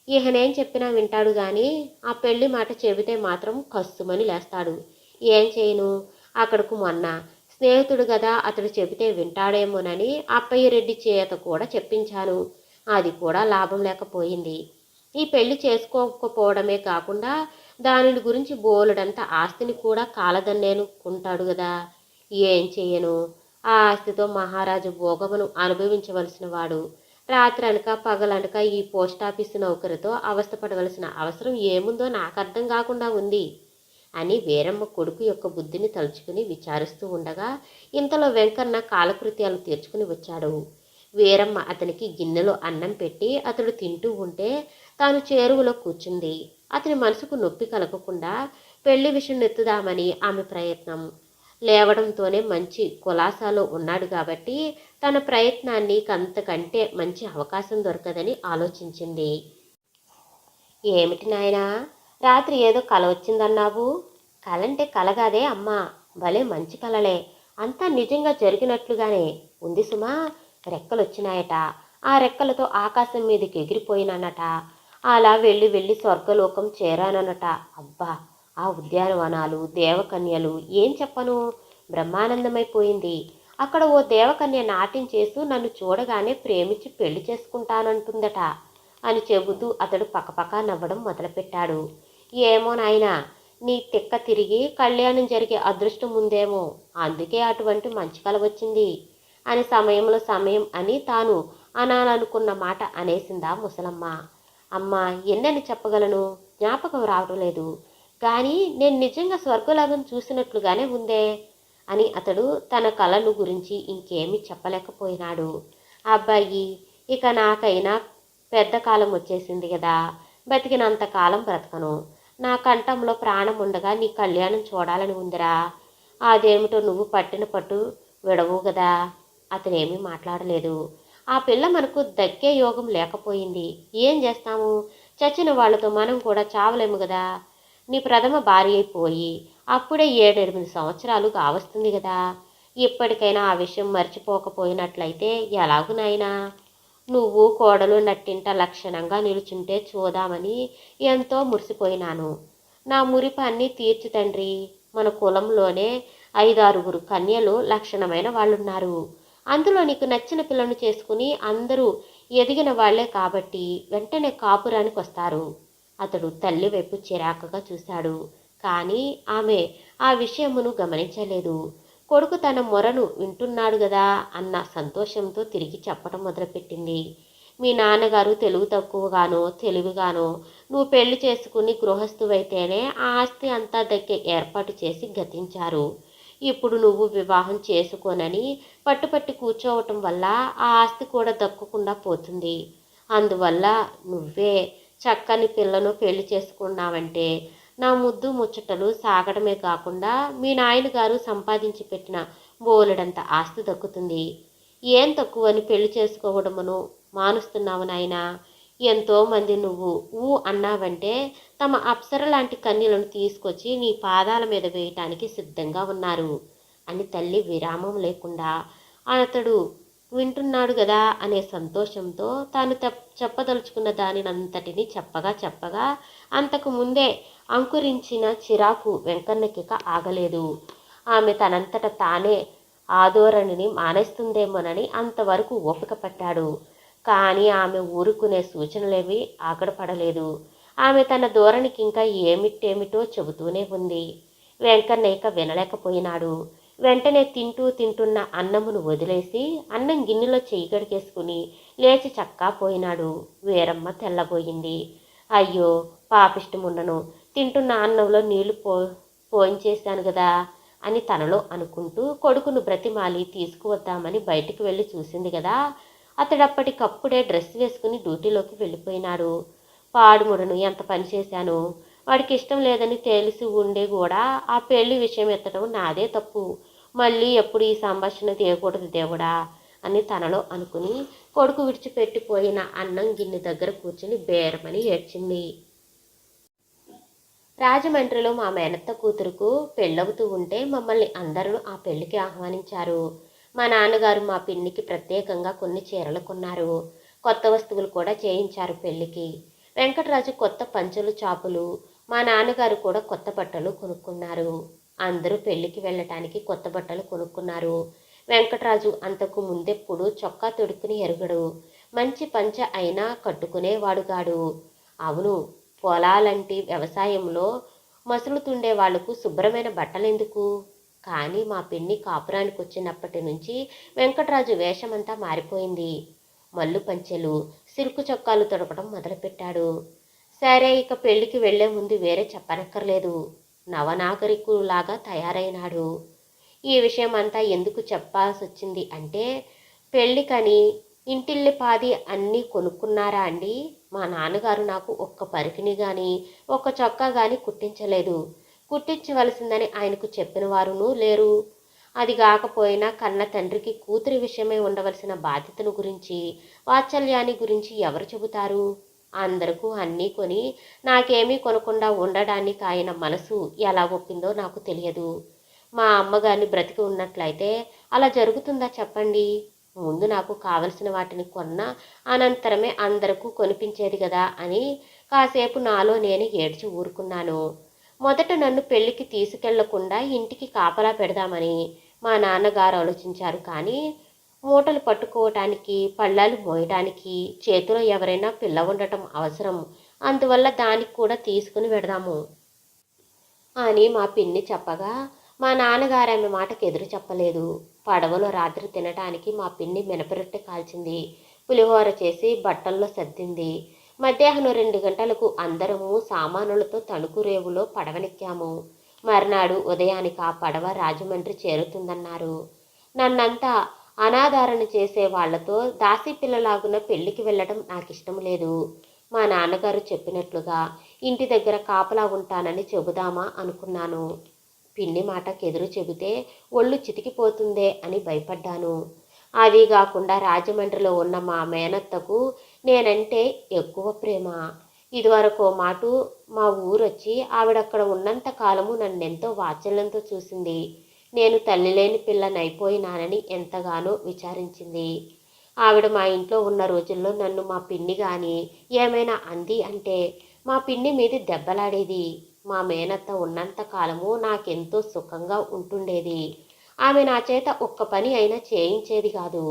ఇహనేం చెప్పినా వింటాడు గాని ఆ పెళ్లి మాట చెబితే మాత్రం కస్సుమని లేస్తాడు. ఏం చేయను? అక్కడకు మొన్న స్నేహితుడు కదా, అతడు చెబితే వింటాడేమోనని అప్పయ్య రెడ్డి చేత కూడా చెప్పించాను. అది కూడా లాభం లేకపోయింది. ఈ పెళ్లి చేసుకోకపోవడమే కాకుండా దానిని గురించి బోలెడంత ఆస్తిని కూడా కాలదన్నేనుకుంటాడు కదా. ఏం చెయ్యను? ఆ ఆస్తితో మహారాజు భోగమును అనుభవించవలసిన వాడు. రాత్రనక పగలనక ఈ పోస్టాఫీసు నౌకరితో అవస్థపడవలసిన అవసరం ఏముందో నాకు అర్థం కాకుండా ఉంది అని వీరమ్మ కొడుకు యొక్క బుద్ధిని తలుచుకుని విచారిస్తూ ఉండగా ఇంతలో వెంకన్న కాలకృత్యాలు తీర్చుకుని వచ్చాడు. వీరమ్మ అతనికి గిన్నెలో అన్నం పెట్టి అతడు తింటూ ఉంటే తాను చేరువలో కూర్చుంది. అతని మనసుకు నొప్పి కలగకుండా పెళ్లి విషయం నెత్తుదామని ఆమె ప్రయత్నం. లేవడంతోనే మంచి కులాసాలో ఉన్నాడు కాబట్టి తన ప్రయత్నాన్ని అంతకంటే మంచి అవకాశం దొరకదని ఆలోచించింది. ఏమిటి నాయనా, రాత్రి ఏదో కల వచ్చిందన్నావు? కలంటే కలగాదే అమ్మా, భలే మంచి కలలే, అంతా నిజంగా జరిగినట్లుగానే ఉంది సుమా. రెక్కలొచ్చినాయట, ఆ రెక్కలతో ఆకాశం మీదకి ఎగిరిపోయినానట, అలా వెళ్ళి వెళ్ళి స్వర్గలోకం చేరాననట. అబ్బా, ఆ ఉద్యానవనాలు, దేవకన్యలు ఏం చెప్పను, బ్రహ్మానందమైపోయింది. అక్కడ ఓ దేవకన్య నాట్యం చేస్తూ నన్ను చూడగానే ప్రేమించి పెళ్లి చేసుకుంటానంటుందట అని చెబుతూ అతడు పకపకా నవ్వడం మొదలుపెట్టాడు. ఏమో నాయనా, నీ తిక్క తిరిగి కళ్యాణం జరిగే అదృష్టం ఉందేమో, అందుకే అటువంటి మంచి కల వచ్చింది అని సమయంలో సమయం అని తాను అనాలనుకున్న మాట అనేసిందా ముసలమ్మ. అమ్మా, ఎన్నని చెప్పగలను, జ్ఞాపకం రావటం లేదు, కానీ నేను నిజంగా స్వర్గలాభం చూసినట్లుగానే ఉందే అని అతడు తన కళను గురించి ఇంకేమీ చెప్పలేకపోయినాడు. అబ్బాయి, ఇక నాకైనా పెద్ద కాలం వచ్చేసింది కదా, బతికినంత కాలం బ్రతకను. నా కంఠంలో ప్రాణం ఉండగా నీ కళ్యాణం చూడాలని ఉందిరా. అదేమిటో నువ్వు పట్టిన పట్టు విడవు కదా. అతనేమీ మాట్లాడలేదు. ఆ పిల్ల మనకు దక్కే యోగం లేకపోయింది. ఏం చేస్తాము? చచ్చిన వాళ్ళతో మనం కూడా చావలేము కదా. నీ ప్రథమ భార్య అయిపోయి అప్పుడే 7-8 సంవత్సరాలు కావస్తుంది కదా. ఇప్పటికైనా ఆ విషయం మర్చిపోకపోయినట్లయితే ఎలాగు నాయనా. నువ్వు కోడలు నట్టింట లక్షణంగా నిలుచుంటే చూద్దామని ఎంతో మురిసిపోయినాను. నా మురిపాన్ని తీర్చు తండ్రి. మన కులంలోనే 5-6 కన్యలు లక్షణమైన వాళ్ళున్నారు. అందులో నీకు నచ్చిన పిల్లను చేసుకుని అందరూ ఎదిగిన వాళ్లే కాబట్టి వెంటనే కాపురానికి వస్తారు. అతడు తల్లి వైపు చిరాకుగా చూశాడు. కానీ ఆమె ఆ విషయమును గమనించలేదు. కొడుకు తన మొరను వింటున్నాడు గదా అన్న సంతోషంతో తిరిగి చెప్పడం మొదలుపెట్టింది. మీ నాన్నగారు తెలుగు తక్కువగానో తెలివిగానో నువ్వు పెళ్లి చేసుకుని గృహస్థువైతేనే ఆ ఆస్తి అంతా దక్కే ఏర్పాటు చేసి గతించారు. ఇప్పుడు నువ్వు వివాహం చేసుకోనని పట్టుపట్టి కూర్చోవటం వల్ల ఆ ఆస్తి కూడా దక్కకుండా పోతుంది. అందువల్ల నువ్వే చక్కని పిల్లను పెళ్లి చేసుకున్నావంటే నా ముద్దు ముచ్చటలు సాగడమే కాకుండా మీ నాయనగారు సంపాదించి పెట్టిన బోలెడంత ఆస్తి దక్కుతుంది. ఏం తక్కువని పెళ్లి చేసుకోవడమును మానుస్తున్నావు నాయనా. ఎంతోమంది నువ్వు అన్నావంటే తమ అప్సర లాంటి కన్యలను తీసుకొచ్చి నీ పాదాల మీద వేయటానికి సిద్ధంగా ఉన్నారు అని తల్లి విరామం లేకుండా అతడు వింటున్నాడు కదా అనే సంతోషంతో తాను చెప్పదలుచుకున్న దానినంతటిని చెప్పగా అంతకు ముందే అంకురించిన చిరాకు వెంకన్నకిక ఆగలేదు. ఆమె తనంతట తానే ఆందోళనని మానేస్తుందేమోనని అంతవరకు ఓపిక పట్టాడు. కానీ ఆమె ఊరుకునే సూచనలేవి ఆగడపడలేదు. ఆమె తన ధోరణికి ఇంకా ఏమిటేమిటో చెబుతూనే ఉంది. వెంకన్నయ్య వినలేకపోయినాడు. వెంటనే తింటున్న అన్నమును వదిలేసి అన్నం గిన్నెలో చెయ్యి గడిగేసుకుని లేచి చక్కా పోయినాడు. వీరమ్మ తెల్లబోయింది. అయ్యో పాపిష్టముండను, తింటున్న అన్నంలో నీళ్లు పోయించేశాను కదా అని తనలో అనుకుంటూ కొడుకును బ్రతిమాలి తీసుకువద్దామని బయటికి వెళ్ళి చూసింది కదా. అతడప్పటికప్పుడే డ్రెస్ వేసుకుని డ్యూటీలోకి వెళ్ళిపోయినాడు. పాడుముడను ఎంత పని చేశాను. వాడికి ఇష్టం లేదని తెలిసి ఉండే కూడా ఆ పెళ్లి విషయం ఎత్తడం నాదే తప్పు. మళ్ళీ ఎప్పుడు ఈ సంభాషణ తీయకూడదు దేవుడా అని తనలో అనుకుని కొడుకు విడిచిపెట్టిపోయిన అన్నం గిన్నె దగ్గర కూర్చుని బేరమని ఏడ్చింది. రాజమండ్రిలో మా మేనత్త కూతురుకు పెళ్ళవుతూ ఉంటే మమ్మల్ని అందరూ ఆ పెళ్లికి ఆహ్వానించారు. మా నాన్నగారు మా పిన్నికి ప్రత్యేకంగా కొన్ని చీరలు కొన్నారు. కొత్త వస్తువులు కూడా చేయించారు పెళ్లికి. వెంకటరాజు కొత్త పంచెలు చాపులు, మా నాన్నగారు కూడా కొత్త బట్టలు కొనుక్కున్నారు. అందరూ పెళ్లికి వెళ్ళటానికి కొత్త బట్టలు కొనుక్కున్నారు. వెంకటరాజు అంతకు ముందెప్పుడు చొక్కా తొడుక్కుని ఎరుగడు. మంచి పంచె అయినా కట్టుకునేవాడుగాడు. అవును, పొలాలంటి వ్యవసాయంలో మసులుతుండే వాళ్లకు శుభ్రమైన బట్టలెందుకు? కానీ మా పిన్ని కాపురానికి వచ్చినప్పటి నుంచి వెంకటరాజు వేషమంతా మారిపోయింది. మల్లు పంచెలు, సిల్కు చొక్కాలు తొడగడం మొదలుపెట్టాడు. సరే, ఇక పెళ్లికి వెళ్లే ముందు వేరే చెప్పనక్కర్లేదు. నవనాగరికులాగా తయారైనాడు. ఈ విషయం అంతా ఎందుకు చెప్పాల్సొచ్చింది అంటే, పెళ్లికని ఇంటిల్లిపాది అన్నీ కొనుక్కున్నారా అండి? మా నాన్నగారు నాకు ఒక్క పరికిణి కానీ ఒక్క చొక్కా కానీ కుట్టించలేదు. కుట్టించవలసిందని ఆయనకు చెప్పిన వారునూ లేరు. అది కాకపోయినా కన్న తండ్రికి కూతురి విషయమై ఉండవలసిన బాధ్యతను గురించి, వాత్సల్యాన్ని గురించి ఎవరు చెబుతారు? అందరికీ అన్నీ కొని నాకేమీ కొనకుండా ఉండడానికి ఆయన మనసు ఎలా ఒప్పిందో నాకు తెలియదు. మా అమ్మగారిని బ్రతికి ఉన్నట్లయితే అలా జరుగుతుందా చెప్పండి? ముందు నాకు కావలసిన వాటిని కొన్న అనంతరమే అందరికీ కొనిపించేది కదా అని కాసేపు నాలో నేను ఏడ్చి ఊరుకున్నాను. మొదట నన్ను పెళ్లికి తీసుకెళ్లకుండా ఇంటికి కాపలా పెడదామని మా నాన్నగారు ఆలోచించారు. కానీ మూటలు పట్టుకోవటానికి, పళ్ళాలు మోయడానికి చేతిలో ఎవరైనా పిల్ల ఉండటం అవసరం. అందువల్ల దానికి కూడా తీసుకుని వెడదాము అని మా పిన్ని చెప్పగా మా నాన్నగారు ఆమె మాటకు ఎదురు చెప్పలేదు. పడవలో రాత్రి తినటానికి మా పిన్ని మినపరొట్టె కాల్చింది. పులిహోర చేసి బట్టల్లో సర్దింది. మధ్యాహ్నం 2 గంటలకు అందరము సామానులతో తణుకు రేవులో పడవనెక్కాము. మర్నాడు ఉదయానికి ఆ పడవ రాజమండ్రి చేరుతుందన్నారు. నన్నంతా అనాధారణ చేసే వాళ్లతో దాసీ పిల్లలాగున పెళ్లికి వెళ్ళడం నాకిష్టం లేదు. మా నాన్నగారు చెప్పినట్లుగా ఇంటి దగ్గర కాపలా ఉంటానని చెబుదామా అనుకున్నాను. పిన్ని మాటకు ఎదురు చెబితే ఒళ్ళు చితికిపోతుందే అని భయపడ్డాను. అది కాకుండా రాజమండ్రిలో ఉన్న మా మేనత్తకు నేనంటే ఎక్కువ ప్రేమ. ఇదివరకు మాటు మా ఊరొచ్చి ఆవిడక్కడ ఉన్నంత కాలము నన్నెంతో వాత్సల్యంతో చూసింది. నేను తల్లి లేని పిల్లనైపోయినానని ఎంతగానో విచారించింది. ఆవిడ మా ఇంట్లో ఉన్న రోజుల్లో నన్ను మా పిన్ని కానీ ఏమైనా అంది అంటే మా పిన్ని మీద దెబ్బలాడేది. మా మేనత్త ఉన్నంత కాలము నాకెంతో సుఖంగా ఉంటుండేది. ఆమె నా చేత ఒక్క పని అయినా చేయించేది కాదు.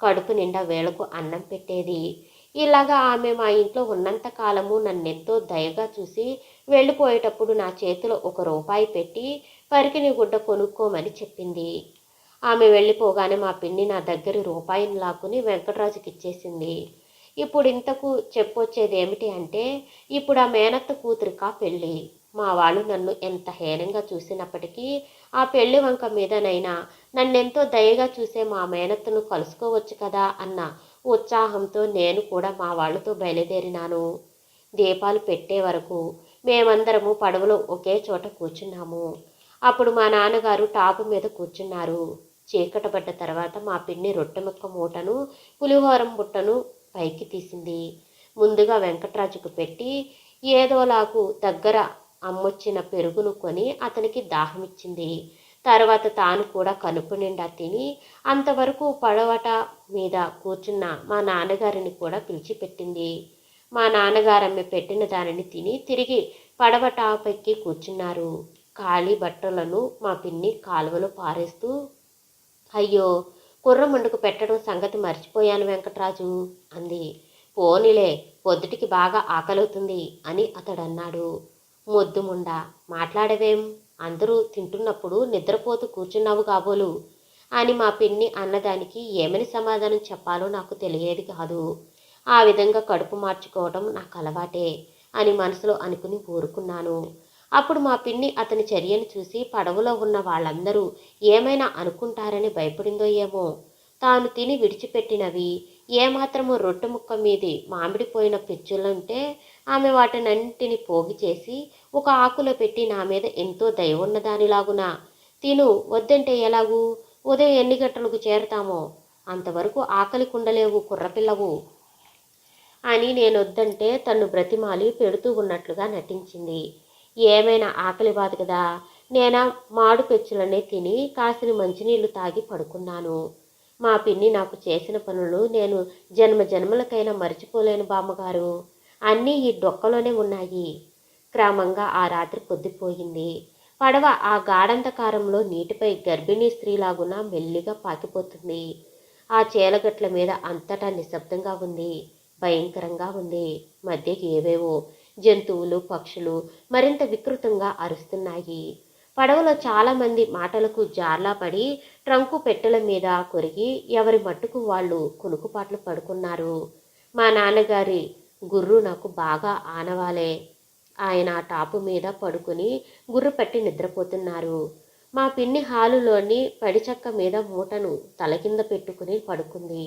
కడుపు నిండా వేళకు అన్నం పెట్టేది. ఇలాగా ఆమె మా ఇంట్లో ఉన్నంత కాలము నన్నెంతో దయగా చూసి వెళ్ళిపోయేటప్పుడు నా చేతిలో ₹1 పెట్టి పరికిణి గుడ్డ కొనుక్కోమని చెప్పింది. ఆమె వెళ్ళిపోగానే మా పిన్ని నా దగ్గర రూపాయిని లాక్కుని వెంకటరాజుకి ఇచ్చేసింది. ఇప్పుడు ఇంతకు చెప్పొచ్చేది ఏమిటి అంటే, ఇప్పుడు ఆ మేనత్త కూతురికా పెళ్ళి. మా వాళ్ళు నన్ను ఎంత హీనంగా చూసినప్పటికీ ఆ పెళ్లి వంక మీదనైనా నన్నెంతో దయగా చూసే మా మేనత్తను కలుసుకోవచ్చు కదా అన్న ఉత్సాహంతో నేను కూడా మా వాళ్ళతో బయలుదేరినాను. దీపాలు పెట్టే వరకు మేమందరము పడవలో ఒకే చోట కూర్చున్నాము. అప్పుడు మా నాన్నగారు టాపు మీద కూర్చున్నారు. చీకటపడ్డ తర్వాత మా పిన్ని రొట్టె ముక్క మూటను పులిహోరం బుట్టను పైకి తీసింది. ముందుగా వెంకట్రాజుకు పెట్టి ఏదోలాకు దగ్గర అమ్మొచ్చిన పెరుగును కొని అతనికి దాహమిచ్చింది. తర్వాత తాను కూడా కనుపు నిండా తిని అంతవరకు పడవట మీద కూర్చున్న మా నాన్నగారిని కూడా పిలిచిపెట్టింది. మా నాన్నగారమ్మ పెట్టిన దానిని తిని తిరిగి పడవ టాపెక్కి కూర్చున్నారు. ఖాళీ బట్టలను మా పిన్ని కాలువలో పారేస్తూ, అయ్యో, కుర్రముండుకు పెట్టడం సంగతి మర్చిపోయాను వెంకట్రాజు అంది. పోనీలే, పొద్దుటికి బాగా ఆకలవుతుంది అని అతడన్నాడు. మొద్దుముండా, మాట్లాడవేం? అందరూ తింటున్నప్పుడు నిద్రపోతూ కూర్చున్నావు కాబోలు అని మా పిన్ని అన్నదానికి ఏమని సమాధానం చెప్పాలో నాకు తెలియేది కాదు. ఆ విధంగా కడుపు మార్చుకోవడం నాకు అలవాటే అని మనసులో అనుకుని ఊరుకున్నాను. అప్పుడు మా పిన్ని అతని చర్యను చూసి పడవలో ఉన్న వాళ్ళందరూ ఏమైనా అనుకుంటారని భయపడిందో ఏమో, తాను తిని విడిచిపెట్టినవి ఏమాత్రమో రొట్టె ముక్క మీది మామిడిపోయిన పెచ్చులుంటే ఆమె వాటినంటిని పోగు చేసి ఒక ఆకులో పెట్టి నా మీద ఎంతో దయ ఉన్నదానిలాగునా, తిను, వద్దంటే ఎలాగూ, ఉదయం ఎన్ని గంటలకు చేరతామో అంతవరకు ఆకలి కుండలేవు కుర్రపిల్లవు అని నేనొద్దంటే తన్ను బ్రతిమాలి పెడుతూ ఉన్నట్లుగా నటించింది. ఏమైనా ఆకలి బాధ కదా, నేనా మాడు పెచ్చులనే తిని కాసిన మంచినీళ్లు తాగి పడుకున్నాను. మా పిన్ని నాకు చేసిన పనులు నేను జన్మ జన్మలకైనా మర్చిపోలేను బామ్మగారు. అన్నీ ఈ డొక్కలోనే ఉన్నాయి. క్రమంగా ఆ రాత్రి పొద్దుపోయింది. పడవ ఆ గాఢంధకారంలో నీటిపై గర్భిణీ స్త్రీలాగున మెల్లిగా పాకిపోతుంది. ఆ చేలగట్ల మీద అంతటా నిశ్శబ్దంగా ఉంది. భయంకరంగా ఉంది. మధ్యకి ఏవేవో జంతువులు, పక్షులు మరింత వికృతంగా అరుస్తున్నాయి. పడవలో చాలామంది మాటలకు జార్లా పడి ట్రంకు పెట్టెల మీద కొరిగి ఎవరి మట్టుకు వాళ్ళు కునుకుపాట్లు పడుకున్నారు. మా నాన్నగారి గుర్రు నాకు బాగా ఆనవాలే. ఆయన టాపు మీద పడుకుని గుర్రు పట్టి నిద్రపోతున్నారు. మా పిన్ని హాలులోని పడిచక్క మీద మూటను తల కింద పెట్టుకుని పడుకుంది.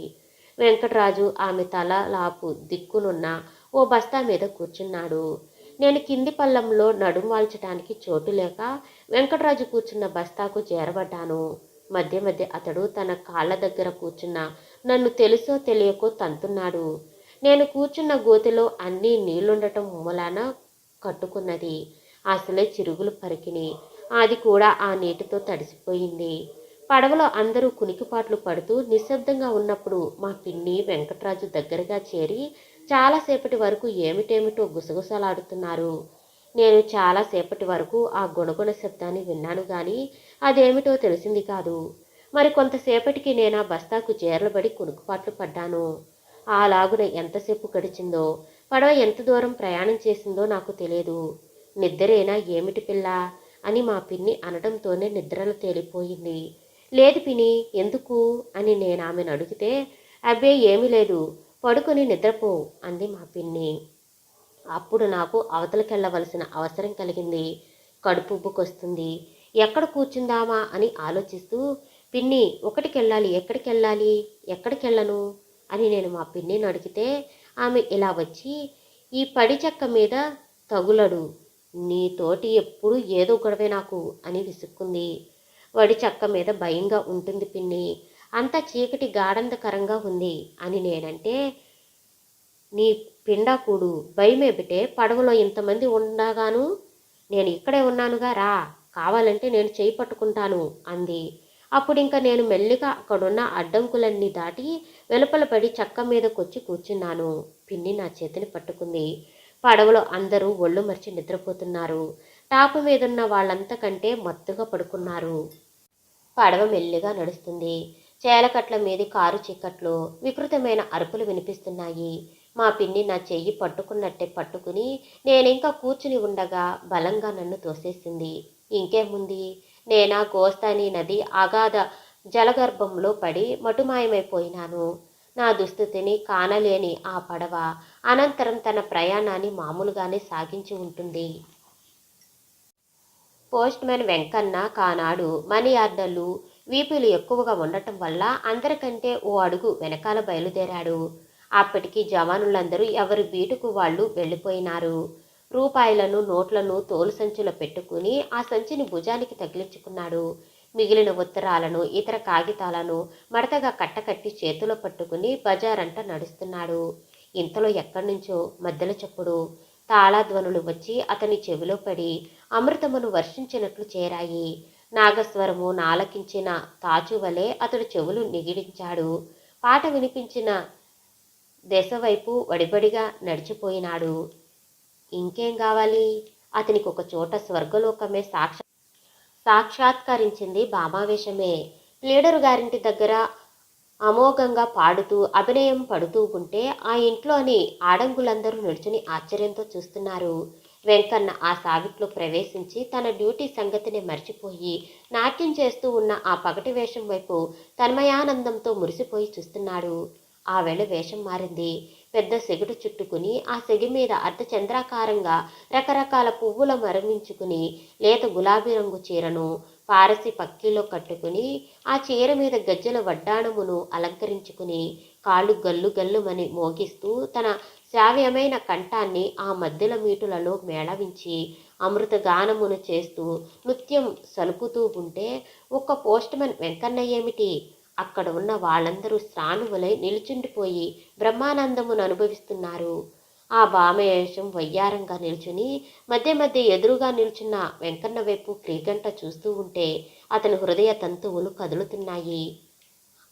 వెంకటరాజు ఆమె తల లాపు దిక్కునున్న ఓ బస్తా మీద కూర్చున్నాడు. నేను కింది పల్లంలో నడుం వాల్చడానికి చోటు లేక వెంకటరాజు కూర్చున్న బస్తాకు చేరబడ్డాను. మధ్య మధ్య అతడు తన కాళ్ళ దగ్గర కూర్చున్న నన్ను తెలుసో తెలియకో తంతున్నాడు. నేను కూర్చున్న గోతిలో అన్నీ నీళ్లుండటం మూలాన కట్టుకున్నది. అసలే చిరుగులు పరికిని, అది కూడా ఆ నీటితో తడిసిపోయింది. పడవలో అందరూ కునికిపాట్లు పడుతూ నిశ్శబ్దంగా ఉన్నప్పుడు మా పిన్ని వెంకటరాజు దగ్గరగా చేరి చాలాసేపటి వరకు ఏమిటేమిటో గుసగుసలాడుతున్నారు. నేను చాలాసేపటి వరకు ఆ గుణగుణ శబ్దాన్ని విన్నాను గాని అదేమిటో తెలిసింది కాదు. మరి కొంతసేపటికి నేను ఆ బస్తాకు చేర్లబడి కునుకుపాట్లు పడ్డాను. అలాగున ఎంతసేపు గడిచిందో, పడవ ఎంత దూరం ప్రయాణం చేసిందో నాకు తెలియదు. నిద్రేనా ఏమిటి పిల్ల అని మా పిన్ని అనడంతోనే నిద్రలో తేలిపోయింది. లేదు పిని, ఎందుకు అని నేను ఆమెను అడిగితే, అబ్బే ఏమీ లేదు, పడుకొని నిద్రపో అంది మా పిన్ని. అప్పుడు నాకు అవతలకెళ్ళవలసిన అవసరం కలిగింది. కడుపుబ్బుకొస్తుంది. ఎక్కడ కూర్చుందామా అని ఆలోచిస్తూ, పిన్ని, ఒకటికెళ్ళాలి, ఎక్కడికెళ్ళాలి, ఎక్కడికెళ్ళను అని నేను మా పిన్నిని అడిగితే ఆమె ఇలా వచ్చి, ఈ పడి చెక్క మీద తగులడు. నీతోటి ఎప్పుడు ఏదో గొడవే నాకు అని విసుక్కుంది. వడి చక్క మీద భయంగా ఉంటుంది పిన్ని. అంతా చీకటి గాఢంధకరంగా ఉంది అని నేనంటే నీ పిండాకుడు భయమేమిటే, పడవలో ఇంతమంది ఉండగాను. నేను ఇక్కడే ఉన్నానుగా, రా, కావాలంటే నేను చేయి పట్టుకుంటాను అంది. అప్పుడింక నేను మెల్లిగా అక్కడున్న అడ్డంకులన్నీ దాటి వెలుపల పడి చక్క మీదకొచ్చి కూర్చున్నాను. పిన్ని నా చేతిని పట్టుకుంది. పడవలో అందరూ ఒళ్ళు మర్చి నిద్రపోతున్నారు. టాపు మీదున్న వాళ్ళంతకంటే మత్తుగా పడుకున్నారు. పడవ మెల్లిగా నడుస్తుంది. చేలకట్ల మీది కారు చీకట్లో వికృతమైన అరుపులు వినిపిస్తున్నాయి. మా పిన్ని నా చెయ్యి పట్టుకున్నట్టే పట్టుకుని నేనింకా కూర్చుని ఉండగా బలంగా నన్ను తోసేసింది. ఇంకేముంది, నేనా గోస్తాని నది అగాధ జలగర్భంలో పడి మటుమాయమైపోయినాను. నా దుస్థితిని కానలేని ఆ పడవ అనంతరం తన ప్రయాణాన్ని మామూలుగానే సాగించి ఉంటుంది. పోస్ట్ మ్యాన్ వెంకన్న కానాడు మనీ ఆర్డర్లు వీపులు ఎక్కువగా ఉండటం వల్ల అందరికంటే ఓ అడుగు వెనకాల బయలుదేరాడు. అప్పటికి జవానులందరూ ఎవరి బీటుకు వాళ్ళు వెళ్ళిపోయినారు. రూపాయలను నోట్లను తోలు సంచిలో పెట్టుకుని ఆ సంచిని భుజానికి తగిలించుకున్నాడు. మిగిలిన ఉత్తరాలను ఇతర కాగితాలను మడతగా కట్టకట్టి చేతిలో పట్టుకుని బజారంట నడుస్తున్నాడు. ఇంతలో ఎక్కడి నుంచో మధ్యల చప్పుడు తాళాధ్వనులు వచ్చి అతని చెవిలో పడి అమృతమును వర్షించినట్లు చేరాయి. నాగస్వరము నాలకించిన తాచువలే అతడు చెవులు నిగిడించాడు. పాట వినిపించిన దశవైపు వడిబడిగా నడిచిపోయినాడు. ఇంకేం కావాలి? అతనికి ఒక చోట స్వర్గలోకమే సాక్షాత్కరించింది. భామావేశమే. లీడరు గారింటి దగ్గర అమోఘంగా పాడుతూ అభినయం పడుతూ ఉంటే ఆ ఇంట్లోని ఆడంగులందరూ నిల్చుని ఆశ్చర్యంతో చూస్తున్నారు. వెంకన్న ఆ సావిట్లో ప్రవేశించి తన డ్యూటీ సంగతిని మర్చిపోయి నాట్యం చేస్తూ ఉన్న ఆ పగటి వేషం వైపు తన్మయానందంతో మురిసిపోయి చూస్తున్నాడు. ఆ వేళ వేషం మారింది. పెద్ద సెగటు చుట్టుకుని ఆ సెగి మీద అర్ధచంద్రాకారంగా రకరకాల పువ్వుల మరమించుకుని లేత గులాబీ రంగు చీరను పారసి పక్కీలో కట్టుకుని ఆ చీర మీద గజ్జల వడ్డాణమును అలంకరించుకుని కాళ్ళు గల్లు గల్లుమని మోగిస్తూ తన శ్రావ్యమైన కంఠాన్ని ఆ మధ్యల మీటులలో మేళవించి అమృత గానమును చేస్తూ నృత్యం సలుపుతూ ఉంటే ఒక్క పోస్ట్మన్ వెంకన్న ఏమిటి, అక్కడ ఉన్న వాళ్ళందరూ శ్రాణువులై నిలుచుండిపోయి బ్రహ్మానందమును అనుభవిస్తున్నారు. ఆ భామయేషం వయ్యారంగా నిల్చుని మధ్య మధ్య ఎదురుగా నిల్చున్న వెంకన్న వైపు క్రీగంట చూస్తూ ఉంటే అతని హృదయ తంతువులు కదులుతున్నాయి.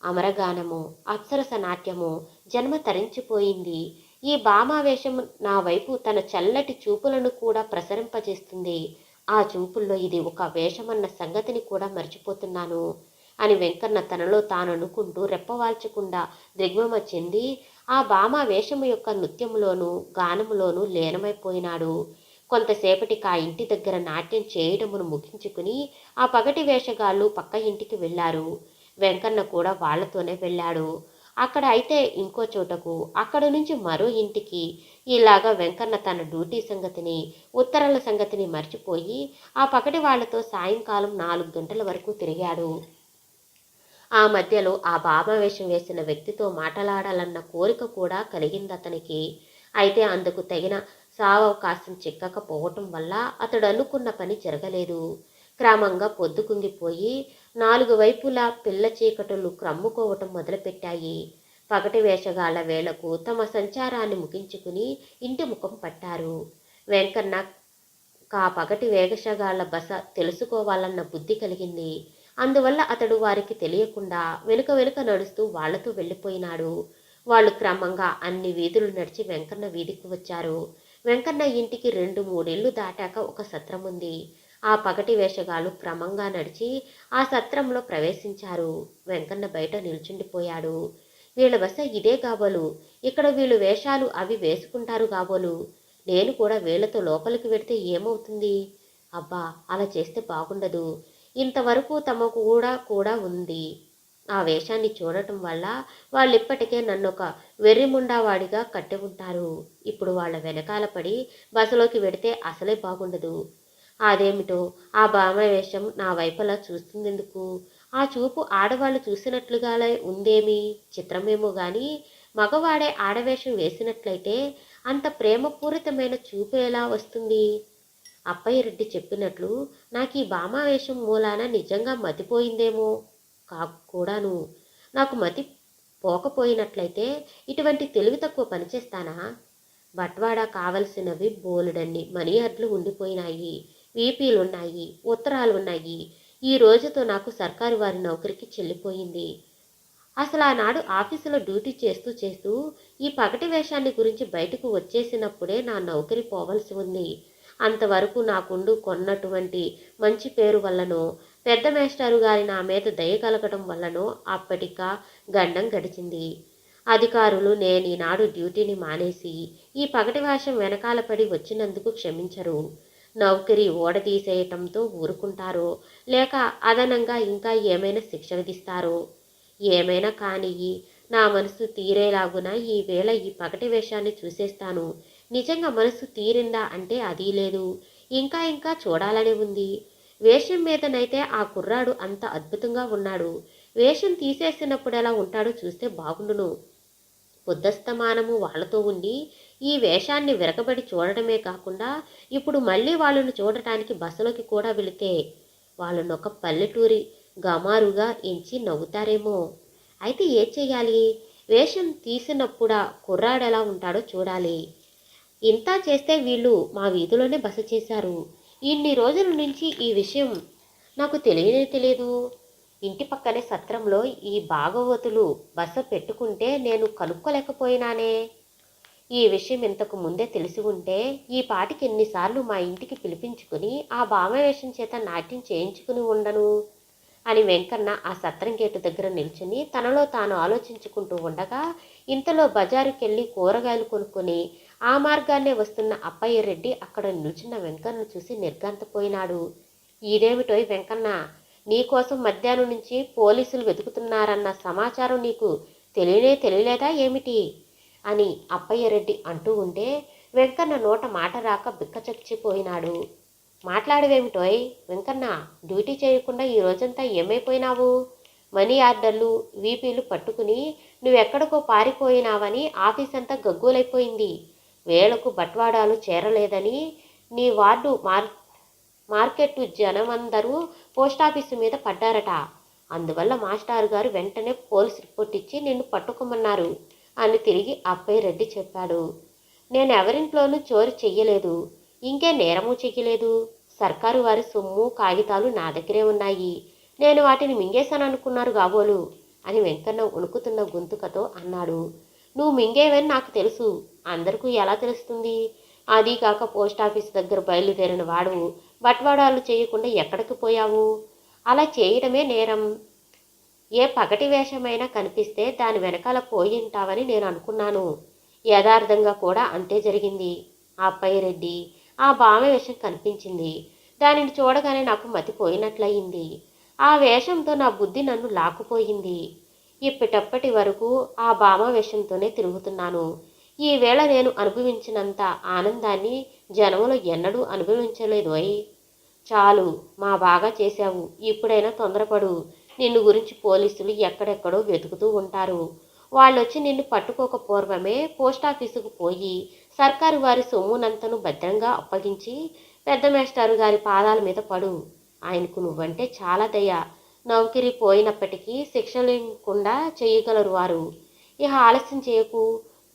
అమరగానము, అప్సరస నాట్యము జన్మ తరించిపోయింది. ఈ భామావేశం నా వైపు తన చల్లటి చూపులను కూడా ప్రసరింపజేస్తుంది. ఆ చూపుల్లో ఇది ఒక వేషమన్న సంగతిని కూడా మర్చిపోతున్నాను అని వెంకన్న తనలో తాననుకుంటూ రెప్పవాల్చకుండా దిగ్భ్రమ చెంది ఆ భామా వేషము యొక్క నృత్యములోనూ గానములోనూ లీనమైపోయినాడు. కొంతసేపటికి ఆ ఇంటి దగ్గర నాట్యం చేయడమును ముగించుకుని ఆ పగటి వేషగాళ్ళు పక్క ఇంటికి వెళ్ళారు. వెంకన్న కూడా వాళ్లతోనే వెళ్ళాడు. అక్కడ అయితే ఇంకో చోటకు, అక్కడ నుంచి మరో ఇంటికి. ఇలాగా వెంకన్న తన డ్యూటీ సంగతిని ఉత్తరాల సంగతిని మర్చిపోయి ఆ పగటి వాళ్లతో సాయంకాలం 4 గంటల వరకు తిరిగాడు. ఆ మధ్యలో ఆ భామావేశం వేసిన వ్యక్తితో మాట్లాడాలన్న కోరిక కూడా కలిగింది అతనికి. అయితే అందుకు తగిన సావకాశం చిక్కకపోవటం వల్ల అతడు అనుకున్న పని జరగలేదు. క్రమంగా పొద్దు కుంగిపోయి 4 వైపులా పిల్ల చీకటులు క్రమ్ముకోవటం మొదలుపెట్టాయి. పగటి వేషగాళ్ల వేళకు తమ సంచారాన్ని ముగించుకుని ఇంటి ముఖం పట్టారు. వెంకన్న ఆ పగటి వేషగాళ్ల బస తెలుసుకోవాలన్న బుద్ధి కలిగింది. అందువల్ల అతడు వారికి తెలియకుండా వెనుక వెనుక నడుస్తూ వాళ్లతో వెళ్ళిపోయినాడు. వాళ్ళు క్రమంగా అన్ని వీధులు నడిచి వెంకన్న వీధికి వచ్చారు. వెంకన్న ఇంటికి 2-3 ఇళ్ళు దాటాక ఒక సత్రం ఉంది. ఆ పగటి వేషగాళ్ళు క్రమంగా నడిచి ఆ సత్రంలో ప్రవేశించారు. వెంకన్న బయట నిల్చుండిపోయాడు. వీళ్ళ బస ఇదే కాబోలు, ఇక్కడ వీళ్ళు వేషాలు అవి వేసుకుంటారు కాబోలు. నేను కూడా వీళ్లతో లోపలికి వెడితే ఏమవుతుంది? అబ్బా, అలా చేస్తే బాగుండదు. ఇంతవరకు తమకు కూడా ఉంది. ఆ వేషాన్ని చూడటం వల్ల వాళ్ళిప్పటికే నన్నొక వెర్రిముండావాడిగా కట్టి ఉంటారు. ఇప్పుడు వాళ్ళ వెనకాల పడి బసలోకి వెడితే అసలే బాగుండదు. అదేమిటో ఆ భామవేషం నా వైపులా చూస్తుందెందుకు? ఆ చూపు ఆడవాళ్ళు చూసినట్లుగానే ఉందేమి? చిత్రమేమో గాని మగవాడే ఆడవేషం వేసినట్లయితే అంత ప్రేమపూరితమైన చూపు ఎలా వస్తుంది? అప్పయ్యరెడ్డి చెప్పినట్లు నాకు ఈ భామావేశం మూలాన నిజంగా మతిపోయిందేమో కూడాను. నాకు మతి పోకపోయినట్లయితే ఇటువంటి తెలివి తక్కువ పనిచేస్తానా? బట్వాడా కావలసినవి బోలెడన్ని మనీ ఆర్డర్లు ఉండిపోయినాయి, వీపీలున్నాయి, ఉత్తరాలున్నాయి. ఈ రోజుతో నాకు సర్కారు వారి నౌకరికి చెల్లిపోయింది. అసలు ఆనాడు ఆఫీసులో డ్యూటీ చేస్తూ చేస్తూ ఈ పగటి వేషాన్ని గురించి బయటకు వచ్చేసినప్పుడే నా నౌకరి పోవలసి ఉంది. అంతవరకు నాకుండు కొన్నటువంటి మంచి పేరు వల్లనో, పెద్ద మేస్టారు గారి నా మీద దయ కలగడం వల్లనో అప్పటికా గండం గడిచింది. అధికారులు నేను ఈనాడు డ్యూటీని మానేసి ఈ పగటి వేషం వెనకాల పడి వచ్చినందుకు క్షమించరు. నౌకరి ఓడతీసేయటంతో ఊరుకుంటారో, లేక అదనంగా ఇంకా ఏమైనా శిక్ష విధిస్తారో. ఏమైనా కానీ నా మనసు తీరేలాగున ఈ వేళ ఈ పగటి వేషాన్ని చూసేస్తాను. నిజంగా మనసు తీరిందా అంటే అదీ లేదు. ఇంకా ఇంకా చూడాలనే ఉంది. వేషం మీదనైతే ఆ కుర్రాడు అంత అద్భుతంగా ఉన్నాడు. వేషం తీసేసినప్పుడు ఎలా ఉంటాడో చూస్తే బాగుండును. పొద్దస్తమానము వాళ్లతో ఉండి ఈ వేషాన్ని విరగబడి చూడటమే కాకుండా ఇప్పుడు మళ్ళీ వాళ్ళను చూడటానికి బసలోకి కూడా వెళితే వాళ్ళనొక పల్లెటూరి గమారుగా ఎంచి నవ్వుతారేమో. అయితే ఏం చెయ్యాలి? వేషం తీసినప్పుడా కుర్రాడెలా ఉంటాడో చూడాలి. ఇంత చేస్తే వీళ్ళు మా వీధిలోనే బస చేశారు. ఇన్ని రోజుల నుంచి ఈ విషయం నాకు తెలియదు. ఇంటి పక్కనే సత్రంలో ఈ భాగవతులు బస పెట్టుకుంటే నేను కనుక్కోలేకపోయినానే. ఈ విషయం ఇంతకు ముందే తెలిసి ఉంటే ఈ పాటికి ఎన్నిసార్లు మా ఇంటికి పిలిపించుకుని ఆ భామవేషం చేత నాట్యం చేయించుకుని ఉండను అని వెంకన్న ఆ సత్రం గేటు దగ్గర నిల్చుని తనలో తాను ఆలోచించుకుంటూ ఉండగా ఇంతలో బజారుకెళ్ళి కూరగాయలు కొనుక్కొని ఆ మార్గాన్నే వస్తున్న అప్పయ్యరెడ్డి అక్కడ నిల్చున్న వెంకన్నను చూసి నిర్ఘాంతపోయినాడు. ఇదేమిటోయ్ వెంకన్న, నీకోసం మధ్యాహ్నం నుంచి పోలీసులు వెతుకుతున్నారన్న సమాచారం నీకు తెలియలేదా ఏమిటి అని అప్పయ్యరెడ్డి అంటూ ఉంటే వెంకన్న నోట మాట రాక బిక్కచచ్చిపోయినాడు. మాట్లాడవేమిటోయ్ వెంకన్న, డ్యూటీ చేయకుండా ఈ రోజంతా ఏమైపోయినావు? మనీ ఆర్డర్లు, వీపీలు పట్టుకుని నువ్వెక్కడికో పారిపోయినావని ఆఫీస్ అంతా గగ్గోలైపోయింది. వేళకు బట్వాడాలు చేరలేదని నీ వార్డు మార్కెట్ జనమందరూ పోస్టాఫీసు మీద పడ్డారట. అందువల్ల మాస్టారు గారు వెంటనే పోలీస్ రిపోర్ట్ ఇచ్చి నిన్ను పట్టుకోమన్నారు అని తిరిగి అప్పయ్యరెడ్డి చెప్పాడు. నేను ఎవరింట్లోనూ చోరీ చెయ్యలేదు, ఇంకే నేరము చెయ్యలేదు. సర్కారు వారి సొమ్ము కాగితాలు నా దగ్గరే ఉన్నాయి. నేను వాటిని మింగేశాననుకున్నారు కాబోలు అని వెంకన్న వణుకుతున్న గొంతుకతో అన్నాడు. నువ్వు మింగేవని నాకు తెలుసు. అందరికీ ఎలా తెలుస్తుంది? అది కాక పోస్టాఫీస్ దగ్గర బయలుదేరిన వాడు బట్వాడాలు చేయకుండా ఎక్కడికి పోయావు? అలా చేయడమే నేరం. ఏ పగటి వేషమైనా కనిపిస్తే దాని వెనకాల పోయి ఉంటావని నేను అనుకున్నాను. యథార్థంగా కూడా అంతే జరిగింది. ఆ అప్పయ్యరెడ్డి ఆ భామ వేషం కనిపించింది. దానిని చూడగానే నాకు మతిపోయినట్లయింది. ఆ వేషంతో నా బుద్ధి నన్ను లాక్కుపోయింది. ఇప్పటప్పటి వరకు ఆ భామ వేషంతోనే తిరుగుతున్నాను. ఈ వేళ నేను అనుభవించినంత ఆనందాన్ని జనంలో ఎన్నడూ అనుభవించలేదోయ్. చాలు, మా బాగా చేశావు. ఇప్పుడైనా తొందరపడు. నిన్ను గురించి పోలీసులు ఎక్కడెక్కడో వెతుకుతూ ఉంటారు. వాళ్ళొచ్చి నిన్ను పట్టుకోక పూర్వమే పోస్టాఫీసుకు పోయి సర్కారు వారి సొమ్మునంతను భద్రంగా అప్పగించి పెద్ద మేస్టారు గారి పాదాల మీద పడు. ఆయనకు నువ్వంటే చాలా దయ. నౌకరీ పోయినప్పటికీ శిక్ష లేకుండా చేయగలరు వారు. ఇక ఆలస్యం చేయకు,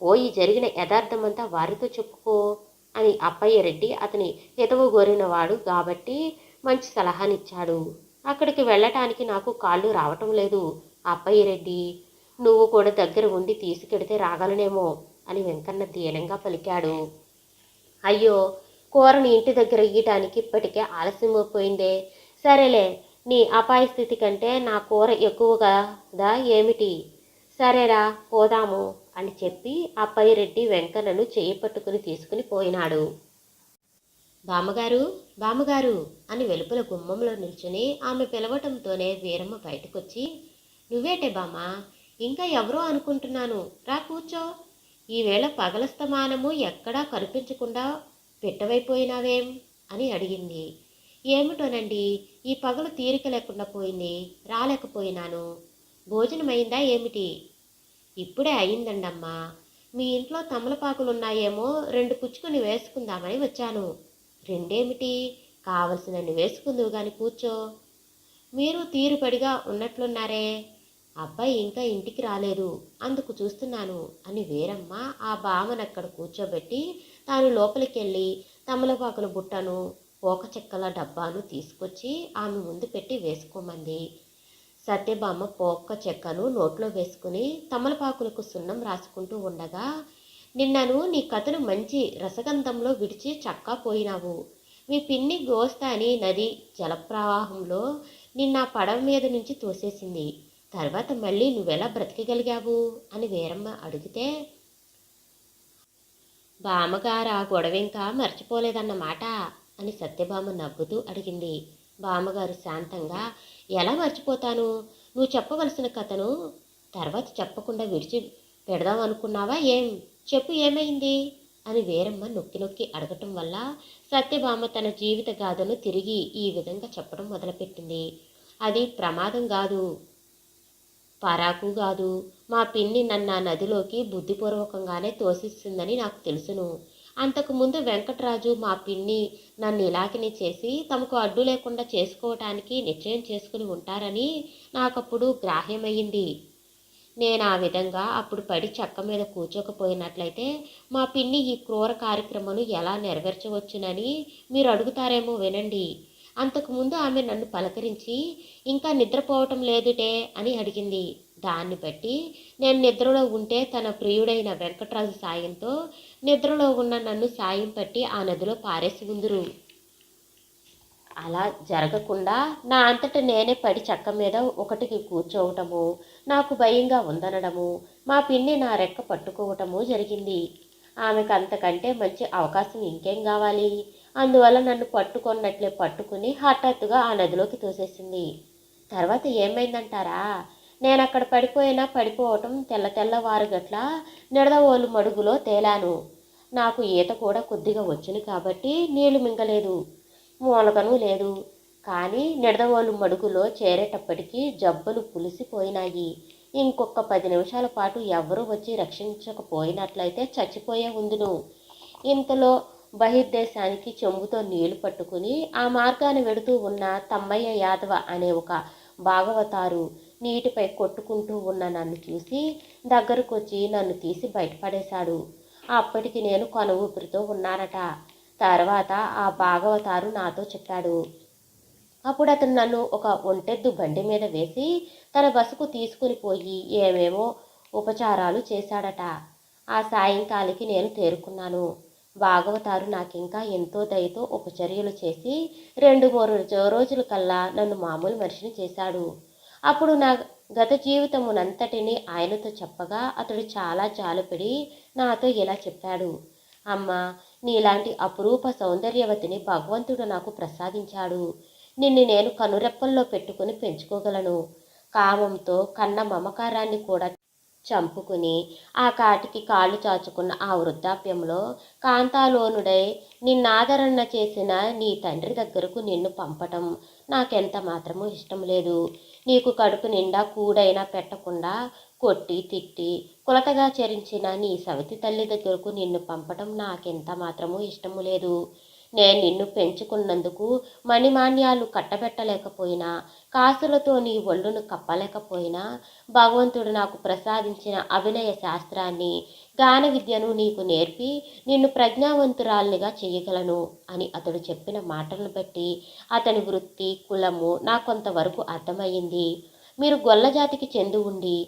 పోయి జరిగిన యథార్థమంతా వారితో చెప్పుకో అని అప్పయ్యరెడ్డి అతని హితవు గోరినవాడు కాబట్టి మంచి సలహానిచ్చాడు. అక్కడికి వెళ్ళటానికి నాకు కాళ్ళు రావటం లేదు అప్పయ్యరెడ్డి. నువ్వు కూడా దగ్గర ఉండి తీసుకెడితే రాగలనేమో అని వెంకన్న దీనంగా పలికాడు. అయ్యో, కూరని ఇంటి దగ్గర ఇయ్యటానికి ఇప్పటికే ఆలస్యమైపోయిందే. సరేలే, నీ అపాయ స్థితి కంటే నా కూర ఎక్కువ కదా ఏమిటి? సరేరా పోదాము అని చెప్పి అప్పయ్యరెడ్డి వెంకన్నను చెయ్యి పట్టుకుని తీసుకుని పోయినాడు. బామ్మగారు అని వెలుపల గుమ్మంలో నిల్చుని ఆమె పిలవటంతోనే వీరమ్మ బయటకొచ్చి, నువ్వేటే బామ్మ, ఇంకా ఎవరో అనుకుంటున్నాను, రా కూర్చో. ఈవేళ పగలస్తమానము ఎక్కడా కనిపించకుండా పెట్టవైపోయినావేం అని అడిగింది. ఏమిటోనండి, ఈ పగలు తీరిక లేకుండా పోయింది, రాలేకపోయినాను. భోజనమైందా ఏమిటి? ఇప్పుడే అయిందండమ్మా. మీ ఇంట్లో తమలపాకులున్నాయేమో 2 పుచ్చుకొని వేసుకుందామని వచ్చాను. రెండేమిటి? కావలసినన్ని వేసుకుందువు గాని కూర్చో. మీరు తీరుబడిగా ఉన్నట్లున్నారే. అబ్బాయి ఇంకా ఇంటికి రాలేదు, అందుకు చూస్తున్నాను అని వీరమ్మ ఆ బామ్మనక్కడ కూర్చోబెట్టి తాను లోపలికెళ్ళి తమలపాకుల బుట్టను పోక చెక్కల డబ్బాను తీసుకొచ్చి ఆమె ముందు పెట్టి వేసుకోమంది. సత్యభామ పోక చెక్కను నోట్లో వేసుకుని తమలపాకులకు సున్నం రాసుకుంటూ ఉండగా, నిన్నను నీ కథను మంచి రసగంధంలో విడిచి చక్కా పోయినావు. మీ పిన్ని గోస్తాని నది జలప్రవాహంలో నిన్న పడవ మీద నుంచి తోసేసింది. తర్వాత మళ్ళీ నువ్వెలా బ్రతికగలిగావు అని వీరమ్మ అడిగితే, బామ్మగారు ఆ గొడవింకా మర్చిపోలేదన్నమాట అని సత్యభామ నవ్వుతూ అడిగింది. బామ్మగారు శాంతంగా, ఎలా మర్చిపోతాను? నువ్వు చెప్పవలసిన కథను తర్వాత చెప్పకుండా విడిచి పెడదాం అనుకున్నావా ఏం? చెప్పు, ఏమైంది అని వీరమ్మ నొక్కి నొక్కి అడగటం వల్ల సత్యభామ తన జీవిత గాథను తిరిగి ఈ విధంగా చెప్పడం మొదలుపెట్టింది. అది ప్రమాదం కాదు, పరాకు కాదు. మా పిన్ని నన్ను ఆ నదిలోకి బుద్ధిపూర్వకంగానే తోసిస్తుందని నాకు తెలుసును. అంతకుముందు వెంకటరాజు మా పిన్ని నన్ను ఇలాగనే చేసి తమకు అడ్డు లేకుండా చేసుకోవటానికి నిశ్చయం చేసుకుని ఉంటారని నాకప్పుడు గ్రాహ్యమయ్యింది. నేను ఆ విధంగా అప్పుడు పడి చెక్క మీద కూర్చోకపోయినట్లయితే మా పిన్ని ఈ క్రూర కార్యక్రమను ఎలా నెరవేర్చవచ్చునని మీరు అడుగుతారేమో వినండి. అంతకుముందు ఆమె నన్ను పలకరించి ఇంకా నిద్రపోవటం లేదుటే అని అడిగింది. దాన్ని బట్టి నేను నిద్రలో ఉంటే తన ప్రియుడైన వెంకటరాజు సాయంతో నిద్రలో ఉన్న నన్ను సాయం పట్టి ఆ నదిలో పారేసి ఉందురు. అలా జరగకుండా నా అంతట నేనే పడి చెక్క మీద ఒకటికి కూర్చోవటము, నాకు భయంగా ఉందనడము, మా పిన్ని నా రెక్క పట్టుకోవటము జరిగింది. ఆమెకు అంతకంటే మంచి అవకాశం ఇంకేం కావాలి? అందువల్ల నన్ను పట్టుకున్నట్లే పట్టుకుని హఠాత్తుగా ఆ నదిలోకి తోసేసింది. తర్వాత ఏమైందంటారా? నేను అక్కడ పడిపోవటం తెల్లవారు గట్ల నిడదవోలు మడుగులో తేలాను. నాకు ఈత కూడా కొద్దిగా వచ్చును కాబట్టి నీళ్లు మింగలేదు, మూలకను లేదు. కానీ నిడదవోలు మడుగులో చేరేటప్పటికీ జబ్బలు పులిసిపోయినాయి. ఇంకొక 10 నిమిషాల పాటు ఎవరూ వచ్చి రక్షించకపోయినట్లయితే చచ్చిపోయే ఉందును. ఇంతలో బహిర్దేశానికి చెంబుతో నీళ్లు పట్టుకుని ఆ మార్గాన్ని వెడుతూ ఉన్న తమ్మయ్య యాదవ అనే ఒక భాగవతారు నీటిపై కొట్టుకుంటూ ఉన్న నన్ను చూసి దగ్గరకొచ్చి నన్ను తీసి బయటపడేశాడు. అప్పటికి నేను కొన ఊపిరితో ఉన్నానట. తర్వాత ఆ భాగవతారు నాతో చెప్పాడు. అప్పుడు అతను నన్ను ఒక ఒంటెద్దు బండి మీద వేసి తన బసకు తీసుకుని పోయి ఏమేమో ఉపచారాలు చేశాడట. ఆ సాయంకాలికి నేను తేరుకున్నాను. భాగవతారు నాకింకా ఎంతో దయతో ఉపచర్యలు చేసి 2-3 రోజుల కల్లా నన్ను మామూలు మనిషిని చేశాడు. అప్పుడు నా గత జీవితమునంతటిని ఆయనతో చెప్పగా అతడు చాలా జాలిపడి నాతో ఇలా చెప్పాడు. అమ్మా, నీలాంటి అపురూప సౌందర్యవతిని భగవంతుడు నాకు ప్రసాదించాడు. నిన్ను నేను కనురెప్పల్లో పెట్టుకుని పెంచుకోగలను. కామంతో కన్న మమకారాన్ని కూడా చంపుకుని ఆ కాటికి కాళ్ళు చాచుకున్న ఆ వృద్ధాప్యంలో కాంతాలోనుడై నిన్నాదరణ చేసిన నీ తండ్రి దగ్గరకు నిన్ను పంపటం నాకెంత మాత్రమూ ఇష్టం లేదు. నీకు కడుపు నిండా కూడైనా పెట్టకుండా కొట్టి తిట్టి కులతగా చరించిన నీ సవితి తల్లి దగ్గరకు నిన్ను పంపటం నాకెంత మాత్రమూ ఇష్టము లేదు. నేను నిన్ను పెంచుకున్నందుకు మణిమాన్యాలు కట్టబెట్టలేకపోయినా, కాసులతో నీ ఒళ్ళును కప్పలేకపోయినా భగవంతుడు నాకు ప్రసాదించిన అభినయ శాస్త్రాన్ని, గాన విద్యను నీకు నేర్పి నిన్ను ప్రజ్ఞావంతురాల్నిగా చేయగలను అని అతడు చెప్పిన మాటలను బట్టి అతని వృత్తి, కులము నాకు కొంతవరకు అర్థమయ్యింది. మీరు గొల్లజాతికి చెంది ఉండి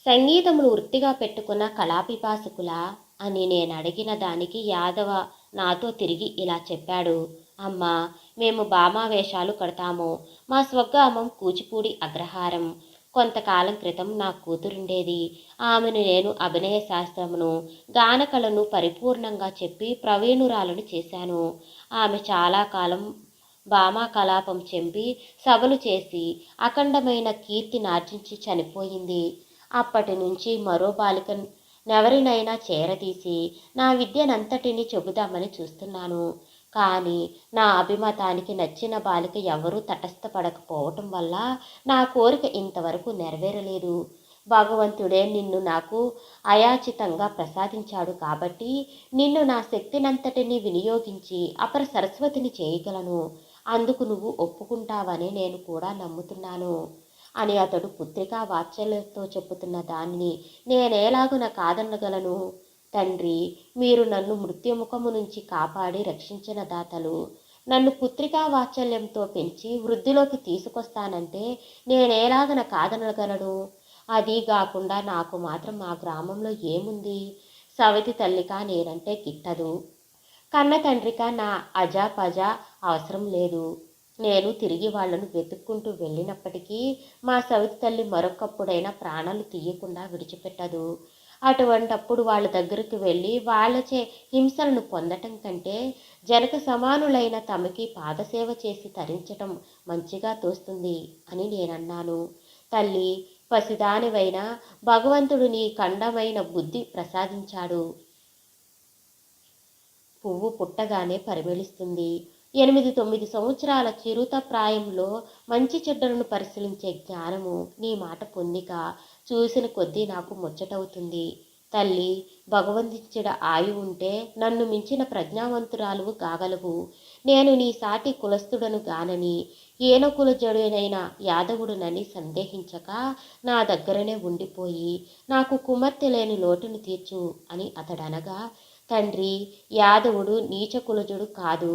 సంగీతమును వృత్తిగా పెట్టుకున్న కళాపిపాసకులా అని నేను అడిగిన దానికి యాదవ నాతో తిరిగి ఇలా చెప్పాడు. అమ్మా, మేము భామావేషాలు కడతాము. మా స్వగ్రామం కూచిపూడి అగ్రహారం. కొంతకాలం క్రితం నా కూతురుండేది. ఆమెను నేను అభినయ శాస్త్రమును, గానకళను పరిపూర్ణంగా చెప్పి ప్రవీణురాలను చేశాను. ఆమె చాలా కాలం భామా కలాపం చెంపి సభలు చేసి అఖండమైన కీర్తినార్జించి చనిపోయింది. అప్పటి నుంచి మరో బాలిక నెవరినైనా చేరదీసి నా విద్యనంతటినీ చెబుదామని చూస్తున్నాను. కానీ నా అభిమతానికి నచ్చిన బాలిక ఎవరూ తటస్థపడకపోవటం వల్ల నా కోరిక ఇంతవరకు నెరవేరలేదు. భగవంతుడే నిన్ను నాకు అయాచితంగా ప్రసాదించాడు కాబట్టి నిన్ను నా శక్తినంతటిని వినియోగించి అపర సరస్వతిని చేయగలను. అందుకు నువ్వు ఒప్పుకుంటావని నేను కూడా నమ్ముతున్నాను అని అతడు పుత్రికా వాత్సల్యంతో చెప్పుతున్న దానిని నేనేలాగున కాదనగలను? తండ్రి, మీరు నన్ను మృత్యుముఖము నుంచి కాపాడి రక్షించిన దాతలు. నన్ను పుత్రికా వాత్సల్యంతో పెంచి వృద్ధిలోకి తీసుకొస్తానంటే నేనేలాగన కాదనగలను? అది కాకుండా నాకు మాత్రం మా గ్రామంలో ఏముంది? సవతి తల్లిక నేనంటే గిట్టదు, కన్న తండ్రిక నా అజాపజా అవసరం లేదు. నేను తిరిగి వాళ్లను వెతుక్కుంటూ వెళ్ళినప్పటికీ మా సవితి తల్లి మరొకప్పుడైనా ప్రాణాలు తీయకుండా విడిచిపెట్టదు. అటువంటప్పుడు వాళ్ళ దగ్గరికి వెళ్ళి వాళ్లచే హింసలను పొందటం కంటే జనక సమానులైన తమకి పాదసేవ చేసి తరించటం మంచిగా తోస్తుంది అని నేనన్నాను. తల్లి, పసిదానివైన భగవంతుడు నీ ఖండమైన బుద్ధి ప్రసాదించాడు. పువ్వు పుట్టగానే పరిమళిస్తుంది. 8-9 సంవత్సరాల చిరుత ప్రాయంలో మంచి చెడ్డలను పరిశీలించే జ్ఞానము నీ మాట పొందిక చూసిన కొద్దీ నాకు ముచ్చటవుతుంది. తల్లి, భగవంతించిన ఆయు ఉంటే నన్ను మించిన ప్రజ్ఞావంతురాలువు కాగలవు. నేను నీ సాటి కులస్థుడను గానని ఏనకులజడునైన యాదవుడునని సందేహించక నా దగ్గరనే ఉండిపోయి నాకు కుమార్తె లేని లోటును తీర్చు అని అతడనగా, తండ్రి, యాదవుడు నీచకులజుడు కాదు.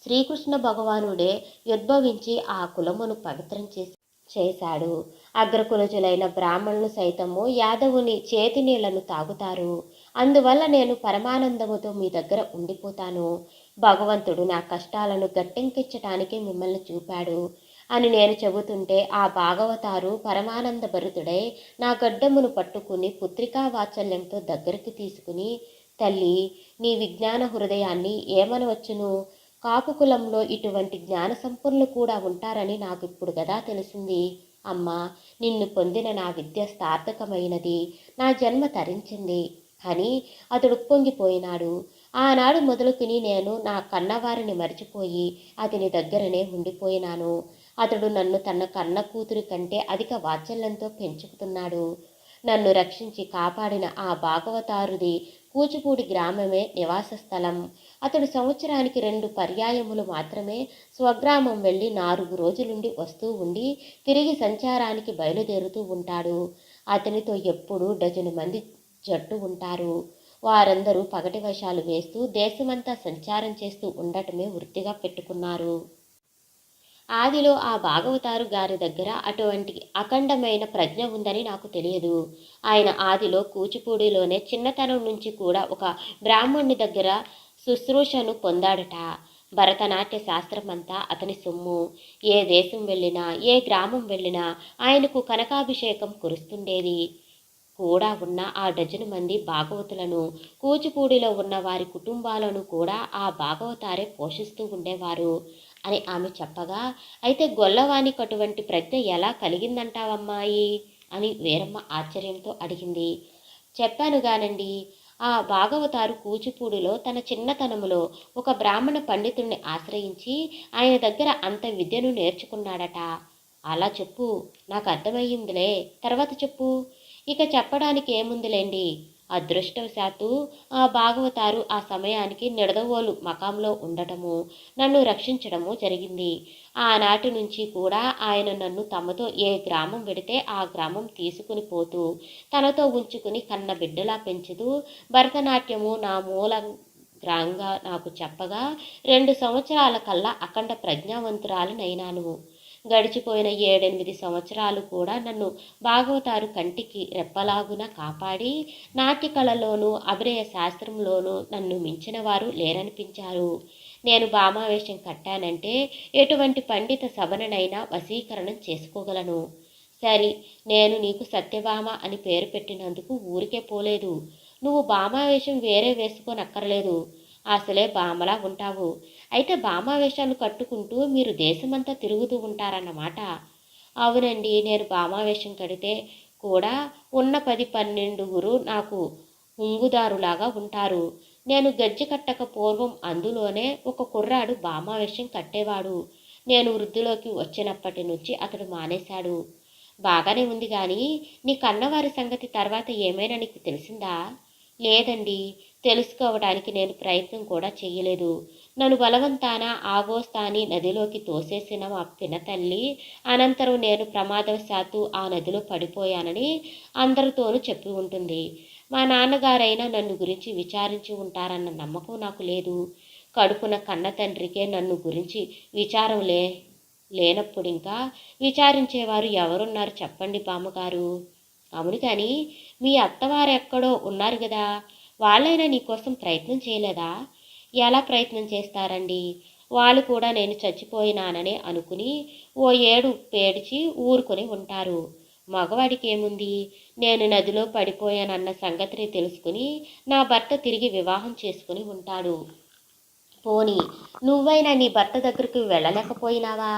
శ్రీకృష్ణ భగవానుడే ఉద్భవించి ఆ కులమును పవిత్రం చేశాడు. అగ్రకులజులైన బ్రాహ్మణులు సైతము యాదవుని చేతి నీళ్లను తాగుతారు. అందువల్ల నేను పరమానందముతో మీ దగ్గర ఉండిపోతాను. భగవంతుడు నా కష్టాలను గట్టెంకించటానికి మిమ్మల్ని చూపాడు అని నేను చెబుతుంటే ఆ భాగవతారు పరమానంద భరితుడై నా గడ్డమును పట్టుకుని పుత్రికా వాత్సల్యంతో దగ్గరికి తీసుకుని, తల్లి, నీ విజ్ఞాన హృదయాన్ని ఏమనవచ్చును? కాపు కులంలో ఇటువంటి జ్ఞాన సంపన్నులు కూడా ఉంటారని నాకు ఇప్పుడు కదా తెలిసింది. అమ్మా, నిన్ను పొందిన నా విద్య సార్థకమైనది, నా జన్మ తరించింది అని అతడు పొంగిపోయినాడు. ఆనాడు మొదలుకుని నేను నా కన్నవారిని మరిచిపోయి అతని దగ్గరనే ఉండిపోయినాను. అతడు నన్ను తన కన్న కూతురి కంటే అధిక వాత్సల్యంతో పెంచుకుతున్నాడు. నన్ను రక్షించి కాపాడిన ఆ భాగవతారుది కూచిపూడి గ్రామమే నివాస స్థలం. అతడు సంవత్సరానికి 2 పర్యాయములు మాత్రమే స్వగ్రామం వెళ్ళి 4 రోజులుండి వస్తూ ఉండి తిరిగి సంచారానికి బయలుదేరుతూ ఉంటాడు. అతనితో ఎప్పుడూ డజను మంది జట్టు ఉంటారు. వారందరూ పగటి వేషాలు వేస్తూ దేశమంతా సంచారం చేస్తూ ఉండటమే వృత్తిగా పెట్టుకున్నారు. ఆదిలో ఆ భాగవతారు గారి దగ్గర అటువంటి అఖండమైన ప్రజ్ఞ ఉందని నాకు తెలియదు. ఆయన ఆదిలో కూచిపూడిలోనే చిన్నతనం నుంచి కూడా ఒక బ్రాహ్మణుని దగ్గర శుశ్రూషను పొందాడట. భరతనాట్య శాస్త్రమంతా అతని సొమ్ము. ఏ దేశం వెళ్ళినా, ఏ గ్రామం వెళ్ళినా ఆయనకు కనకాభిషేకం కురుస్తుండేది. కూడా ఉన్న ఆ డజను మంది భాగవతులను, కూచిపూడిలో ఉన్న వారి కుటుంబాలను కూడా ఆ భాగవతారే పోషిస్తూ ఉండేవారు అని ఆమె చెప్పగా, అయితే గొల్లవానికి అటువంటి ప్రజ్ఞ ఎలా కలిగిందంటావమ్మాయి అని వీరమ్మ ఆశ్చర్యంతో అడిగింది. చెప్పానుగానండి, ఆ భాగవతారు కూచిపూడిలో తన చిన్నతనములో ఒక బ్రాహ్మణ పండితుడిని ఆశ్రయించి ఆయన దగ్గర అంత విద్యను నేర్చుకున్నాడట. అలా చెప్పు, నాకు అర్థమయ్యిందిలే, తర్వాత చెప్పు. ఇక చెప్పడానికి ఏముందిలేండి. అదృష్టవశాత్తు ఆ భాగవతారు ఆ సమయానికి నిడదవోలు మకాంలో ఉండటము, నన్ను రక్షించడము జరిగింది. ఆనాటి నుంచి కూడా ఆయన నన్ను తమతో ఏ గ్రామం వెడితే ఆ గ్రామం తీసుకుని పోతూ తనతో ఉంచుకుని కన్న బిడ్డలా పెంచుతూ భరతనాట్యము నా మూలంగా నాకు చెప్పగా 2 సంవత్సరాల కల్లా అఖండ ప్రజ్ఞావంతురాలనైనాను. గడిచిపోయిన 7-8 సంవత్సరాలు కూడా నన్ను భాగవతారు కంటికి రెప్పలాగున కాపాడి నాట్యకళలోనూ అభినయ శాస్త్రంలోనూ నన్ను మించిన వారు లేరనిపించారు. నేను భామావేశం కట్టానంటే ఎటువంటి పండిత సభనైనా వశీకరణం చేసుకోగలను. సరి, నేను నీకు సత్యభామ అని పేరు పెట్టినందుకు ఊరికే పోలేదు. నువ్వు భామావేశం వేరే వేసుకోనక్కర్లేదు, అసలే భామలా ఉంటావు. అయితే భామావేశాలు కట్టుకుంటూ మీరు దేశమంతా తిరుగుతూ ఉంటారన్నమాట. అవునండి, నేను భామావేశం కడితే కూడా ఉన్న 10-12 నాకు హుంగుదారులాగా ఉంటారు. నేను గజ్జి కట్టక పూర్వం అందులోనే ఒక కుర్రాడు భామావేశం కట్టేవాడు. నేను వృద్ధిలోకి వచ్చినప్పటి నుంచి అతడు మానేశాడు. బాగానే ఉంది కానీ నీ కన్నవారి సంగతి తర్వాత ఏమైనా నీకు తెలిసిందా? లేదండి, తెలుసుకోవడానికి నేను ప్రయత్నం కూడా చెయ్యలేదు. నన్ను బలవంతాన ఆగోస్తాని నదిలోకి తోసేసిన మా పినతల్లి అనంతరం నేను ప్రమాదవశాత్తు ఆ నదిలో పడిపోయానని అందరితోనూ చెప్పి ఉంటుంది. మా నాన్నగారైనా నన్ను గురించి విచారించి ఉంటారన్న నమ్మకం నాకు లేదు. కడుపున కన్న తండ్రికే నన్ను గురించి విచారం లేనప్పుడు ఇంకా విచారించేవారు ఎవరున్నారు చెప్పండి బామ్మగారు? అవును కానీ మీ అత్తవారు ఎక్కడో ఉన్నారు కదా, వాళ్ళైనా నీకోసం ప్రయత్నం చేయలేదా? ఎలా ప్రయత్నం చేస్తారండి? వాళ్ళు కూడా నేను చచ్చిపోయినాననే అనుకుని ఓ ఏడు పేడిచి ఊరుకొని ఉంటారు. మగవాడికి ఏముంది, నేను నదిలో పడిపోయానన్న సంగతిని తెలుసుకుని నా భర్త తిరిగి వివాహం చేసుకుని ఉంటాడు. పోనీ నువ్వైనా నీ భర్త దగ్గరికి వెళ్ళలేకపోయినావా?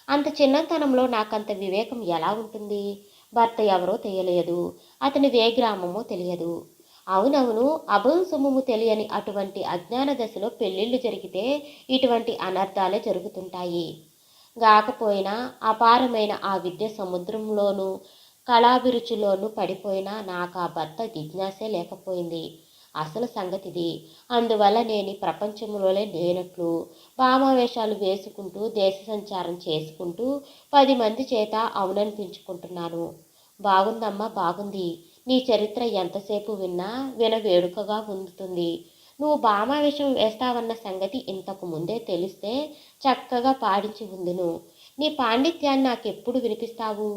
అంత చిన్నతనంలో నాకంత వివేకం ఎలా ఉంటుంది? భర్త ఎవరో తెలియలేదు, అతని ఏ గ్రామమో తెలియదు. అవునవును, అభం సొమ్ము తెలియని అటువంటి అజ్ఞాన దశలో పెళ్ళిళ్ళు జరిగితే ఇటువంటి అనర్థాలే జరుగుతుంటాయి. గాకపోయినా అపారమైన ఆ విద్య సముద్రంలోనూ కళాభిరుచిలోనూ పడిపోయినా నాకు ఆ భర్త జిజ్ఞాసే లేకపోయింది. అసలు సంగతిది. అందువల్ల నేను ఈ ప్రపంచంలోనే లేనట్లు భామావేశాలు వేసుకుంటూ దేశ సంచారం చేసుకుంటూ 10 మంది చేత అవుననిపించుకుంటున్నాను. బాగుందమ్మా, బాగుంది. నీ చరిత్ర ఎంతసేపు విన్నా వినవేడుకగా ఉంటుంది. నువ్వు భామావేశం వేస్తావన్న సంగతి ఇంతకు ముందే తెలిస్తే చక్కగా పాడించి ఉందును. నీ పాండిత్యాన్ని నాకెప్పుడు వినిపిస్తావు?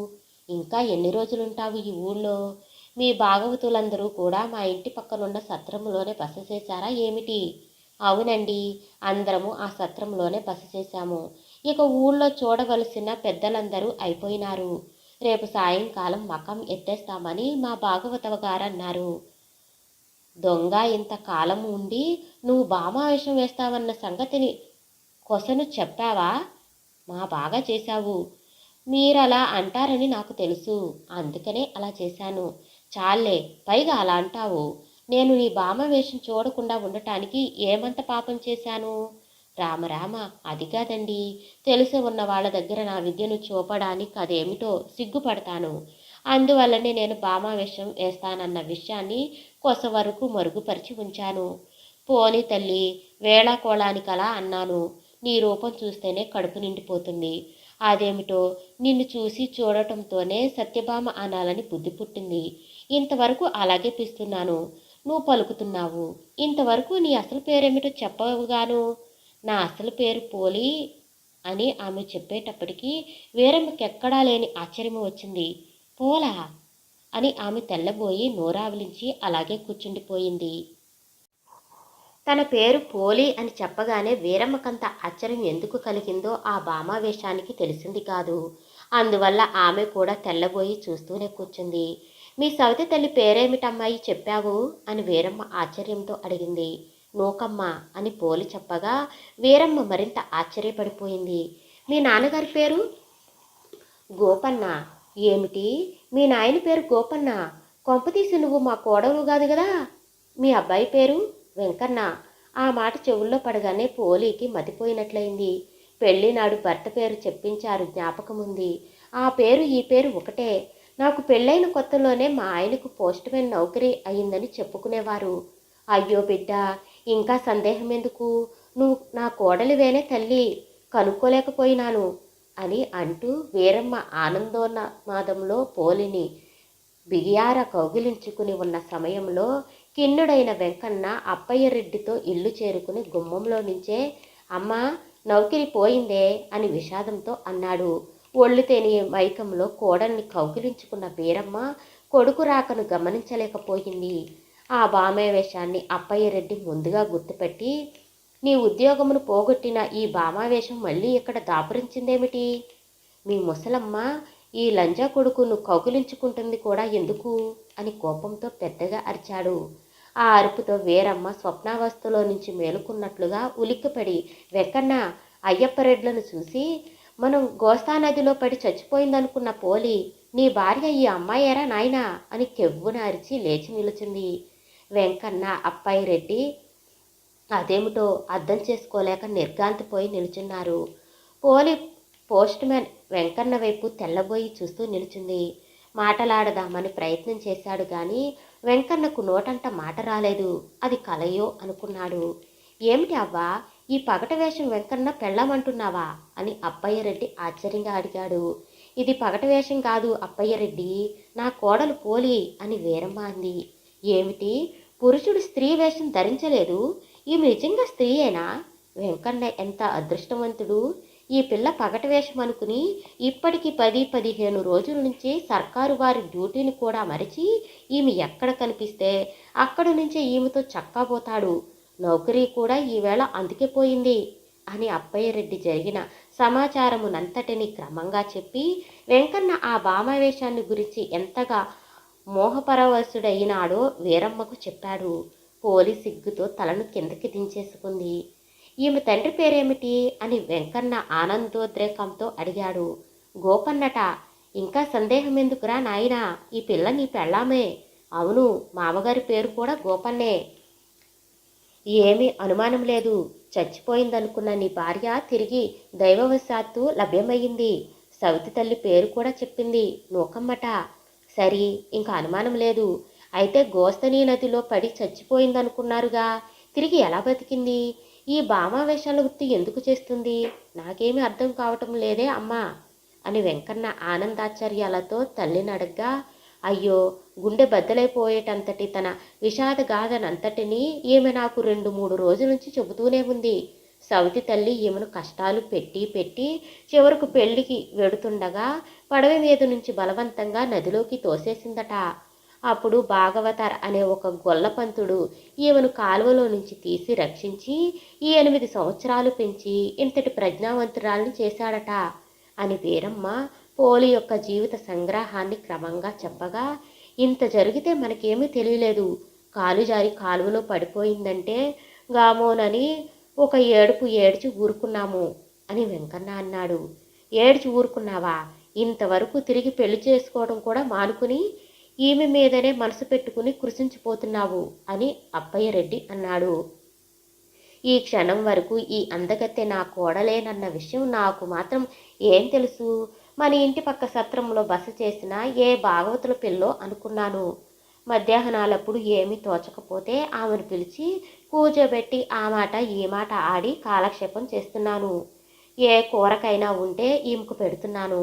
ఇంకా ఎన్ని రోజులుంటావు ఈ ఊళ్ళో? మీ భాగవతులందరూ కూడా మా ఇంటి పక్కనున్న సత్రంలోనే బస చేశారా ఏమిటి? అవునండి, అందరము ఆ సత్రంలోనే బస చేశాము. ఇక ఊళ్ళో చూడవలసిన పెద్దలందరూ అయిపోయినారు. రేపు సాయంకాలం మకం ఎత్తేస్తామని మా భాగవతవ గారన్నారు. దొంగ, ఇంతకాలం ఉండి నువ్వు భామావేశం వేస్తావన్న సంగతిని కొసను చెప్పావా? మా బాగా చేశావు. మీరలా అంటారని నాకు తెలుసు, అందుకనే అలా చేశాను. చాలే, పైగా అలా అంటావు. నేను నీ భామావేశం చూడకుండా ఉండటానికి ఏమంత పాపం చేశాను? రామరామ, అది కాదండి. తెలిసి ఉన్న వాళ్ళ దగ్గర నా విద్యను చూపడానికి అదేమిటో సిగ్గుపడతాను. అందువల్లనే నేను భామావేశం వేస్తానన్న విషయాన్ని కొస వరకు మరుగుపరిచి ఉంచాను. పోనీ తల్లి, వేళాకోళానికలా అన్నాను. నీ రూపం చూస్తేనే కడుపు నిండిపోతుంది. అదేమిటో నిన్ను చూసి చూడటంతోనే సత్యభామ అనాలని బుద్ధి పుట్టింది. ఇంతవరకు అలాగే పిస్తున్నాను. నువ్వు పలుకుతున్నావు. ఇంతవరకు నీ అసలు పేరేమిటో చెప్పవుగాను. నా అసలు పేరు పోలి అని ఆమె చెప్పేటప్పటికీ వీరమ్మకెక్కడా లేని ఆశ్చర్యం వచ్చింది. పోలా అని ఆమె తెల్లబోయి నోరావలించి అలాగే కూర్చుండిపోయింది. తన పేరు పోలి అని చెప్పగానే వీరమ్మకంత ఆశ్చర్యం ఎందుకు కలిగిందో ఆ భామావేశానికి తెలిసింది కాదు. అందువల్ల ఆమె కూడా తెల్లబోయి చూస్తూనే కూర్చుంది. మీ సవతి తల్లి పేరేమిటమ్మాయి చెప్పావు అని వీరమ్మ ఆశ్చర్యంతో అడిగింది. నూకమ్మ అని పోలి చెప్పగా వీరమ్మ మరింత ఆశ్చర్యపడిపోయింది. మీ నాన్నగారి పేరు? గోపన్న. ఏమిటి, మీ నాయన పేరు గోపన్న? కొంపతీసి నువ్వు మా కోడలు కాదు కదా? మీ అబ్బాయి పేరు వెంకన్న. ఆ మాట చెవుల్లో పడగానే పోలీకి మతిపోయినట్లయింది. పెళ్లినాడు భర్త పేరు చెప్పించారు, జ్ఞాపకముంది. ఆ పేరు ఈ పేరు ఒకటే. నాకు పెళ్ళైన కొత్తలోనే మా ఆయనకు పోస్ట్మెన్ నౌకరీ అయిందని చెప్పుకునేవారు. అయ్యో బిడ్డ, ఇంకా సందేహం ఎందుకు? నువ్వు నా కోడలివేనే తల్లి, కనుక్కోలేకపోయినాను అని అంటూ వీరమ్మ ఆనందోన్మాదంలో పోలిని బిగియార కౌగిలించుకుని ఉన్న సమయంలో కిన్నుడైన వెంకన్న అప్పయ్యరెడ్డితో ఇల్లు చేరుకుని గుమ్మంలో నుంచే అమ్మా, నౌకరి పోయిందే అని విషాదంతో అన్నాడు. ఒళ్ళు తేని మైకంలో కోడల్ని కౌగిలించుకున్న వీరమ్మ కొడుకు రాకను గమనించలేకపోయింది. ఆ భామావేశాన్ని అప్పయ్యరెడ్డి ముందుగా గుర్తుపెట్టి, నీ ఉద్యోగమును పోగొట్టిన ఈ భామావేశం మళ్ళీ ఇక్కడ దాపురించిందేమిటి? మీ ముసలమ్మ ఈ లంజా కొడుకును కౌగిలించుకుంటుంది కూడా ఎందుకు అని కోపంతో పెద్దగా అరిచాడు. ఆ అరుపుతో వీరమ్మ స్వప్నావస్థలో నుంచి మేలుకున్నట్లుగా ఉలిక్కిపడి వెంకన్న, అయ్యప్పరెడ్లను చూసి, మనం గోస్తానదిలో పడి చచ్చిపోయిందనుకున్న పోలి నీ భార్య ఈ అమ్మాయేరా నాయనా అని కెవ్వున అరిచి లేచి నిలుచుంది. వెంకన్న, అప్పాయిరెడ్డి అదేమిటో అర్థం చేసుకోలేక నిర్ఘాంతిపోయి నిలుచున్నారు. పోలి పోస్ట్ మ్యాన్ వెంకన్న వైపు తెల్లబోయి చూస్తూ నిలుచుంది. మాటలాడదామని ప్రయత్నం చేశాడు గాని వెంకన్నకు నోటంట మాట రాలేదు. అది కలయో అనుకున్నాడు. ఏమిటి అవ్వా, ఈ పగట వేషం వెంకన్న పెళ్ళామంటున్నావా అని అప్పయ్యరెడ్డి ఆశ్చర్యంగా అడిగాడు. ఇది పగట వేషం కాదు అప్పయ్యరెడ్డి, నా కోడలు పోలి అని వీరమ్మ అంది. ఏమిటి, పురుషుడు స్త్రీ వేషం ధరించలేదు? ఈమె నిజంగా స్త్రీయేనా? వెంకన్న ఎంత అదృష్టవంతుడు. ఈ పిల్ల పగట వేషం అనుకుని ఇప్పటికి 10-15 రోజుల నుంచి సర్కారు వారి డ్యూటీని కూడా మరిచి ఈమె ఎక్కడ కనిపిస్తే అక్కడి నుంచే ఈమెతో చక్కాపోతాడు. నౌకరీ కూడా ఈవేళ అందుకే పోయింది అని అప్పయ్యరెడ్డి జరిగిన సమాచారమునంతటిని క్రమంగా చెప్పి వెంకన్న ఆ భామావేశాన్ని గురించి ఎంతగా మోహపరవశుడయినాడో వీరమ్మకు చెప్పాడు. పోలి సిగ్గుతో తలను కిందకి దించేసుకుంది. ఈమె తండ్రి పేరేమిటి అని వెంకన్న ఆనందోద్రేకంతో అడిగాడు. గోపన్నట. ఇంకా సందేహం ఎందుకురా నాయనా, ఈ పిల్ల నీ పెళ్ళామే. అవును, మామగారి పేరు కూడా గోపన్నే. ఏమీ అనుమానం లేదు. చచ్చిపోయిందనుకున్న నీ భార్య తిరిగి దైవవశాత్తు లభ్యమయ్యింది. సవితి తల్లి పేరు కూడా చెప్పింది, నూకమ్మట. సరి, ఇంకా అనుమానం లేదు. అయితే గోస్తనీ నదిలో పడి చచ్చిపోయిందనుకున్నారుగా, తిరిగి ఎలా బతికింది? ఈ భామావేశాల వృత్తి ఎందుకు చేస్తుంది? నాకేమీ అర్థం కావటం లేదే అమ్మా అని వెంకన్న ఆనందాశ్చర్యాలతో తల్లిని అడగ్గా, అయ్యో, గుండె బద్దలైపోయేటంతటి తన విషాద గాథనంతటినీ ఈమె నాకు 2-3 రోజుల నుంచి చెబుతూనే ఉంది. సవితి తల్లి ఈమెను కష్టాలు పెట్టి పెట్టి చివరకు పెళ్లికి వెడుతుండగా పడవ మీద నుంచి బలవంతంగా నదిలోకి తోసేసిందట. అప్పుడు భాగవతార్ అనే ఒక గొల్లపంతుడు ఈమెను కాలువలో నుంచి తీసి రక్షించి ఈ 8 సంవత్సరాలు పెంచి ఇంతటి ప్రజ్ఞావంతురాల్ని చేశాడట అని వీరమ్మ పోలి యొక్క జీవిత సంగ్రహాన్ని క్రమంగా చెప్పగా, ఇంత జరిగితే మనకేమీ తెలియలేదు. కాలు జారి కాలువలో పడిపోయిందంటే గామోనని ఒక ఏడుపు ఏడ్చి ఊరుకున్నాము అని వెంకన్న అన్నాడు. ఏడ్చి ఊరుకున్నావా? ఇంతవరకు తిరిగి పెళ్లి చేసుకోవడం కూడా మానుకుని ఈమె మీదనే మనసు పెట్టుకుని కృషించిపోతున్నావు అని అప్పయ్యరెడ్డి అన్నాడు. ఈ క్షణం వరకు ఈ అందగత్తె నా కోడలేనన్న విషయం నాకు మాత్రం ఏం తెలుసు? మన ఇంటి పక్క సత్రంలో బస చేసిన ఏ భాగవతుల పిల్లో అనుకున్నాను. మధ్యాహ్నాలప్పుడు ఏమీ తోచకపోతే ఆమెను పిలిచి కూర్చోబెట్టి ఆ మాట ఈ మాట ఆడి కాలక్షేపం చేస్తున్నాను. ఏ కూరకైనా ఉంటే ఈమెకు పెడుతున్నాను.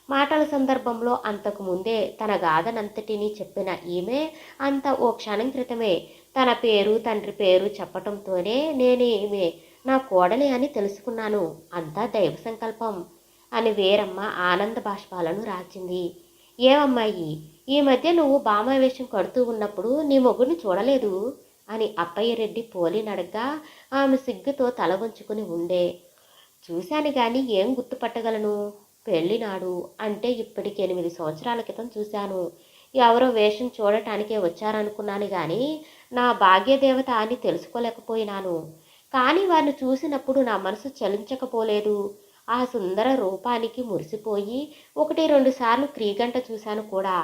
మాటల సందర్భంలో అంతకు ముందే తన గాథనంతటినీ చెప్పిన ఈమె అంత ఓ క్షణం క్రితమే తన పేరు తండ్రి పేరు చెప్పటంతోనే నేను ఈమె నా కోడలి అని తెలుసుకున్నాను. అంతా దైవ సంకల్పం అని వీరమ్మ ఆనంద బాష్పాలను రాచింది. ఏమమ్మాయి, ఈ మధ్య నువ్వు భామావేశం కడుతూ ఉన్నప్పుడు నీ మొగుడిని చూడలేదు అని అప్పయ్యరెడ్డి పోలినడగ్గా ఆమె సిగ్గుతో తల వంచుకుని ఉండే. చూశాను గాని ఏం గుర్తుపట్టగలను? పెళ్ళినాడు అంటే ఇప్పటికి 8 సంవత్సరాల క్రితం చూశాను. ఎవరో వేషం చూడటానికే వచ్చారనుకున్నాను కానీ నా భాగ్యదేవత అని తెలుసుకోలేకపోయినాను. కానీ వారిని చూసినప్పుడు నా మనసు చలించకపోలేదు. ఆ సుందర రూపానికి మురిసిపోయి 1-2 సార్లు క్రీగంట చూశాను కూడా.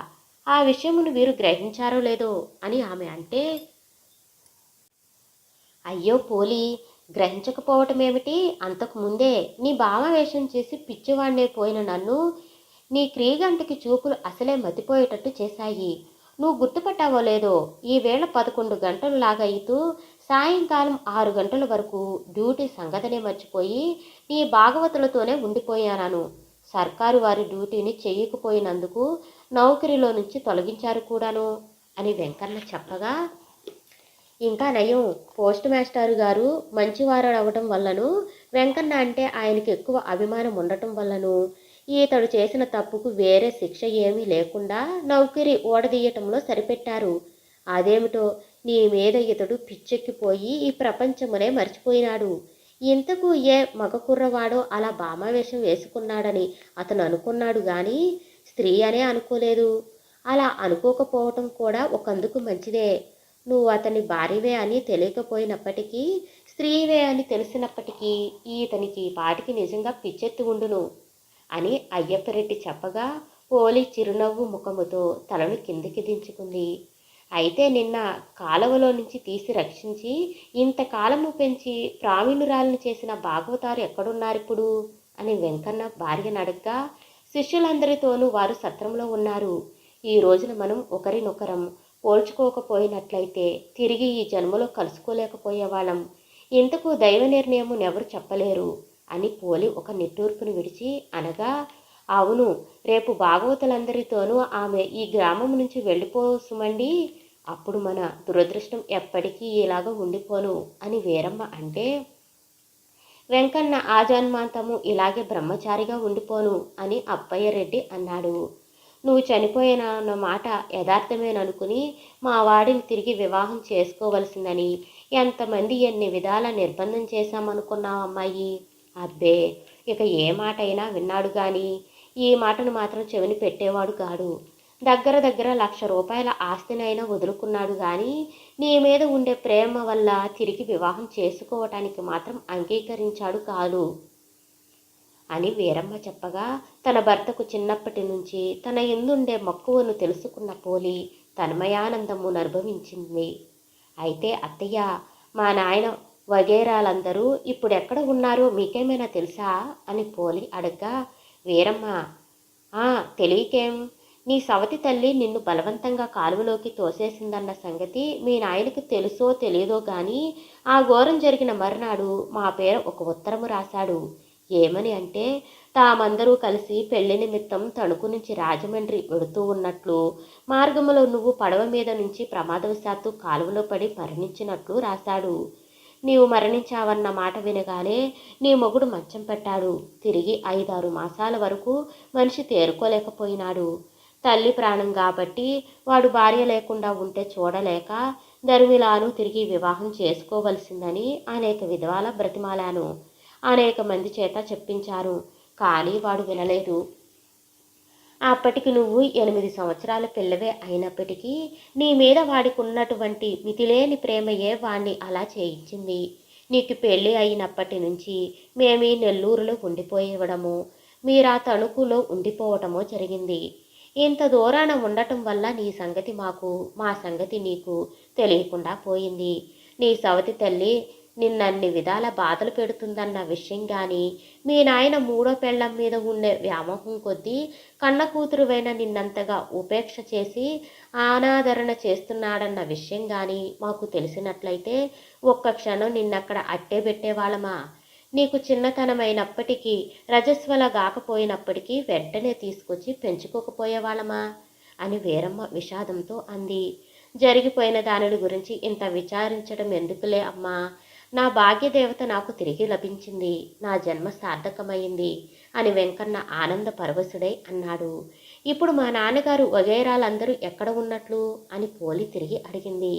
ఆ విషయమును వీరు గ్రహించారో లేదో అని ఆమె అంటే, అయ్యో పోలి, గ్రహించకపోవటమేమిటి? అంతకుముందే నీ భావవేషం చేసి పిచ్చివాణ్ణే పోయిన నన్ను నీ క్రీగంటికి చూపులు అసలే మతిపోయేటట్టు చేశాయి. నువ్వు గుర్తుపట్టావో లేదో, ఈవేళ 11 గంటలు లాగయితూ సాయంకాలం 6 గంటల వరకు డ్యూటీ సంగతనే మర్చిపోయి నీ భాగవతులతోనే ఉండిపోయాను. సర్కారు వారి డ్యూటీని చెయ్యకపోయినందుకు నౌకరీలో నుంచి తొలగించారు కూడాను అని వెంకన్న చెప్పగా, ఇంకా నయం, పోస్ట్ మాస్టర్ గారు మంచివారు అవడం వల్లను, వెంకన్న అంటే ఆయనకి ఎక్కువ అభిమానం ఉండటం వల్లను ఈతడు చేసిన తప్పుకు వేరే శిక్ష ఏమీ లేకుండా నౌకరీ ఓడదీయటంలో సరిపెట్టారు. అదేమిటో నీ మీద ఇతడు పిచ్చెక్కిపోయి ఈ ప్రపంచమునే మర్చిపోయినాడు. ఇంతకు ఏ మగ కుర్రవాడో అలా భామావేశం వేసుకున్నాడని అతను అనుకున్నాడు గాని స్త్రీ అనే అనుకోలేదు. అలా అనుకోకపోవటం కూడా ఒకందుకు మంచిదే. నువ్వు అతని భార్యవే అని తెలియకపోయినప్పటికీ, స్త్రీవే అని తెలిసినప్పటికీ ఈతనికి పాటికి నిజంగా పిచ్చెత్తి ఉండును అని అయ్యప్పరెడ్డి చెప్పగా పోలి చిరునవ్వు ముఖముతో తలను కిందికి దించుకుంది. అయితే నిన్న కాలువలో నుంచి తీసి రక్షించి ఇంతకాలము పెంచి ప్రావీణురాలను చేసిన భాగవతారు ఎక్కడున్నారిప్పుడు అని వెంకన్న భార్యను అడగ్గా, శిష్యులందరితోనూ వారు సత్రంలో ఉన్నారు. ఈ రోజున మనం ఒకరినొకరం పోల్చుకోకపోయినట్లయితే తిరిగి ఈ జన్మలో కలుసుకోలేకపోయేవాళ్ళం. ఇంతకు దైవ నిర్ణయము ఎవరు చెప్పలేరు అని పోలి ఒక నిట్టూర్పును విడిచి అనగా, అవును, రేపు భాగవతులందరితోనూ ఆమె ఈ గ్రామం నుంచి వెళ్ళిపోసుమండి. అప్పుడు మన దురదృష్టం ఎప్పటికీ ఇలాగ ఉండిపోను అని వీరమ్మ అంటే, వెంకన్న ఆ జన్మాంతము ఇలాగే బ్రహ్మచారిగా ఉండిపోను అని అప్పయ్యరెడ్డి అన్నాడు. నువ్వు చనిపోయిన మాట యథార్థమేననుకుని మా వాడిని తిరిగి వివాహం చేసుకోవలసిందని ఎంతమంది ఎన్ని విధాల నిర్బంధం చేశామనుకున్నావమ్మాయి. అబ్బే, ఇక ఏ మాట అయినా విన్నాడు గాని ఈ మాటను మాత్రం చెవిని పెట్టేవాడు కాడు. దగ్గర దగ్గర 1,00,000 రూపాయల ఆస్తినైనా వదులుకున్నాడు గాని నీ మీద ఉండే ప్రేమ వల్ల తిరిగి వివాహం చేసుకోవటానికి మాత్రం అంగీకరించాడు కాదు అని వీరమ్మ చెప్పగా, తన భర్తకు చిన్నప్పటి నుంచి తన ఎందుండే మక్కువను తెలుసుకున్న పోలి తన్మయానందమును అనుభవించింది. అయితే అత్తయ్య, మా నాయన వగేరాలందరూ ఇప్పుడెక్కడ ఉన్నారో మీకేమైనా తెలుసా అని పోలి అడగ్గా, వీరమ్మ, తెలియకేం, నీ సవతి తల్లి నిన్ను బలవంతంగా కాలువలోకి తోసేసిందన్న సంగతి మీ నాయనకు తెలుసో తెలియదో గాని ఆ ఘోరం జరిగిన మరునాడు మా పేరు ఒక ఉత్తరము రాశాడు. ఏమని అంటే, తామందరూ కలిసి పెళ్లి నిమిత్తం తణుకు నుంచి రాజమండ్రి వెడుతూ ఉన్నట్లు మార్గంలో నువ్వు పడవ మీద నుంచి ప్రమాదవశాత్తు కాలువలో పడి మరణించినట్లు రాశాడు. నీవు మరణించావన్న మాట వినగానే నీ మొగుడు మంచం పెట్టాడు. తిరిగి 5-6 మాసాల వరకు మనిషి తేరుకోలేకపోయినాడు. తల్లి ప్రాణం కాబట్టి వాడు భార్య లేకుండా ఉంటే చూడలేక ధర్మిలాను తిరిగి వివాహం చేసుకోవలసిందని అనేక విధాల బ్రతిమాలాను. అనేక మంది చేత చెప్పించారు, కానీ వాడు వినలేదు. అప్పటికి నువ్వు 8 సంవత్సరాల పిల్లవే అయినప్పటికీ నీ మీద వాడికి ఉన్నటువంటి మితిలేని ప్రేమయే వాణ్ణి అలా చేయించింది. నీకు పెళ్ళి అయినప్పటి నుంచి మేమీ నెల్లూరులో ఉండిపోయేవడము, మీరా తణుకులో ఉండిపోవటమో జరిగింది. ఇంత దూరాన ఉండటం వల్ల నీ సంగతి మాకు, మా సంగతి నీకు తెలియకుండా పోయింది. నీ సవతి తల్లి నిన్నన్ని విధాల బాధలు పెడుతుందన్న విషయం కానీ, మీ నాయన 3వ పెళ్ళం మీద ఉండే వ్యామోహం కొద్దీ కన్న కూతురువైన నిన్నంతగా ఉపేక్ష చేసి అనాదరణ చేస్తున్నాడన్న విషయం కానీ మాకు తెలిసినట్లయితే ఒక్క క్షణం నిన్నక్కడ అట్టే పెట్టేవాళ్ళమా? నీకు చిన్నతనమైనప్పటికీ రజస్వల గాకపోయినప్పటికీ వెంటనే తీసుకొచ్చి పెంచుకోకపోయేవాళ్ళమా అని వీరమ్మ విషాదంతో అంది. జరిగిపోయిన దానిని గురించి ఇంత విచారించడం ఎందుకులే అమ్మా, నా భాగ్యదేవత నాకు తిరిగి లభించింది, నా జన్మ సార్థకమైంది అని వెంకన్న ఆనంద పరవశుడై అన్నాడు. ఇప్పుడు మా నాన్నగారు వగైరాలందరూ ఎక్కడ ఉన్నట్లు అని పోలి తిరిగి అడిగింది.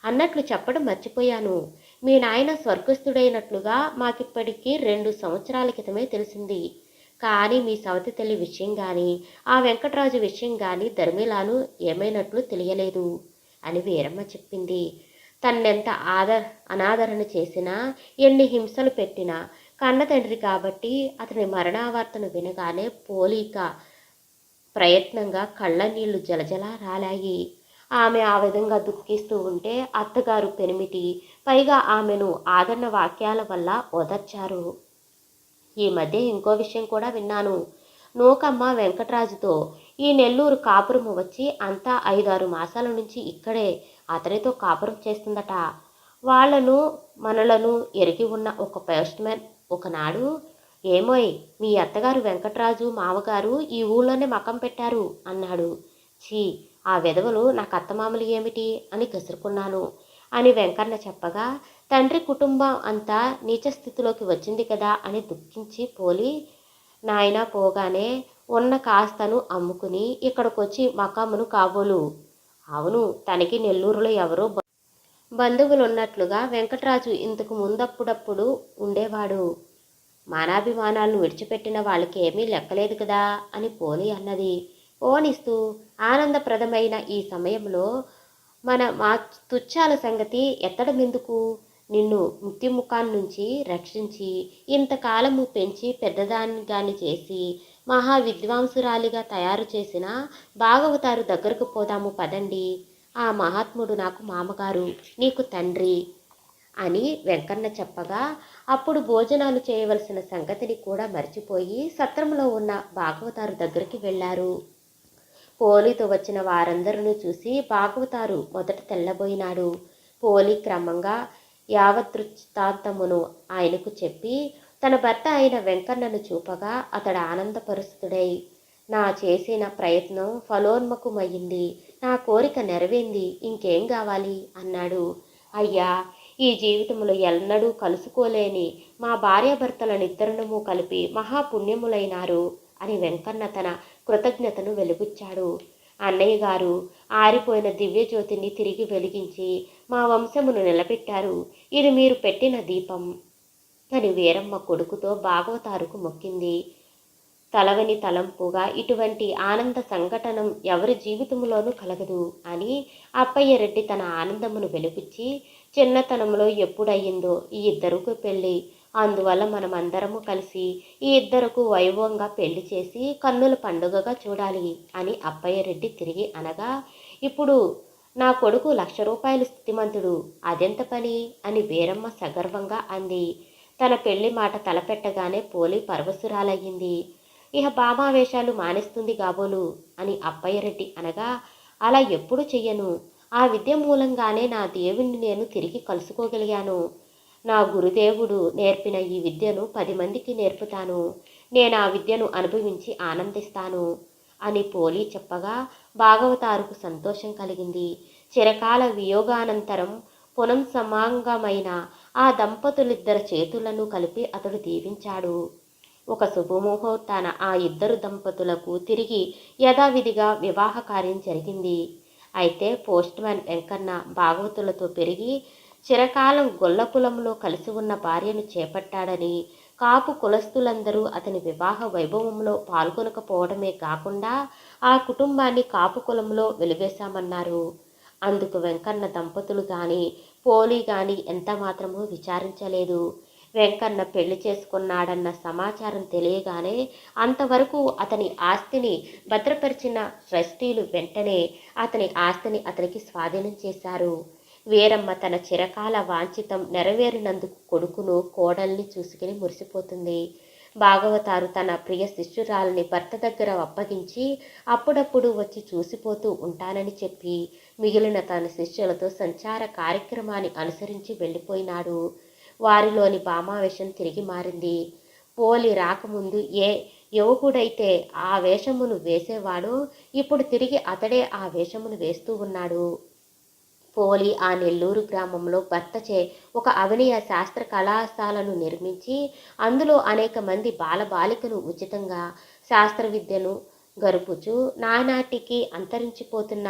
అన్నట్లు చెప్పడం మర్చిపోయాను, మీ నాయన స్వర్గస్థుడైనట్లుగా మాకిప్పటికీ 2 సంవత్సరాల క్రితమే తెలిసింది. కానీ మీ సవతి తల్లి విషయం కానీ ఆ వెంకటరాజు విషయం కానీ ధర్మిలాను ఏమైనట్లు తెలియలేదు అని వీరమ్మ చెప్పింది. తన్నెంత అనాదరణ చేసినా, ఎన్ని హింసలు పెట్టినా కన్న తండ్రి కాబట్టి అతని మరణావార్తను వినగానే పోలిక ప్రయత్నంగా కళ్ళ నీళ్లు జలజల రాలాయి. ఆమె ఆ విధంగా దుఃఖిస్తూ ఉంటే అత్తగారు పెనిమిటి, పైగా ఆమెను ఆదరణ వాక్యాల వల్ల ఓదార్చారు. ఈ మధ్య ఇంకో విషయం కూడా విన్నాను. నూకమ్మ వెంకటరాజుతో ఈ నెల్లూరు కాపురము వచ్చి అంతా 5-6 మాసాల నుంచి ఇక్కడే అతనితో కాపురం చేస్తుందట. వాళ్లను మనలను ఎరిగి ఉన్న ఒక పోస్ట్మెన్ ఒకనాడు, ఏమోయ్, మీ అత్తగారు వెంకటరాజు మామగారు ఈ ఊళ్ళోనే మకం పెట్టారు అన్నాడు. ఛీ, ఆ వెధవలు నాకు అత్తమామలు ఏమిటి అని కసురుకున్నాను అని వెంకన్న చెప్పగా, తండ్రి కుటుంబం అంతా నీచ స్థితిలోకి వచ్చింది కదా అని దుఃఖించి పోలి, నాయన పోగానే ఉన్న కాస్తను అమ్ముకుని ఇక్కడికొచ్చి మకామును కాబోలు. అవును, తనకి నెల్లూరులో ఎవరో బంధువులున్నట్లుగా వెంకటరాజు ఇంతకు ముందప్పుడప్పుడు ఉండేవాడు. మానాభిమానాలను విడిచిపెట్టిన వాళ్ళకి ఏమీ లెక్కలేదు కదా అని పోలి అన్నది. ఓనిస్తూ ఆనందప్రదమైన ఈ సమయంలో మా తుచ్చాల సంగతి ఎత్తడమెందుకు? నిన్ను మృత్యుముఖాన్ని నుంచి రక్షించి ఇంతకాలము పెంచి పెద్దదానిగాని చేసి మహా విద్వాంసురాలిగా తయారు చేసిన భాగవతారు దగ్గరకు పోదాము పదండి. ఆ మహాత్ముడు నాకు మామగారు, నీకు తండ్రి అని వెంకన్న చెప్పగా అప్పుడు భోజనాలు చేయవలసిన సంగతిని కూడా మర్చిపోయి సత్రంలో ఉన్న భాగవతారు దగ్గరికి వెళ్ళారు. పోలితో వచ్చిన వారందరినీ చూసి భాగవతారు మొదట తెల్లబోయినాడు. పోలి క్రమంగా యావదృష్టాంతమును ఆయనకు చెప్పి తన భర్త అయిన వెంకన్నను చూపగా అతడు ఆనందపరుస్తుడై, నా చేసిన ప్రయత్నం ఫలోన్ముఖమయ్యింది, నా కోరిక నెరవేరింది, ఇంకేం కావాలి అన్నాడు. అయ్యా, ఈ జీవితంలో ఎన్నడూ కలుసుకోలేని మా భార్యాభర్తలనిద్దరినము కలిపి మహాపుణ్యములైనారు అని వెంకన్న తన కృతజ్ఞతను వెలుగుచ్చాడు. అన్నయ్య గారు ఆరిపోయిన దివ్యజ్యోతిని తిరిగి వెలిగించి మా వంశమును నిలబెట్టారు. ఇది మీరు పెట్టిన దీపం అని వీరమ్మ కొడుకుతో భాగవతారుకు మొక్కింది. తలవని తలంపుగా ఇటువంటి ఆనంద సంఘటనం ఎవరి జీవితంలోనూ కలగదు అని అప్పయ్యరెడ్డి తన ఆనందమును వెలుగుచ్చి, చిన్నతనంలో ఎప్పుడయ్యిందో ఈ ఇద్దరికి పెళ్ళి, అందువల్ల మనం అందరము కలిసి ఈ ఇద్దరకు వైభవంగా పెళ్లి చేసి కన్నుల పండుగగా చూడాలి అని అప్పయ్యరెడ్డి తిరిగి అనగా, ఇప్పుడు నా కొడుకు 1,00,000 రూపాయలు స్థితిమంతుడు, అదెంత పని అని వీరమ్మ సగర్వంగా అంది. తన పెళ్లి మాట తలపెట్టగానే పోలి పరవశురాలయ్యింది. ఇహ భామావేశాలు మానేస్తుంది కాబోలు అని అప్పయ్యరెడ్డి అనగా, అలా ఎప్పుడు చెయ్యను. ఆ విద్య మూలంగానే నా దేవుణ్ణి నేను తిరిగి కలుసుకోగలిగాను. నా గురుదేవుడు నేర్పిన ఈ విద్యను 10 మందికి నేర్పుతాను. నేను ఆ విద్యను అనుభవించి ఆనందిస్తాను అని పోలి చెప్పగా భాగవతారుకు సంతోషం కలిగింది. చిరకాల వియోగానంతరం పునఃసమాగమైన ఆ దంపతులిద్దరి చేతులను కలిపి అతడు దీవించాడు. ఒక శుభముహూర్తాన ఆ ఇద్దరు దంపతులకు తిరిగి యథావిధిగా వివాహ కార్యం జరిగింది. అయితే పోస్ట్ మ్యాన్ వెంకన్న భాగవతులతో పెరిగి చిరకాలం గొల్లకులంలో కలిసి ఉన్న భార్యను చేపట్టాడని, కాపు కులస్తులందరూ అతని వివాహ వైభవంలో పాల్గొనకపోవడమే కాకుండా ఆ కుటుంబాన్ని కాపు కులంలో వెలివేశామన్నారు. అందుకు వెంకన్న దంపతులు గాని పోలి గాని ఎంత మాత్రమూ విచారించలేదు. వెంకన్న పెళ్లి చేసుకున్నాడన్న సమాచారం తెలియగానే అంతవరకు అతని ఆస్తిని భద్రపరిచిన ట్రస్టీలు వెంటనే అతని ఆస్తిని అతనికి స్వాధీనం చేశారు. వీరమ్మ తన చిరకాల వాంఛితం నెరవేరినందుకు కొడుకును కోడల్ని చూసుకుని మురిసిపోతుంది. భాగవతారు తన ప్రియ శిష్యురాలని భర్త దగ్గర అప్పగించి అప్పుడప్పుడు వచ్చి చూసిపోతూ ఉంటానని చెప్పి మిగిలిన తన శిష్యులతో సంచార కార్యక్రమాన్ని అనుసరించి వెళ్ళిపోయినాడు. వారిలోని భామావేశం తిరిగి మారింది. పోలి రాకముందు ఏ యువకుడైతే ఆ వేషమును వేసేవాడో ఇప్పుడు తిరిగి అతడే ఆ వేషమును వేస్తూ ఉన్నాడు. పోలి ఆ నెల్లూరు గ్రామంలో భర్తచే ఒక అవినీయ శాస్త్ర కళాశాలను నిర్మించి అందులో అనేక మంది బాలబాలికను ఉచితంగా శాస్త్ర విద్యను గరుపుచు నానాటికి అంతరించిపోతున్న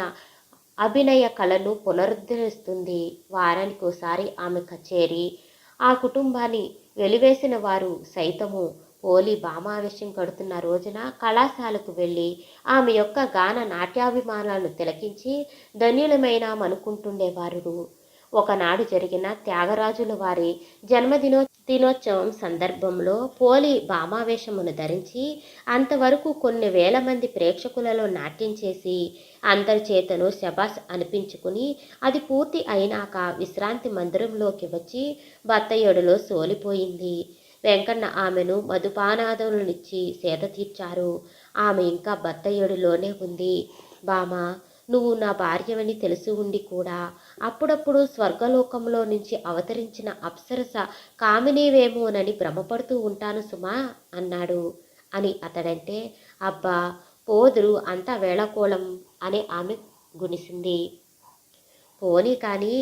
అభినయ కళను పునరుద్ధరిస్తుంది. వారానికోసారి ఆమె కచేరీ, ఆ కుటుంబాన్ని వెలివేసిన వారు సైతము పోలి భామావేశం కడుతున్న రోజున కళాశాలకు వెళ్ళి ఆమె యొక్క గాన నాట్యాభిమానాలను తిలకించి ధన్యులమైనామనుకుంటుండేవారు. ఒకనాడు జరిగిన త్యాగరాజుల వారి దినోత్సవం సందర్భంలో పోలి భామావేశమును ధరించి అంతవరకు కొన్ని వేల మంది ప్రేక్షకులలో నాట్యం చేసి అందరి చేతను శబాస్ అనిపించుకుని అది పూర్తి అయినాక విశ్రాంతి మందిరంలోకి వచ్చి బత్తయ్యడులో సోలిపోయింది. వెంకన్న ఆమెను మధుపానాదులనిచ్చి సేద తీర్చారు. ఆమె ఇంకా బత్తయ్యడిలోనే ఉంది. బామా, నువ్వు నా భార్యవని తెలిసి ఉండి కూడా అప్పుడప్పుడు స్వర్గలోకంలో నుంచి అవతరించిన అప్సరస కామినీవేమోనని భ్రమపడుతూ ఉంటాను సుమా అన్నాడు. అని అతడంటే, అబ్బా పోదురు అంతా వేళకోళం అని ఆమె గునిసింది. పోనీ కానీ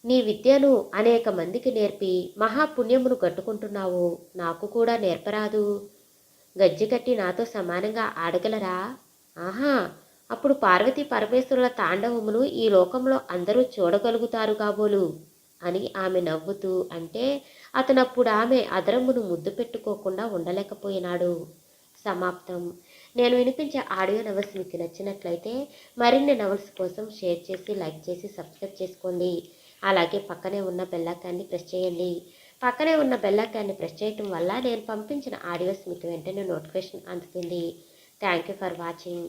నీ విద్యను అనేక మందికి నేర్పి మహాపుణ్యమును గట్టుకుంటున్నావు, నాకు కూడా నేర్పరాదు? గజ్జి కట్టి నాతో సమానంగా ఆడగలరా? ఆహా, అప్పుడు పార్వతీ పరమేశ్వరుల తాండవమును ఈ లోకంలో అందరూ చూడగలుగుతారు కాబోలు అని ఆమె నవ్వుతూ అంటే అతనప్పుడు ఆమె అదరమును ముద్దు పెట్టుకోకుండా ఉండలేకపోయినాడు. సమాప్తం. నేను వినిపించే ఆడియో నవల్స్ మీకు నచ్చినట్లయితే మరిన్ని నవల్స్ కోసం షేర్ చేసి, లైక్ చేసి, సబ్స్క్రైబ్ చేసుకోండి. అలాగే పక్కనే ఉన్న బెల్ ఐకాన్ని ప్రెస్ చేయండి. పక్కనే ఉన్న బెల్ ఐకాన్ని ప్రెస్ చేయటం వల్ల నేను పంపించిన ఆడియోస్ మీకు వెంటనే నోటిఫికేషన్ అందుతుంది. Thank you for watching.